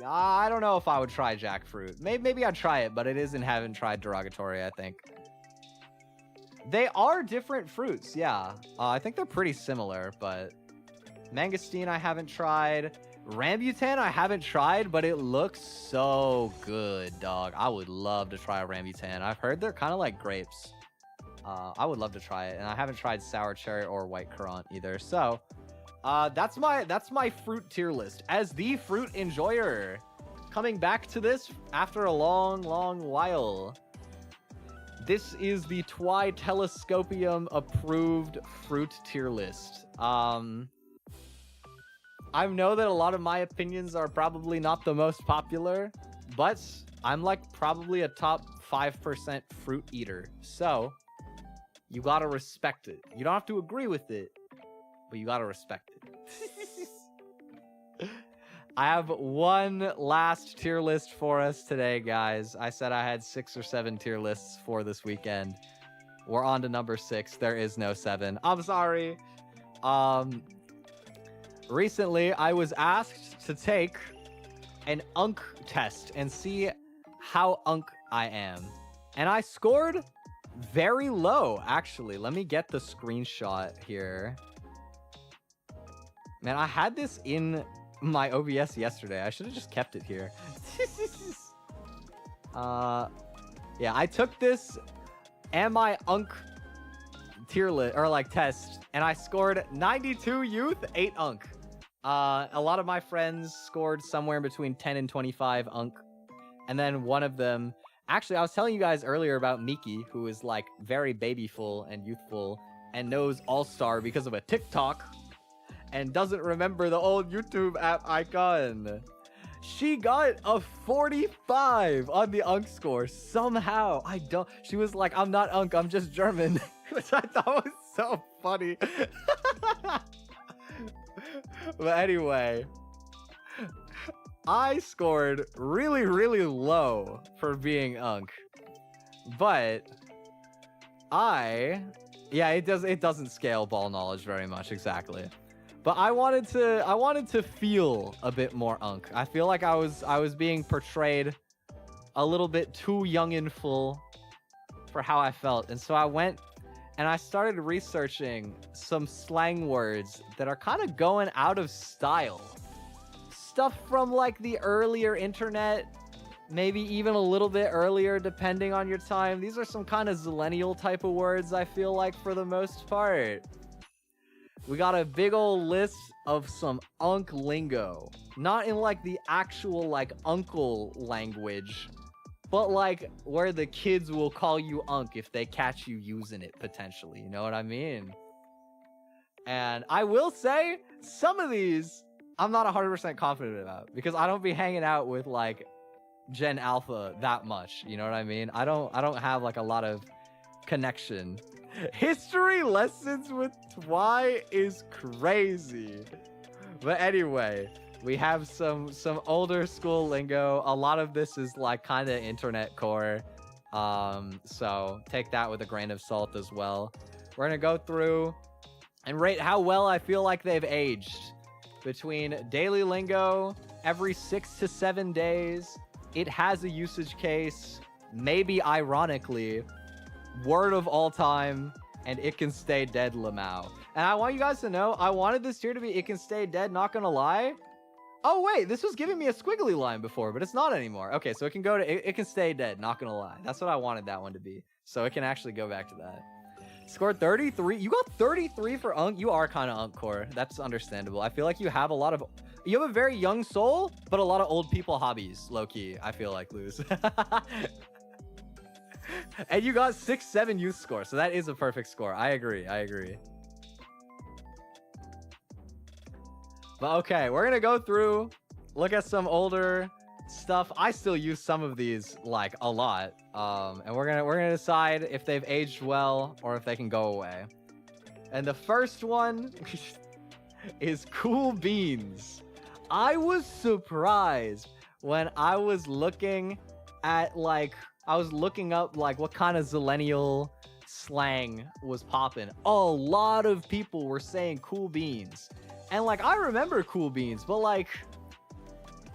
I don't know if I would try jackfruit. Maybe I'd try it, but it is in haven't tried derogatory, I think. They are different fruits, yeah. I think they're pretty similar, but... Mangosteen I haven't tried. Rambutan I haven't tried, but it looks so good, dog. I would love to try a rambutan. I've heard they're kind of like grapes. I would love to try it, and I haven't tried sour cherry or white currant either. So, that's my fruit tier list. As the fruit enjoyer, coming back to this after a long while. This is the Twi Telescopium approved fruit tier list. I know that a lot of my opinions are probably not the most popular, but I'm like probably a top 5% fruit eater. So, you gotta respect it. You don't have to agree with it, but you gotta respect it. I have one last tier list for us today, guys. I said I had 6 or 7 tier lists for this weekend. We're on to number 6. There is no 7. I'm sorry. Recently, I was asked to take an UNC test and see how UNC I am. And I scored very low, actually. Let me get the screenshot here. Man, I had this in my OBS yesterday. I should have just kept it here. Yeah, I took this Am I UNC tier list, or like test, and I scored 92 youth, 8 UNC. A lot of my friends scored somewhere between 10 and 25 UNC. And then one of them... Actually, I was telling you guys earlier about Miki, who is like very babyful and youthful and knows All-Star because of a TikTok and doesn't remember the old YouTube app icon. She got a 45 on the UNC score somehow. She was like, I'm not UNC, I'm just German, which I thought was so funny. But anyway, I scored really low for being UNC, but yeah, it doesn't scale ball knowledge very much, exactly. But I wanted to feel a bit more unk. I feel like I was being portrayed a little bit too young and full for how I felt. And so I went and I started researching some slang words that are kind of going out of style. Stuff from like the earlier internet, maybe even a little bit earlier depending on your time. These are some kind of zillennial type of words, I feel like, for the most part. We got a big old list of some unk lingo. Not in like the actual like uncle language, but like where the kids will call you unk if they catch you using it potentially. You know what I mean? And I will say some of these I'm not 100% confident about because I don't be hanging out with like Gen Alpha that much. You know what I mean? I don't have like a lot of connection. History lessons with Twi is crazy. But anyway, we have some older school lingo. A lot of this is like kind of internet core. So take that with a grain of salt as well. We're gonna go through and rate how well I feel like they've aged. Between daily lingo, every 6 to 7 days, it has a usage case, maybe ironically, word of all time, and it can stay dead Lamau. And I want you guys to know, I wanted this tier to be it can stay dead, not gonna lie. Oh wait, this was giving me a squiggly line before, but it's not anymore. Okay, so it can go to it can stay dead, not gonna lie. That's what I wanted that one to be. So it can actually go back to that. Scored 33. You got 33 for unk. You are kind of unk core. That's understandable. I feel like you have you have a very young soul, but a lot of old people hobbies, low key. I feel like, Luz. And you got 6-7 youth score, so that is a perfect score. I agree. But okay, we're gonna go through, look at some older stuff. I still use some of these like a lot, and we're gonna decide if they've aged well or if they can go away. And the first one is cool beans. I was surprised when I was looking at like looking up like what kind of zillennial slang was popping. A lot of people were saying cool beans, and like I remember cool beans, but like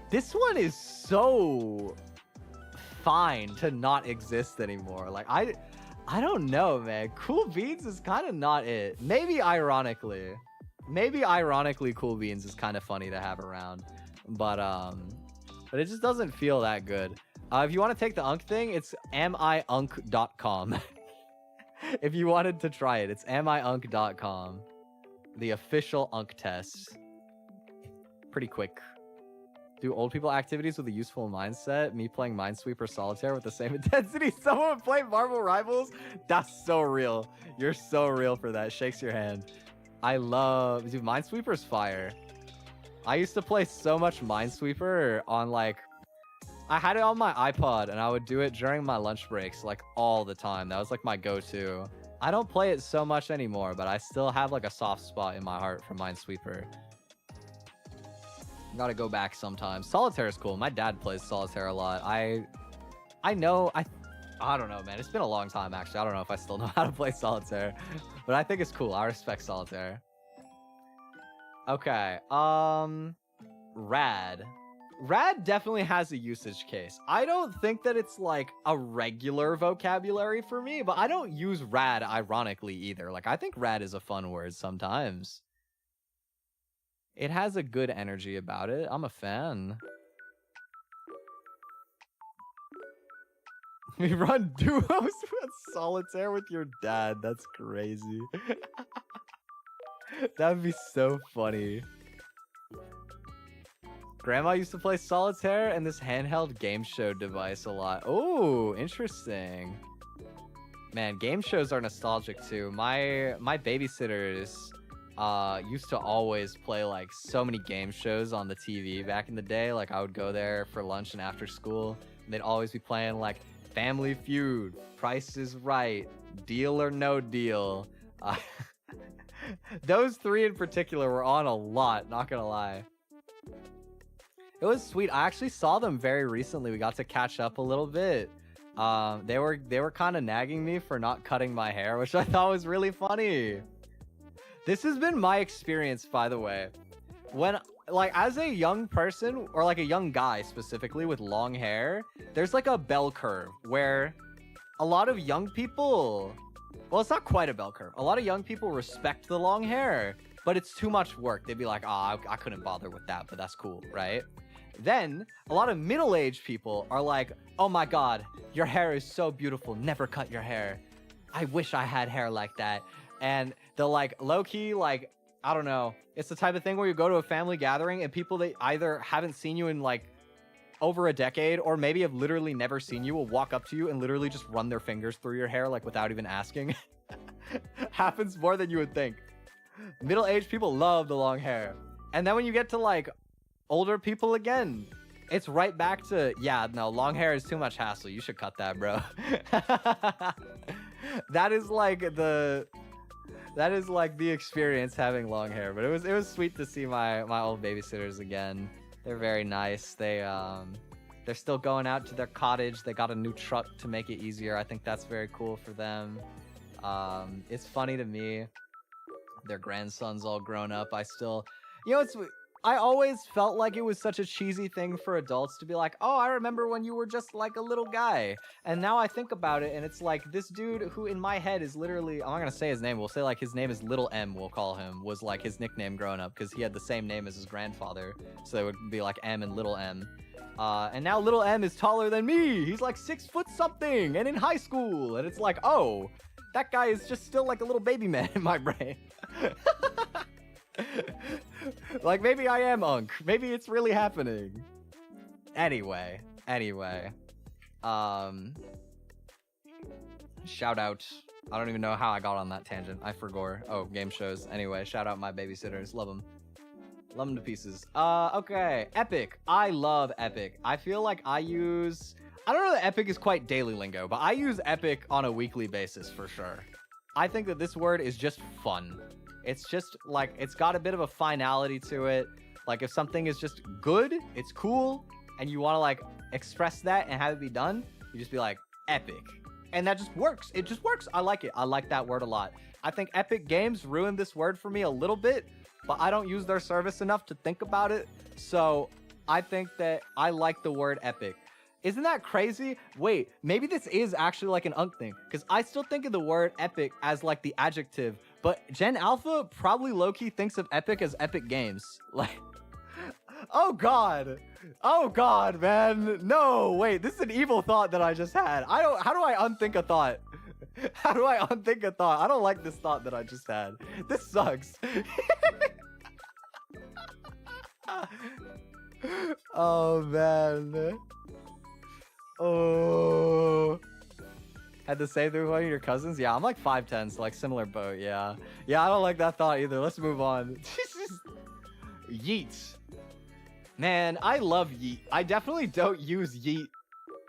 this one is so fine to not exist anymore. Like I don't know, man. Cool beans is kind of not it. Maybe ironically cool beans is kind of funny to have around, but it just doesn't feel that good. If you want to take the unk thing, it's amiunk.com. If you wanted to try it, it's amiunk.com. The official unk test. Pretty quick. Do old people activities with a useful mindset? Me playing Minesweeper Solitaire with the same intensity someone would play Marvel Rivals? That's so real. You're so real for that. Shakes your hand. Dude, Minesweeper's fire. I used to play so much Minesweeper on like, I had it on my iPod and I would do it during my lunch breaks like all the time. That was like my go-to. I don't play it so much anymore, but I still have like a soft spot in my heart for Minesweeper. Gotta go back sometimes. Solitaire is cool. My dad plays Solitaire a lot. I don't know, man. It's been a long time, actually. I don't know if I still know how to play Solitaire, but I think it's cool. I respect Solitaire. Okay. Rad. Rad definitely has a usage case. I don't think that it's like a regular vocabulary for me, but I don't use rad ironically either. Like, I think rad is a fun word sometimes. It has a good energy about it. I'm a fan. We run duos with Solitaire with your dad. That's crazy. That'd be so funny. Grandma used to play Solitaire and this handheld game show device a lot. Oh, interesting. Man, game shows are nostalgic too. My babysitters used to always play like so many game shows on the TV back in the day. Like I would go there for lunch and after school, and they'd always be playing like Family Feud, Price is Right, Deal or No Deal. Those three in particular were on a lot, not gonna lie. It was sweet. I actually saw them very recently. We got to catch up a little bit. They were kind of nagging me for not cutting my hair, which I thought was really funny. This has been my experience, by the way. When, like, as a young person, or like a young guy specifically with long hair, there's like a bell curve where a lot of young people, well, it's not quite a bell curve. A lot of young people respect the long hair, but it's too much work. They'd be like, oh, I couldn't bother with that, but that's cool, right? Then a lot of middle-aged people are like, oh my God, your hair is so beautiful. Never cut your hair. I wish I had hair like that. And they'll like low-key, like, I don't know. It's the type of thing where you go to a family gathering and people that either haven't seen you in like over a decade or maybe have literally never seen you will walk up to you and literally just run their fingers through your hair like without even asking. Happens more than you would think. Middle-aged people love the long hair. And then when you get to like older people again, it's right back to, yeah, no, long hair is too much hassle. You should cut that, bro. That is like the experience having long hair. But it was sweet to see my old babysitters again. They're very nice. They're still going out to their cottage. They got a new truck to make it easier. I think that's very cool for them. It's funny to me. Their grandson's all grown up. I always felt like it was such a cheesy thing for adults to be like, oh, I remember when you were just like a little guy. And now I think about it and it's like this dude who in my head is literally, I'm not gonna say his name, we'll say like his name is Little M, we'll call him, was like his nickname growing up because he had the same name as his grandfather. So it would be like M and Little M. And now Little M is taller than me. He's like 6 foot something and in high school. And it's like, oh, that guy is just still like a little baby man in my brain. Like, maybe I am Unk. Maybe it's really happening. Anyway. Shout out. I don't even know how I got on that tangent. I forgot. Oh, game shows. Anyway, shout out my babysitters. Love them. Love them to pieces. Okay. Epic. I love Epic. I feel like I don't know that Epic is quite daily lingo, but I use Epic on a weekly basis for sure. I think that this word is just fun. It's just like, it's got a bit of a finality to it. Like if something is just good, it's cool, and you want to like express that and have it be done, you just be like, epic. And that just works. It just works. I like it. I like that word a lot. I think Epic Games ruined this word for me a little bit, but I don't use their service enough to think about it. So I think that I like the word epic. Isn't that crazy? Wait, maybe this is actually like an Unk thing, because I still think of the word epic as like the adjective, but Gen Alpha probably low-key thinks of epic as Epic Games. Like, oh god, man. No, wait, this is an evil thought that I just had. How do I unthink a thought? How do I unthink a thought? I don't like this thought that I just had. This sucks. Oh man. Oh, had the same thing with one of your cousins? Yeah, I'm like 5'10", so like similar boat. Yeah, I don't like that thought either. Let's move on. Yeet. Man, I love yeet. I definitely don't use yeet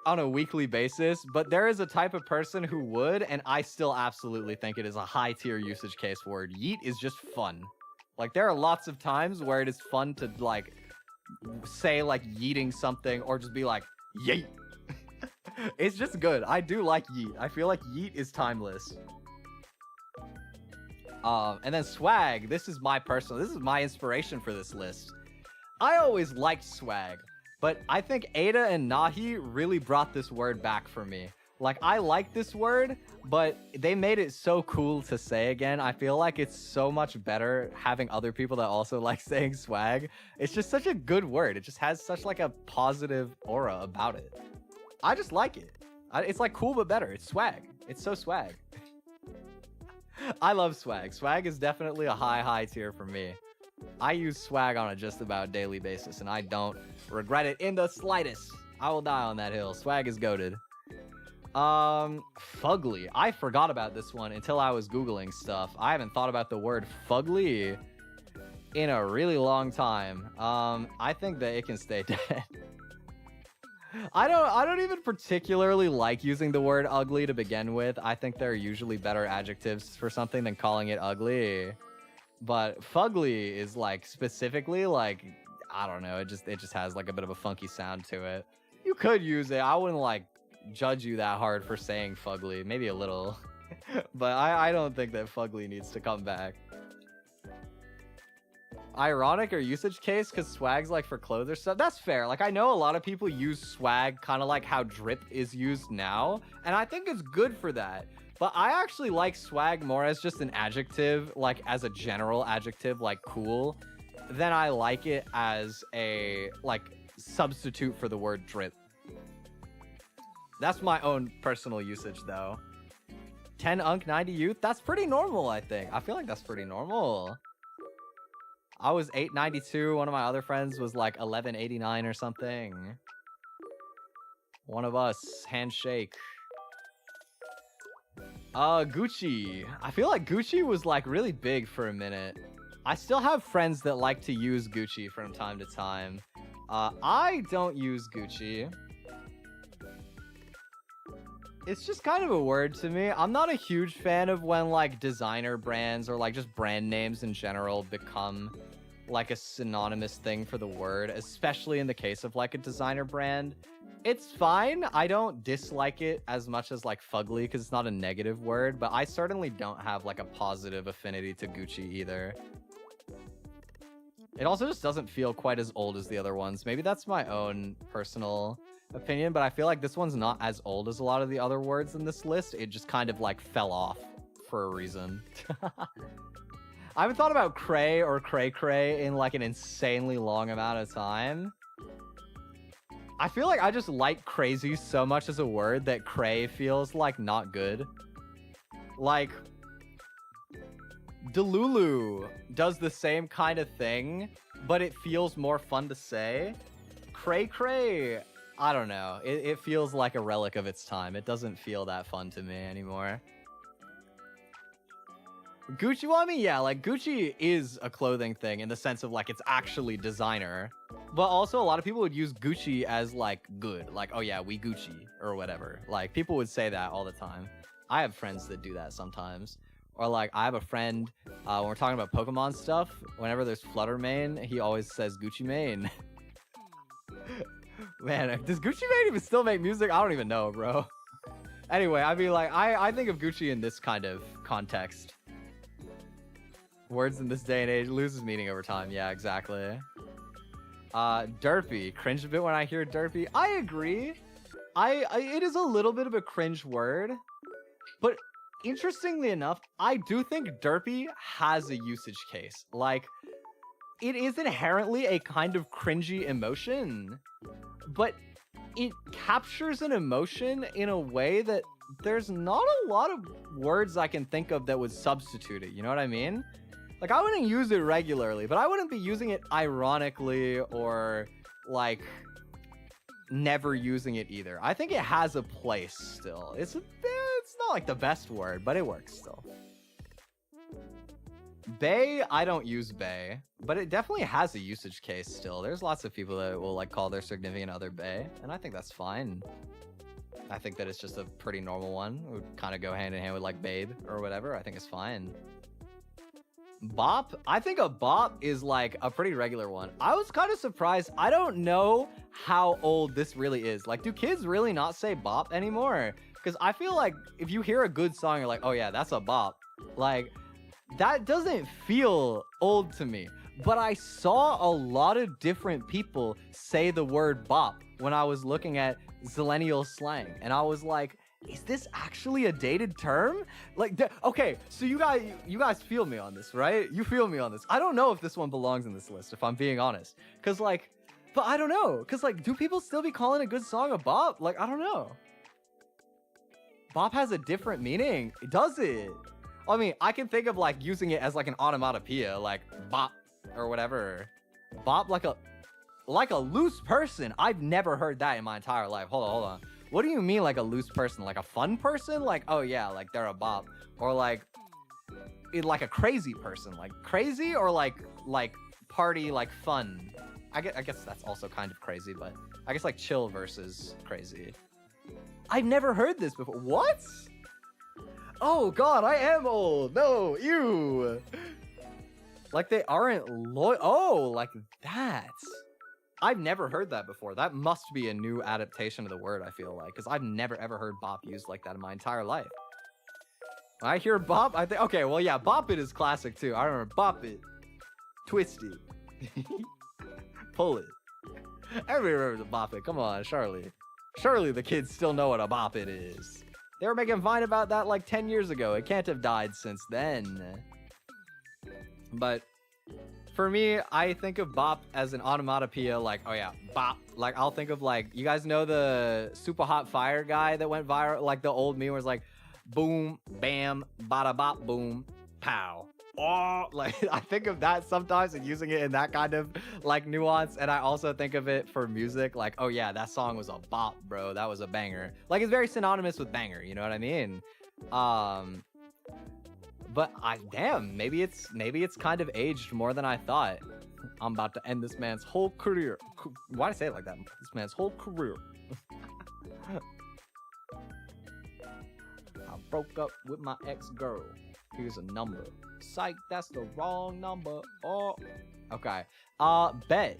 on a weekly basis, but there is a type of person who would, and I still absolutely think it is a high tier usage case word. Yeet is just fun. Like there are lots of times where it is fun to like say like yeeting something or just be like yeet. It's just good. I do like yeet. I feel like yeet is timeless. And then swag. This is my inspiration for this list. I always liked swag, but I think Ada and Nahi really brought this word back for me. Like, I like this word, but they made it so cool to say again. I feel like it's so much better having other people that also like saying swag. It's just such a good word. It just has such like a positive aura about it. I just like it. It's like cool but better. It's swag. It's so swag. I love swag. Swag is definitely a high tier for me. I use swag on a just about daily basis, and I don't regret it in the slightest. I will die on that hill. Swag is goated. Fugly. I forgot about this one until I was Googling stuff. I haven't thought about the word fugly in a really long time. I think that it can stay dead. I don't even particularly like using the word ugly to begin with. I think there are usually better adjectives for something than calling it ugly. But fugly is like specifically like, I don't know, it just has like a bit of a funky sound to it. You could use it. I wouldn't like judge you that hard for saying fugly, maybe a little. But I don't think that fugly needs to come back. Ironic or usage case because swag's like for clothes or stuff. That's fair. Like I know a lot of people use swag kind of like how drip is used now, and I think it's good for that. But I actually like swag more as just an adjective, like as a general adjective, like cool, than I like it as a like substitute for the word drip. That's my own personal usage though. 10 unk 90 youth, that's pretty normal, I think. I feel like that's pretty normal. I was 892. One of my other friends was like 1189 or something. One of us, handshake. Gucci. I feel like Gucci was like really big for a minute. I still have friends that like to use Gucci from time to time. I don't use Gucci. It's just kind of a word to me. I'm not a huge fan of when like designer brands or like just brand names in general become like a synonymous thing for the word, especially in the case of like a designer brand. It's fine. I don't dislike it as much as like fugly because it's not a negative word, but I certainly don't have like a positive affinity to Gucci either. It also just doesn't feel quite as old as the other ones. Maybe that's my own personal opinion, but I feel like this one's not as old as a lot of the other words in this list. It just kind of like fell off for a reason. I haven't thought about cray or cray in like an insanely long amount of time. I feel like I just like crazy so much as a word that cray feels like not good. Like Delulu does the same kind of thing, but it feels more fun to say. Cray, I don't know. It feels like a relic of its time. It doesn't feel that fun to me anymore. Gucci, well, I mean, yeah, like Gucci is a clothing thing in the sense of like it's actually designer, but also a lot of people would use Gucci as like good, like, oh yeah, we Gucci or whatever. Like people would say that all the time. I have friends that do that sometimes. Or like I have a friend, when we're talking about Pokemon stuff, whenever there's Flutter Mane, he always says Gucci Mane. Man, does Gucci Mane even still make music? I don't even know, bro. Anyway, I mean, like, I think of Gucci in this kind of context. Words in this day and age loses meaning over time. Yeah, exactly. Derpy. Cringe a bit when I hear derpy. I agree. It is a little bit of a cringe word. But interestingly enough, I do think derpy has a usage case. Like, it is inherently a kind of cringy emotion, but it captures an emotion in a way that there's not a lot of words I can think of that would substitute it. You know what I mean? Like, I wouldn't use it regularly, but I wouldn't be using it ironically or, like, never using it either. I think it has a place still. It's not, like, the best word, but it works still. Bae, I don't use bae, but it definitely has a usage case still. There's lots of people that will, like, call their significant other bae, and I think that's fine. I think that it's just a pretty normal one. It would kind of go hand in hand with, like, babe or whatever. I think it's fine. Bop? I think a bop is like a pretty regular one. I was kind of surprised. I don't know how old this really is. Like, do kids really not say bop anymore? Because I feel like if you hear a good song, you're like, oh yeah, that's a bop. Like, that doesn't feel old to me. But I saw a lot of different people say the word bop when I was looking at Zillennial slang. And I was like, is this actually a dated term? Like, okay, so you guys feel me on this, right? You feel me on this. I don't know if this one belongs in this list, if I'm being honest. Because, like, but I don't know. Because, like, do people still be calling a good song a bop? Like, I don't know. Bop has a different meaning. Does it? I mean, I can think of, like, using it as, like, an onomatopoeia, like, bop or whatever. Bop like a loose person. I've never heard that in my entire life. Hold on. What do you mean, like a loose person? Like a fun person? Like, oh yeah, like they're a bop. Or like a crazy person. Like crazy or like party, like fun. I guess that's also kind of crazy, but I guess like chill versus crazy. I've never heard this before. What? Oh god, I am old. No, ew. Like they aren't loyal. Oh, like that. I've never heard that before. That must be a new adaptation of the word, I feel like, because I've never ever heard bop used like that in my entire life. When I hear bop, I think, okay, well, yeah, bop it is classic too. I remember bop it. Twisty. Pull it. Everybody remembers a bop it. Come on, Charlie. Surely the kids still know what a bop it is. They were making Vine about that like 10 years ago. It can't have died since then. But for me, I think of bop as an onomatopoeia, like, oh yeah, bop. Like, I'll think of like, you guys know the Super Hot Fire guy that went viral? Like the old meme was like, boom, bam, bada bop, boom, pow. Oh, like I think of that sometimes and using it in that kind of like nuance. And I also think of it for music, like, oh yeah, that song was a bop, bro. That was a banger. Like, it's very synonymous with banger, you know what I mean? But maybe it's kind of aged more than I thought. I'm about to end this man's whole career. Why did I say it like that? This man's whole career. I broke up with my ex-girl. Here's a number. Psych, that's the wrong number. Oh, okay. Bet.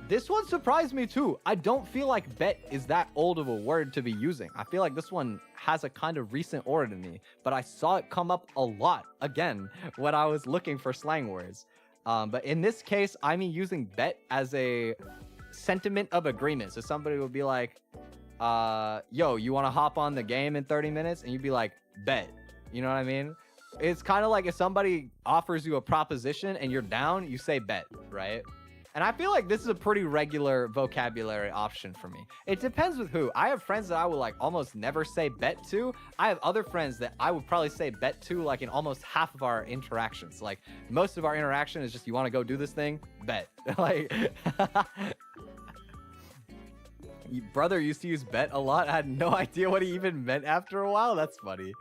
This one surprised me too. I don't feel like bet is that old of a word to be using. I feel like this one has a kind of recent origin to me, but I saw it come up a lot again when I was looking for slang words. But in this case, I mean using bet as a sentiment of agreement. So somebody would be like, yo, you want to hop on the game in 30 minutes? And you'd be like, bet. You know what I mean? It's kind of like if somebody offers you a proposition and you're down, you say bet, right? And I feel like this is a pretty regular vocabulary option for me. It depends with who. I have friends that I would like almost never say bet to. I have other friends that I would probably say bet to like in almost half of our interactions. Like most of our interaction is just, you want to go do this thing? Bet. Like, brother used to use bet a lot. I had no idea what he even meant after a while. That's funny.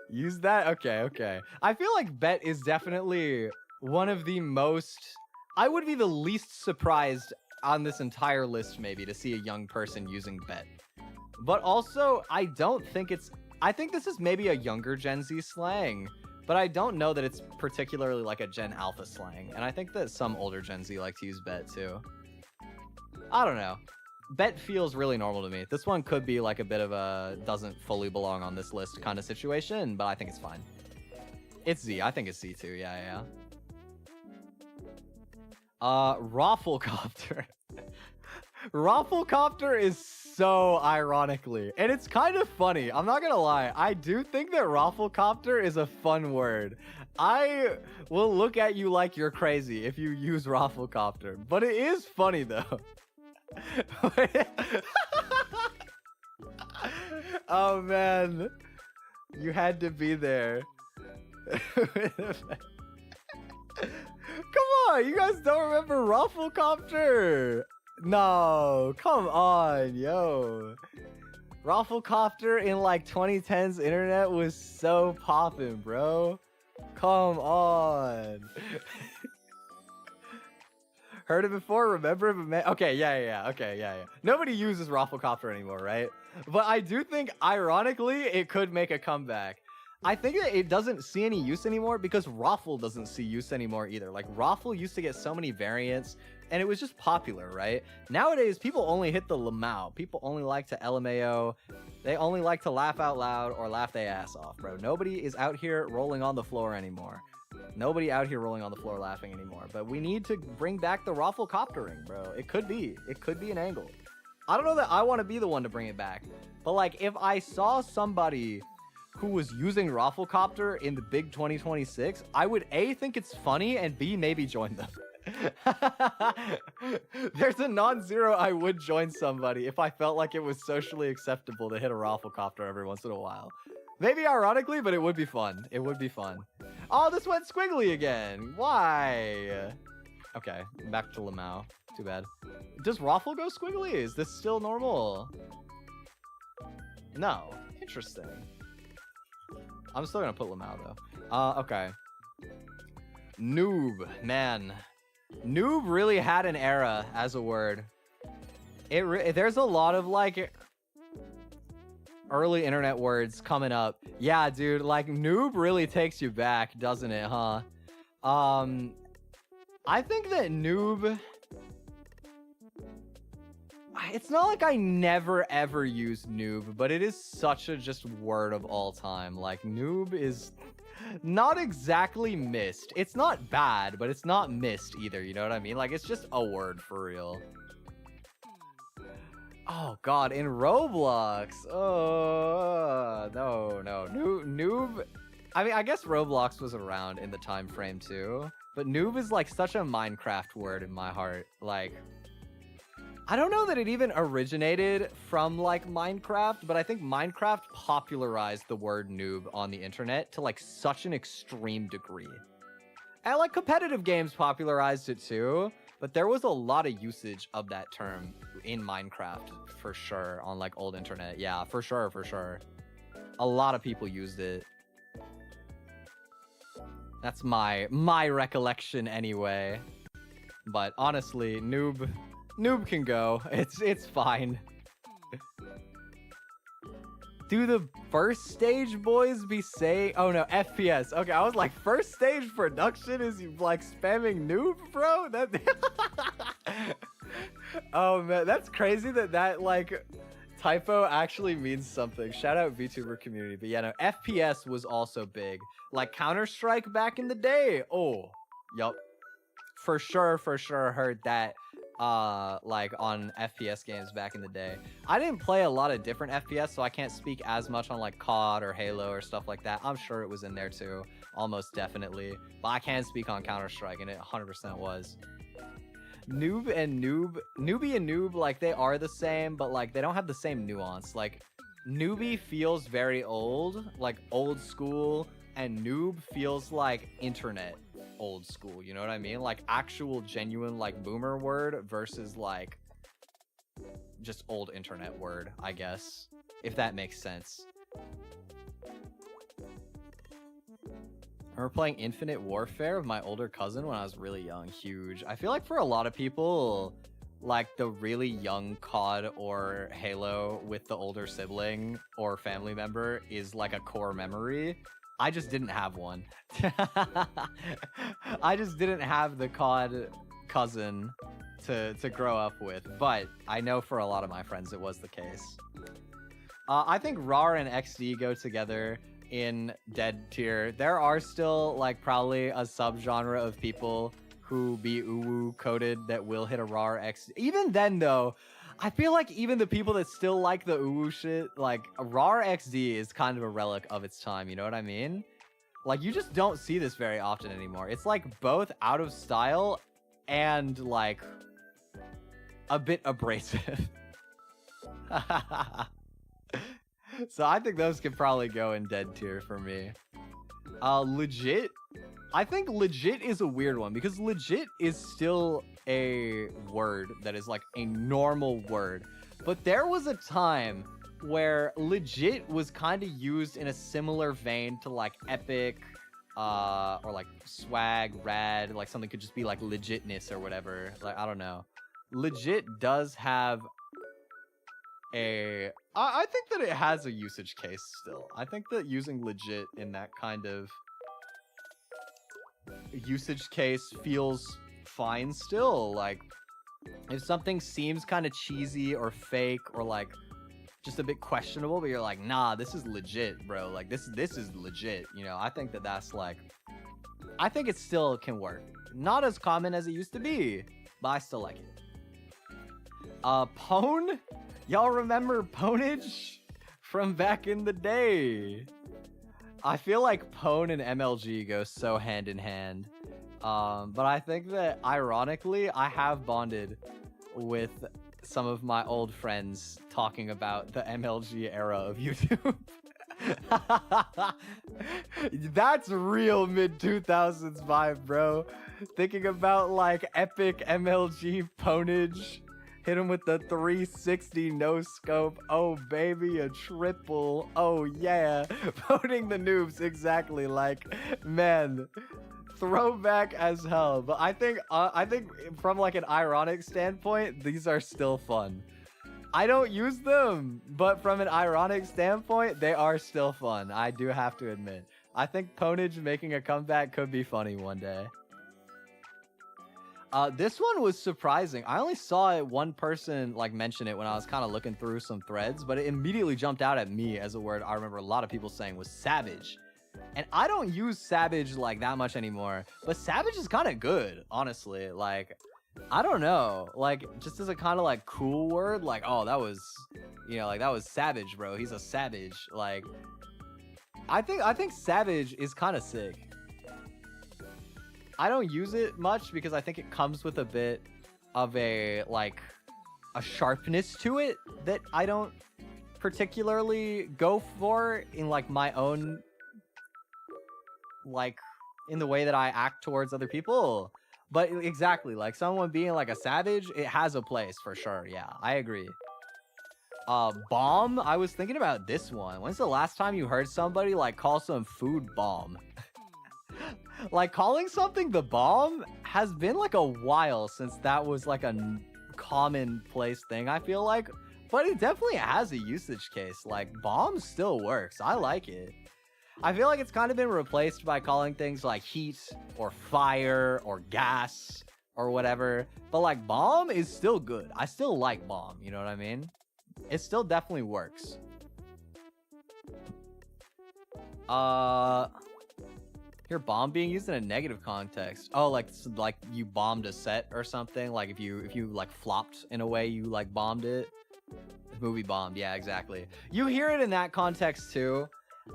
Use that? Okay. I feel like bet is definitely one of the most... I would be the least surprised on this entire list maybe to see a young person using bet. But also, I don't think it's... I think this is maybe a younger Gen Z slang, but I don't know that it's particularly like a Gen Alpha slang. And I think that some older Gen Z like to use bet too. I don't know. Bet feels really normal to me. This one could be like a bit of a doesn't fully belong on this list kind of situation, but I think it's fine. It's Z. I think it's Z too. Yeah. Rafflecopter. Rafflecopter is so ironically, and it's kind of funny. I'm not gonna lie. I do think that rafflecopter is a fun word. I will look at you like you're crazy if you use rafflecopter, but it is funny though. Oh man, you had to be there. Come on, you guys don't remember Rafflecopter? No, come on, yo. Rafflecopter in like 2010's internet was so poppin', bro. Come on. Heard it before, remember it, man. Okay, yeah. Nobody uses Rafflecopter anymore, right? But I do think, ironically, it could make a comeback. I think that it doesn't see any use anymore because Raffle doesn't see use anymore either. Like, Raffle used to get so many variants, and it was just popular, right? Nowadays, people only hit the lamau. People only like to LMAO. They only like to laugh out loud or laugh their ass off, bro. Nobody is out here rolling on the floor anymore. Nobody out here rolling on the floor laughing anymore. But we need to bring back the Rafflecoptering, bro. It could be an angle. I don't know that I want to be the one to bring it back. But, like, if I saw somebody who was using Rafflecopter in the big 2026, I would A, think it's funny, and B, maybe join them. There's a non-zero I would join somebody if I felt like it was socially acceptable to hit a Rafflecopter every once in a while. Maybe ironically, but it would be fun. It would be fun. Oh, this went squiggly again. Why? Okay, back to lamau. Too bad. Does Raffle go squiggly? Is this still normal? No. Interesting. I'm still gonna put lamau though. Okay. Noob, man. Noob really had an era as a word. There's a lot of like early internet words coming up. Yeah, dude, like noob really takes you back, doesn't it, huh? I think that noob, it's not like I never ever use noob, but it is such a just word of all time. Like noob is, Not exactly missed. It's not bad, but it's not missed either, you know what I mean? Like, it's just a word for real. Oh god, in Roblox. Oh, no. Noob. I mean, I guess Roblox was around in the time frame too, but noob is like such a Minecraft word in my heart. Like, I don't know that it even originated from like Minecraft, but I think Minecraft popularized the word noob on the internet to like such an extreme degree. And like competitive games popularized it too, but there was a lot of usage of that term in Minecraft for sure on like old internet. Yeah, for sure. A lot of people used it. That's my recollection anyway. But honestly, noob can go. It's fine. Do the first stage boys be saying? Oh no, FPS. Okay, I was like, first stage production is like spamming noob, bro? That oh man, that's crazy that like typo actually means something. Shout out VTuber community. But yeah, no, FPS was also big. Like Counter-Strike back in the day. Oh, yup. For sure heard that like on FPS games back in the day. I didn't play a lot of different FPS, so I can't speak as much on like COD or Halo or stuff like that. I'm sure it was in there too, almost definitely. But I can speak on Counter-Strike, and it 100% was. Noob and noob, newbie and noob, like they are the same, but like they don't have the same nuance. Like newbie feels very old, like old school, and noob feels like internet old school, you know what I mean? Like actual genuine like boomer word versus like just old internet word, I guess, if that makes sense. I remember playing Infinite Warfare with my older cousin when I was really young. Huge. I feel like for a lot of people, like the really young COD or Halo with the older sibling or family member is like a core memory. I just didn't have one. I just didn't have the COD cousin to grow up with, but I know for a lot of my friends it was the case. I think RAR and XD go together in dead tier. There are still like probably a subgenre of people who be uwu coded that will hit a RAR XD. Even then though, I feel like even the people that still like the uwu shit, like RAR XD is kind of a relic of its time, you know what I mean? Like you just don't see this very often anymore. It's like both out of style and like a bit abrasive. So I think those could probably go in dead tier for me. Legit, I think legit is a weird one because legit is still a word that is like a normal word. But there was a time where legit was kind of used in a similar vein to like epic or like swag, rad, like something could just be like legitness or whatever. Like, I don't know. Legit does have I think that it has a usage case still. I think that using legit in that kind of usage case feels fine still. Like if something seems kind of cheesy or fake or like just a bit questionable, but you're like, nah, this is legit, bro. Like this is legit, you know? I think that that's like, I think it still can work. Not as common as it used to be, but I still like it. Pwn? Y'all remember Pwnage from back in the day? I feel like Pwn and MLG go so hand in hand. But I think that ironically, I have bonded with some of my old friends talking about the MLG era of YouTube. That's real mid-2000s vibe, bro. Thinking about like epic MLG Pwnage. Hit him with the 360 no scope. Oh baby, a triple. Oh yeah. Voting the noobs, exactly. Like, man, throwback as hell. But I think from like an ironic standpoint, these are still fun. I don't use them, but from an ironic standpoint, they are still fun. I do have to admit. I think Pwnage making a comeback could be funny one day. This one was surprising. I only saw one person like mention it when I was kind of looking through some threads, but it immediately jumped out at me as a word I remember a lot of people saying was savage. And I don't use savage like that much anymore, but savage is kind of good, honestly. Like, I don't know, like just as a kind of like cool word, like, oh, that was, you know, like that was savage, bro. He's a savage. Like, I think savage is kind of sick. I don't use it much because I think it comes with a bit of a like a sharpness to it that I don't particularly go for in like my own, like in the way that I act towards other people. But exactly, like someone being like a savage, it has a place for sure. Yeah, I agree. Bomb, I was thinking about this one. When's the last time you heard somebody like call some food bomb? Like calling something the bomb has been like a while since that was like a commonplace thing, I feel like. But it definitely has a usage case. Like bomb still works. I like it. I feel like it's kind of been replaced by calling things like heat or fire or gas or whatever. But like bomb is still good. I still like bomb, you know what I mean? It still definitely works. Hear bomb being used in a negative context. Oh, like you bombed a set or something. Like if you like flopped in a way, you like bombed it. Movie bombed. Yeah, exactly. You hear it in that context too.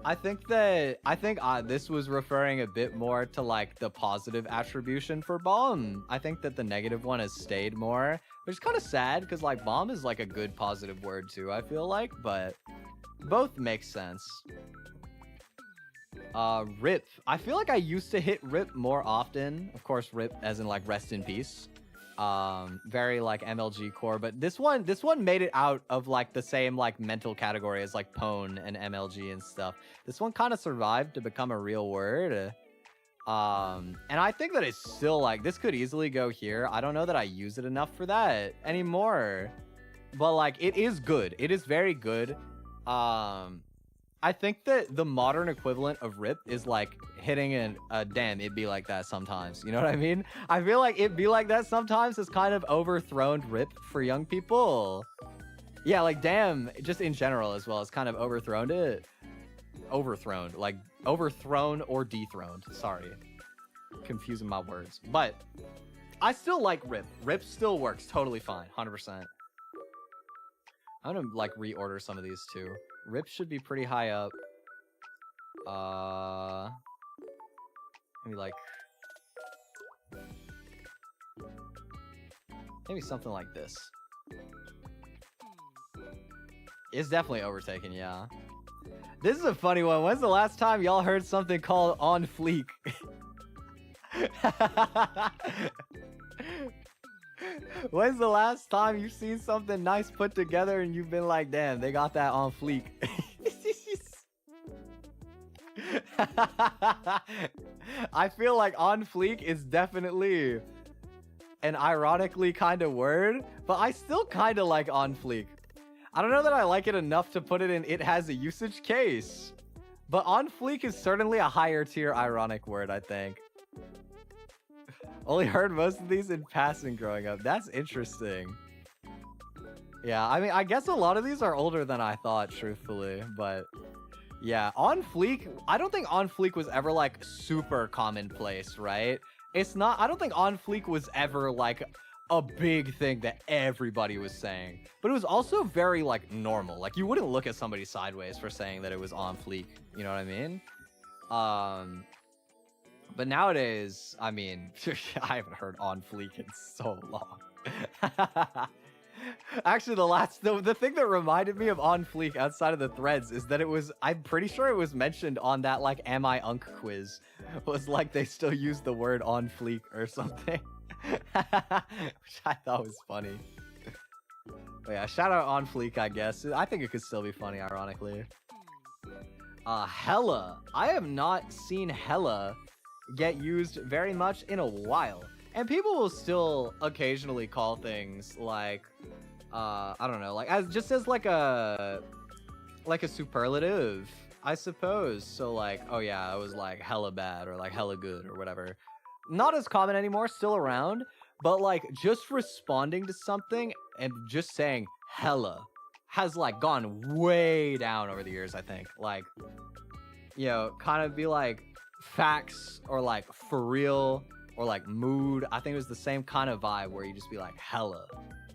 I think this was referring a bit more to like the positive attribution for bomb. I think that the negative one has stayed more, which is kind of sad because like bomb is like a good positive word too, I feel like, but both make sense. Rip. I feel like I used to hit rip more often. Of course, rip as in like rest in peace. Very like MLG core, but this one made it out of like the same like mental category as like pwn and MLG and stuff. This one kind of survived to become a real word. And I think that it's still like, this could easily go here. I don't know that I use it enough for that anymore, but like it is good. It is very good. I think that the modern equivalent of rip is like hitting a damn, it'd be like that sometimes. You know what I mean? I feel like it'd be like that sometimes is kind of overthrown rip for young people. Yeah, like damn, just in general as well, it's kind of overthrown it. Overthrown, like overthrown or dethroned. Sorry. Confusing my words. But I still like rip. Rip still works totally fine, 100%. I'm gonna like reorder some of these too. Rip should be pretty high up. Maybe like maybe something like this. It's definitely overtaken, yeah. This is a funny one. When's the last time y'all heard something called on fleek? When's the last time you've seen something nice put together and you've been like, damn, they got that on fleek? I feel like on fleek is definitely an ironically kind of word, but I still kind of like on fleek. I don't know that I like it enough to put it in it has a usage case, but on fleek is certainly a higher tier ironic word, I think. Only heard most of these in passing growing up. That's interesting. Yeah, I mean, I guess a lot of these are older than I thought, truthfully, but yeah, on fleek, I don't think on fleek was ever like super commonplace, right? It's not, I don't think on fleek was ever like a big thing that everybody was saying, but it was also very like normal. Like you wouldn't look at somebody sideways for saying that it was on fleek, you know what I mean? But nowadays, I mean, I haven't heard on fleek in so long. Actually, the thing that reminded me of on fleek outside of the threads is that it was, I'm pretty sure it was mentioned on that like Am I Unk quiz. It was like they still used the word on fleek or something. Which I thought was funny. But yeah, shout out on fleek, I guess. I think it could still be funny, ironically. Hella. I have not seen hella get used very much in a while, and people will still occasionally call things like I don't know, like as like a superlative, I suppose. So like, oh yeah, it was like hella bad or like hella good or whatever. Not as common anymore, still around, but like just responding to something and just saying hella has like gone way down over the years, I think. Like you know, kind of be like facts or like for real or like mood. I think it was the same kind of vibe where you just be like hella,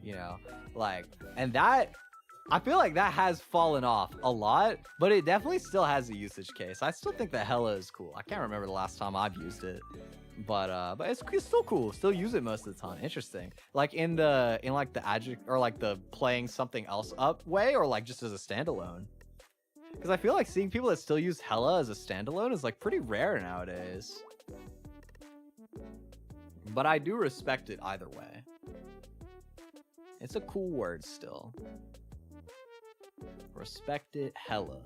you know, like, and that, I feel like that has fallen off a lot, but it definitely still has a usage case. I still think that hella is cool. I can't remember the last time I've used it, but it's still cool. Still use it most of the time. Interesting. Like in like the adjective or like the playing something else up way, or like just as a standalone. Because I feel like seeing people that still use hella as a standalone is like pretty rare nowadays. But I do respect it either way. It's a cool word still. Respect it hella.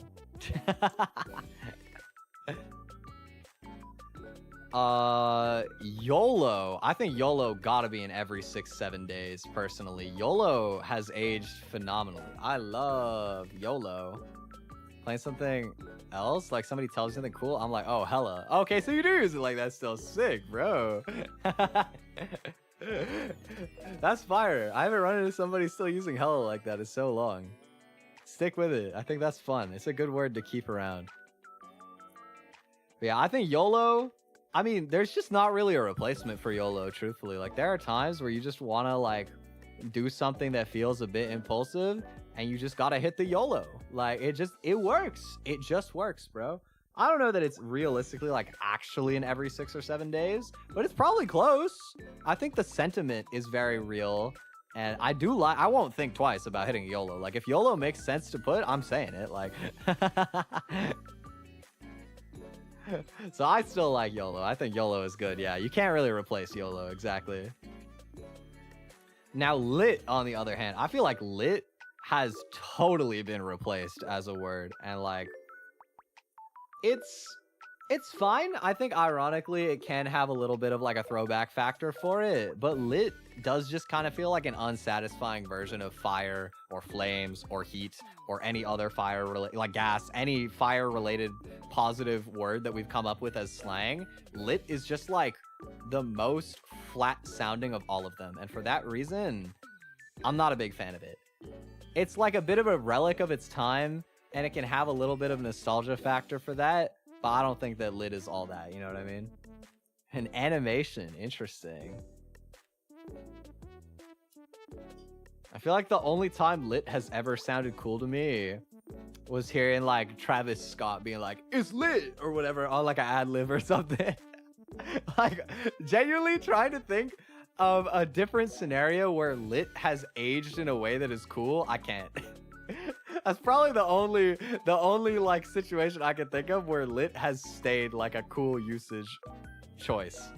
YOLO. I think YOLO gotta be in every 6-7 days personally. YOLO has aged phenomenally. I love YOLO. Playing something else, like somebody tells you something cool, I'm like, oh hella. Okay, so you do use it like that. Still sick, bro. That's fire. I haven't run into somebody still using hella like that in so long. Stick with it. I think that's fun. It's a good word to keep around. But yeah, I think YOLO, I mean, there's just not really a replacement for YOLO, truthfully. Like, there are times where you just want to, like, do something that feels a bit impulsive, and you just got to hit the YOLO. Like, it works. It just works, bro. I don't know that it's realistically, like, actually in every 6 or 7 days, but it's probably close. I think the sentiment is very real. And I do like, I won't think twice about hitting YOLO. Like, if YOLO makes sense to put, I'm saying it. Like, so I still like YOLO. I think YOLO is good. Yeah, you can't really replace YOLO. Exactly. Now, lit, on the other hand, I feel like lit has totally been replaced as a word. And, like, it's fine. I think, ironically, it can have a little bit of, like, a throwback factor for it. But lit does just kind of feel like an unsatisfying version of fire or flames or heat or any other fire like gas, any fire related positive word that we've come up with as slang. Lit is just like the most flat sounding of all of them, and for that reason I'm not a big fan of it. It's like a bit of a relic of its time, and it can have a little bit of nostalgia factor for that, but I don't think that lit is all that, you know what I mean? An animation, interesting. I feel like the only time lit has ever sounded cool to me was hearing like Travis Scott being like, it's lit, or whatever, on like an ad lib or something. Like, genuinely trying to think of a different scenario where lit has aged in a way that is cool. I can't. That's probably the only like situation I can think of where lit has stayed like a cool usage choice.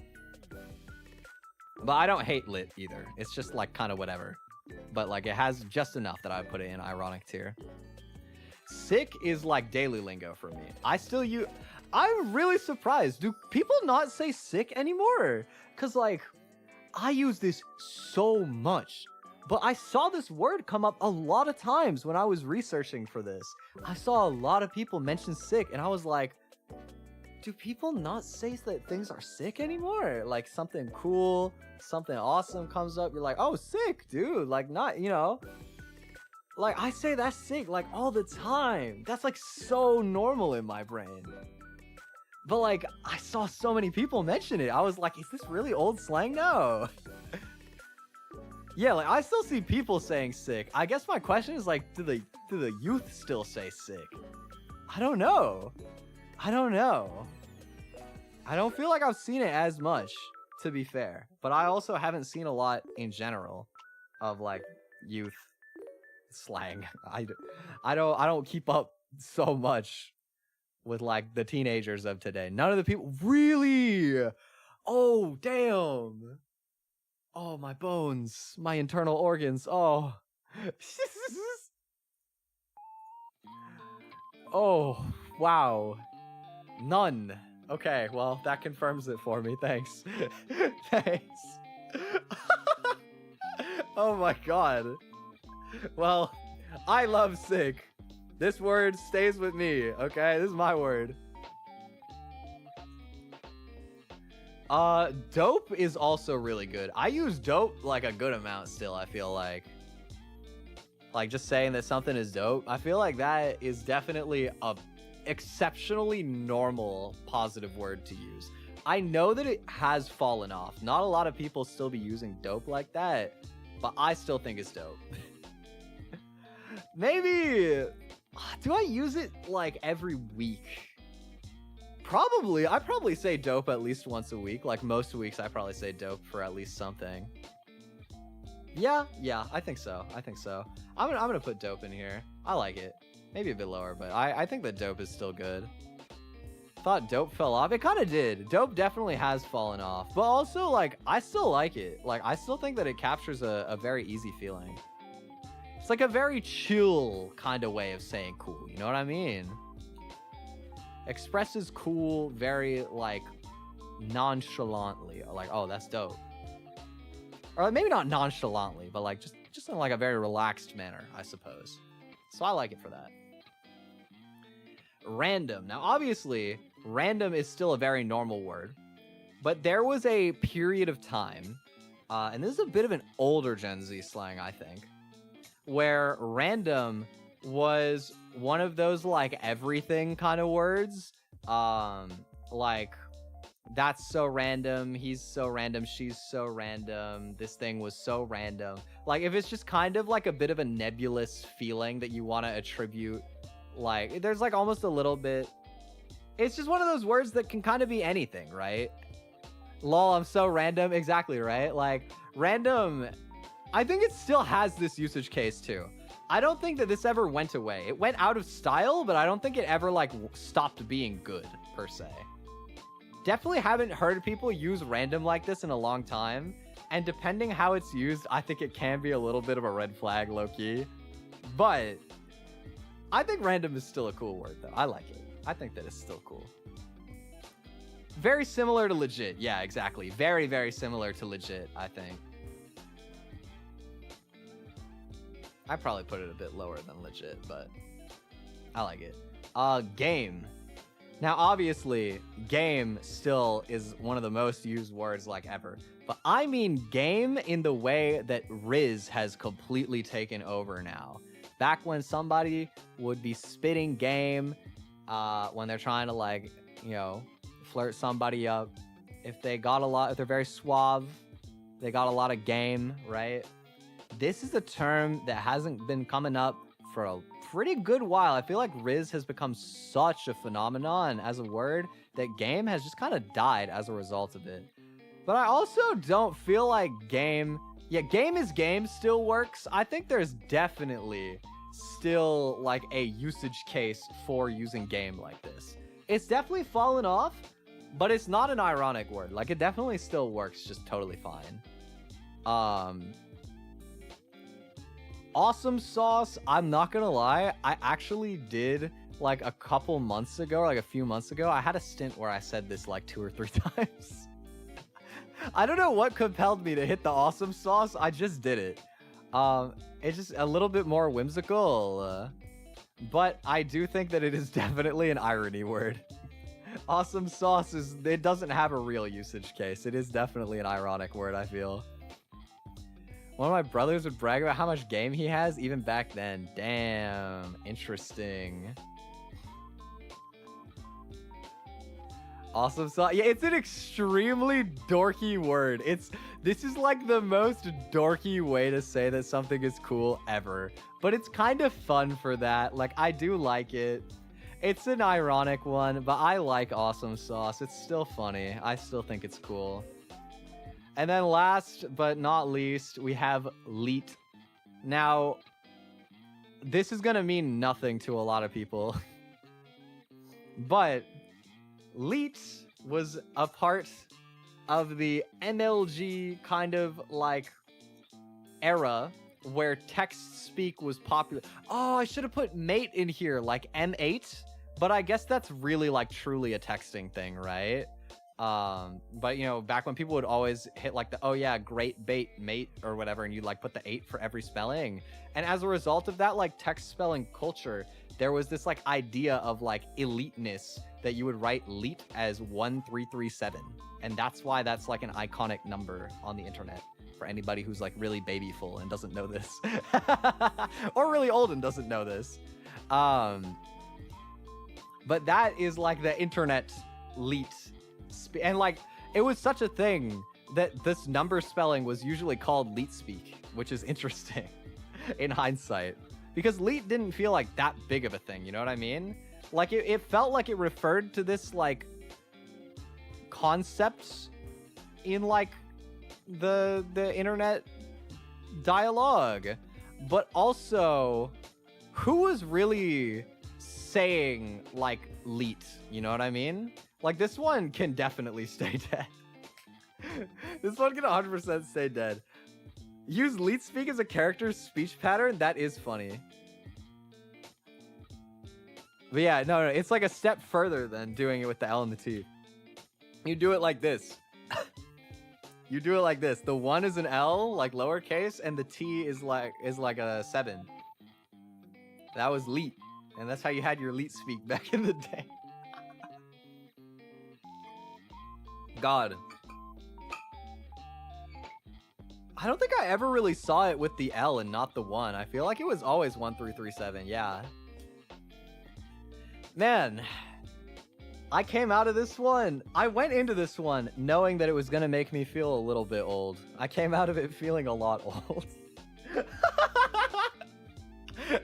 But I don't hate lit either. It's just like kind of whatever. But like it has just enough that I put it in ironic tier. Sick is like daily lingo for me. I'm really surprised. Do people not say sick anymore? Cause like I use this so much. But I saw this word come up a lot of times when I was researching for this. I saw a lot of people mention sick, and I was like, do people not say that things are sick anymore? Like something cool, something awesome comes up, you're like, oh, sick, dude. Like, not, you know, like I say that's sick like all the time. That's like so normal in my brain. But like, I saw so many people mention it. I was like, is this really old slang now? Yeah, like I still see people saying sick. I guess my question is like, do the youth still say sick? I don't know. I don't feel like I've seen it as much, to be fair. But I also haven't seen a lot in general of like youth slang. I don't keep up so much with like the teenagers of today. None of the people really. Oh, damn. Oh, my bones, my internal organs. Oh. Oh, wow. None. Okay, well, that confirms it for me. Thanks. Thanks. Oh my god. Well, I love sick. This word stays with me, okay? This is my word. Dope is also really good. I use dope like a good amount still, I feel like. Like just saying that something is dope. I feel like that is definitely exceptionally normal positive word to use. I know that it has fallen off. Not a lot of people still be using dope like that, but I still think it's dope. Maybe, do I use it like every week? Probably. I probably say dope at least once a week. Like most weeks, I probably say dope for at least something. Yeah, I think so. I'm gonna put dope in here. I like it. Maybe a bit lower, but I think that dope is still good. Thought dope fell off. It kind of did. Dope definitely has fallen off, but also like I still like it. Like I still think that it captures a very easy feeling. It's like a very chill kind of way of saying cool. You know what I mean? Expresses cool very like nonchalantly. Like, oh, that's dope. Or maybe not nonchalantly, but like just in like a very relaxed manner, I suppose. So I like it for that. Random. Now, obviously, random is still a very normal word, but there was a period of time, and this is a bit of an older Gen Z slang, I think, where random was one of those like everything kind of words. Like, that's so random, he's so random, she's so random, this thing was so random. Like, if it's just kind of like a bit of a nebulous feeling that you want to attribute, like, there's like almost a little bit, it's just one of those words that can kind of be anything, right? Lol, I'm so random. Exactly, right? Like, random, I think it still has this usage case too. I don't think that this ever went away. It went out of style, but I don't think it ever like stopped being good per se. Definitely haven't heard people use random like this in a long time, and depending how it's used, I think it can be a little bit of a red flag, low-key. But I think random is still a cool word, though. I like it. I think that it's still cool. Very similar to legit. Yeah, exactly. Very, very similar to legit, I think. I probably put it a bit lower than legit, but I like it. Game. Now, obviously, game still is one of the most used words like ever, but I mean game in the way that Riz has completely taken over now. Back when somebody would be spitting game, when they're trying to like, you know, flirt somebody up, if they're very suave, they got a lot of game, right? This is a term that hasn't been coming up for a pretty good while. I feel like Riz has become such a phenomenon as a word that game has just kind of died as a result of it. But I also don't feel like game is game still works. I think there's definitely still like a usage case for using game like this. It's definitely fallen off, but it's not an ironic word. Like, it definitely still works just totally fine. Awesome sauce, I'm not gonna lie, I actually did like a couple months ago, or like a few months ago, I had a stint where I said this like 2 or 3 times. I don't know what compelled me to hit the awesome sauce, I just did it. It's just a little bit more whimsical, but I do think that it is definitely an irony word. Awesome sauce it doesn't have a real usage case. It is definitely an ironic word, I feel. One of my brothers would brag about how much game he has even back then. Damn, interesting. Awesome sauce. Yeah, it's an extremely dorky word. This is like the most dorky way to say that something is cool ever. But it's kind of fun for that. Like, I do like it. It's an ironic one, but I like awesome sauce. It's still funny. I still think it's cool. And then last but not least, we have leet. Now, this is gonna mean nothing to a lot of people. But leet was a part of the MLG kind of like era where text speak was popular. Oh, I should have put mate in here, like M8, but I guess that's really like truly a texting thing, right? But you know, back when people would always hit like the, oh yeah, great bait mate or whatever, and you'd like put the 8 for every spelling. And as a result of that like text spelling culture, there was this like idea of like eliteness that you would write leet as 1337. And that's why that's like an iconic number on the internet for anybody who's like really babyful and doesn't know this. Or really old and doesn't know this. but that is like the internet leet. And like, it was such a thing that this number spelling was usually called leet speak, which is interesting in hindsight. Because leet didn't feel like that big of a thing, you know what I mean? Like, it felt like it referred to this, like, concept in, like, the internet dialogue. But also, who was really saying, like, leet, you know what I mean? Like, this one can definitely stay dead. This one can 100% stay dead. Use leet speak as a character's speech pattern? That is funny. But yeah, no, it's like a step further than doing it with the L and the T. You do it like this. You do it like this. The 1 is an L, like lowercase, and the T is like a 7. That was leet. And that's how you had your leet speak back in the day. God. I don't think I ever really saw it with the L and not the 1. I feel like it was always 1337, yeah. Man, I came out of this one. I went into this one knowing that it was going to make me feel a little bit old. I came out of it feeling a lot old.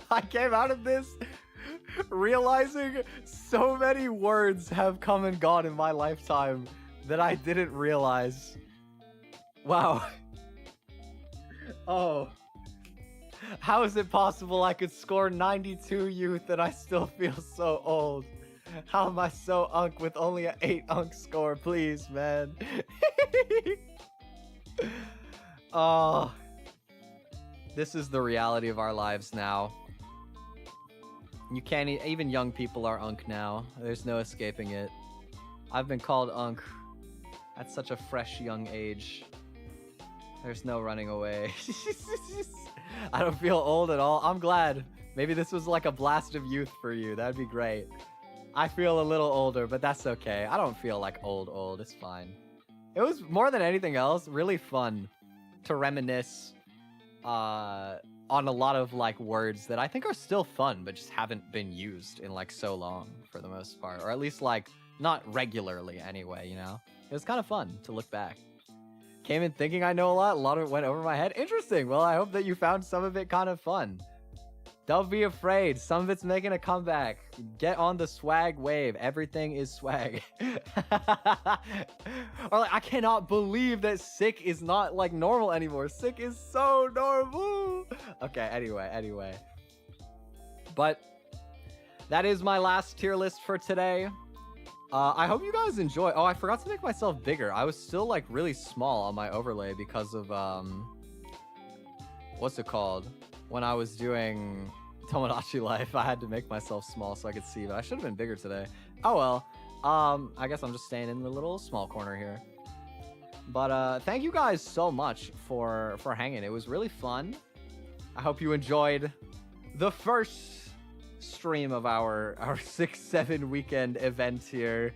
I came out of this realizing so many words have come and gone in my lifetime that I didn't realize. Wow. Oh. How is it possible I could score 92 youth and I still feel so old? How am I so unk with only an 8 unk score? Please, man. Oh. This is the reality of our lives now. You can't even young people are unk now. There's no escaping it. I've been called unk at such a fresh young age. There's no running away. I don't feel old at all. I'm glad. Maybe this was like a blast of youth for you. That'd be great. I feel a little older, but that's okay. I don't feel like old. It's fine. It was, more than anything else, really fun to reminisce on a lot of like words that I think are still fun, but just haven't been used in like so long for the most part. Or at least like not regularly anyway, you know? It was kind of fun to look back. Came in thinking I know a lot of it went over my head. Interesting. Well, I hope that you found some of it kind of fun. Don't be afraid. Some of it's making a comeback. Get on the swag wave. Everything is swag. Or like, I cannot believe that sick is not like normal anymore. Sick is so normal. Okay, anyway. But that is my last tier list for today. I hope you guys enjoy. Oh, I forgot to make myself bigger. I was still like really small on my overlay because of what's it called? When I was doing Tomodachi Life, I had to make myself small so I could see, but I should have been bigger today. Oh well. I guess I'm just staying in the little small corner here. But thank you guys so much for hanging. It was really fun. I hope you enjoyed the first stream of our 6-7 weekend event here,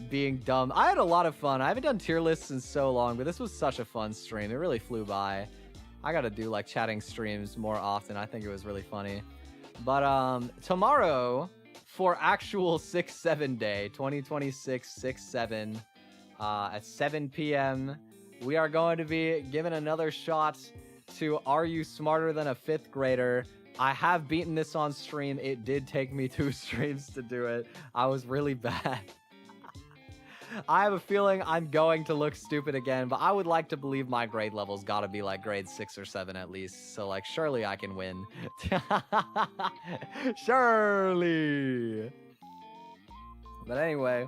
being dumb. I had a lot of fun. I haven't done tier lists in so long, but this was such a fun stream. It really flew by. I gotta do like chatting streams more often. I think it was really funny. But tomorrow, for actual 6-7 day, 2026 6-7, at 7 p.m, we are going to be giving another shot to Are You Smarter Than a 5th Grader? I have beaten this on stream. It did take me 2 streams to do it. I was really bad. I have a feeling I'm going to look stupid again, but I would like to believe my grade level's gotta be like grade 6 or 7 at least. So like, surely I can win. Surely. But anyway,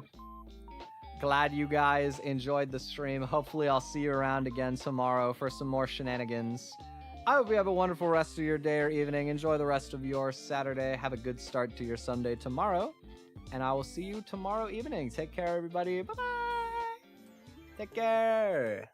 glad you guys enjoyed the stream. Hopefully I'll see you around again tomorrow for some more shenanigans. I hope you have a wonderful rest of your day or evening. Enjoy the rest of your Saturday. Have a good start to your Sunday tomorrow. And I will see you tomorrow evening. Take care, everybody. Bye-bye. Take care.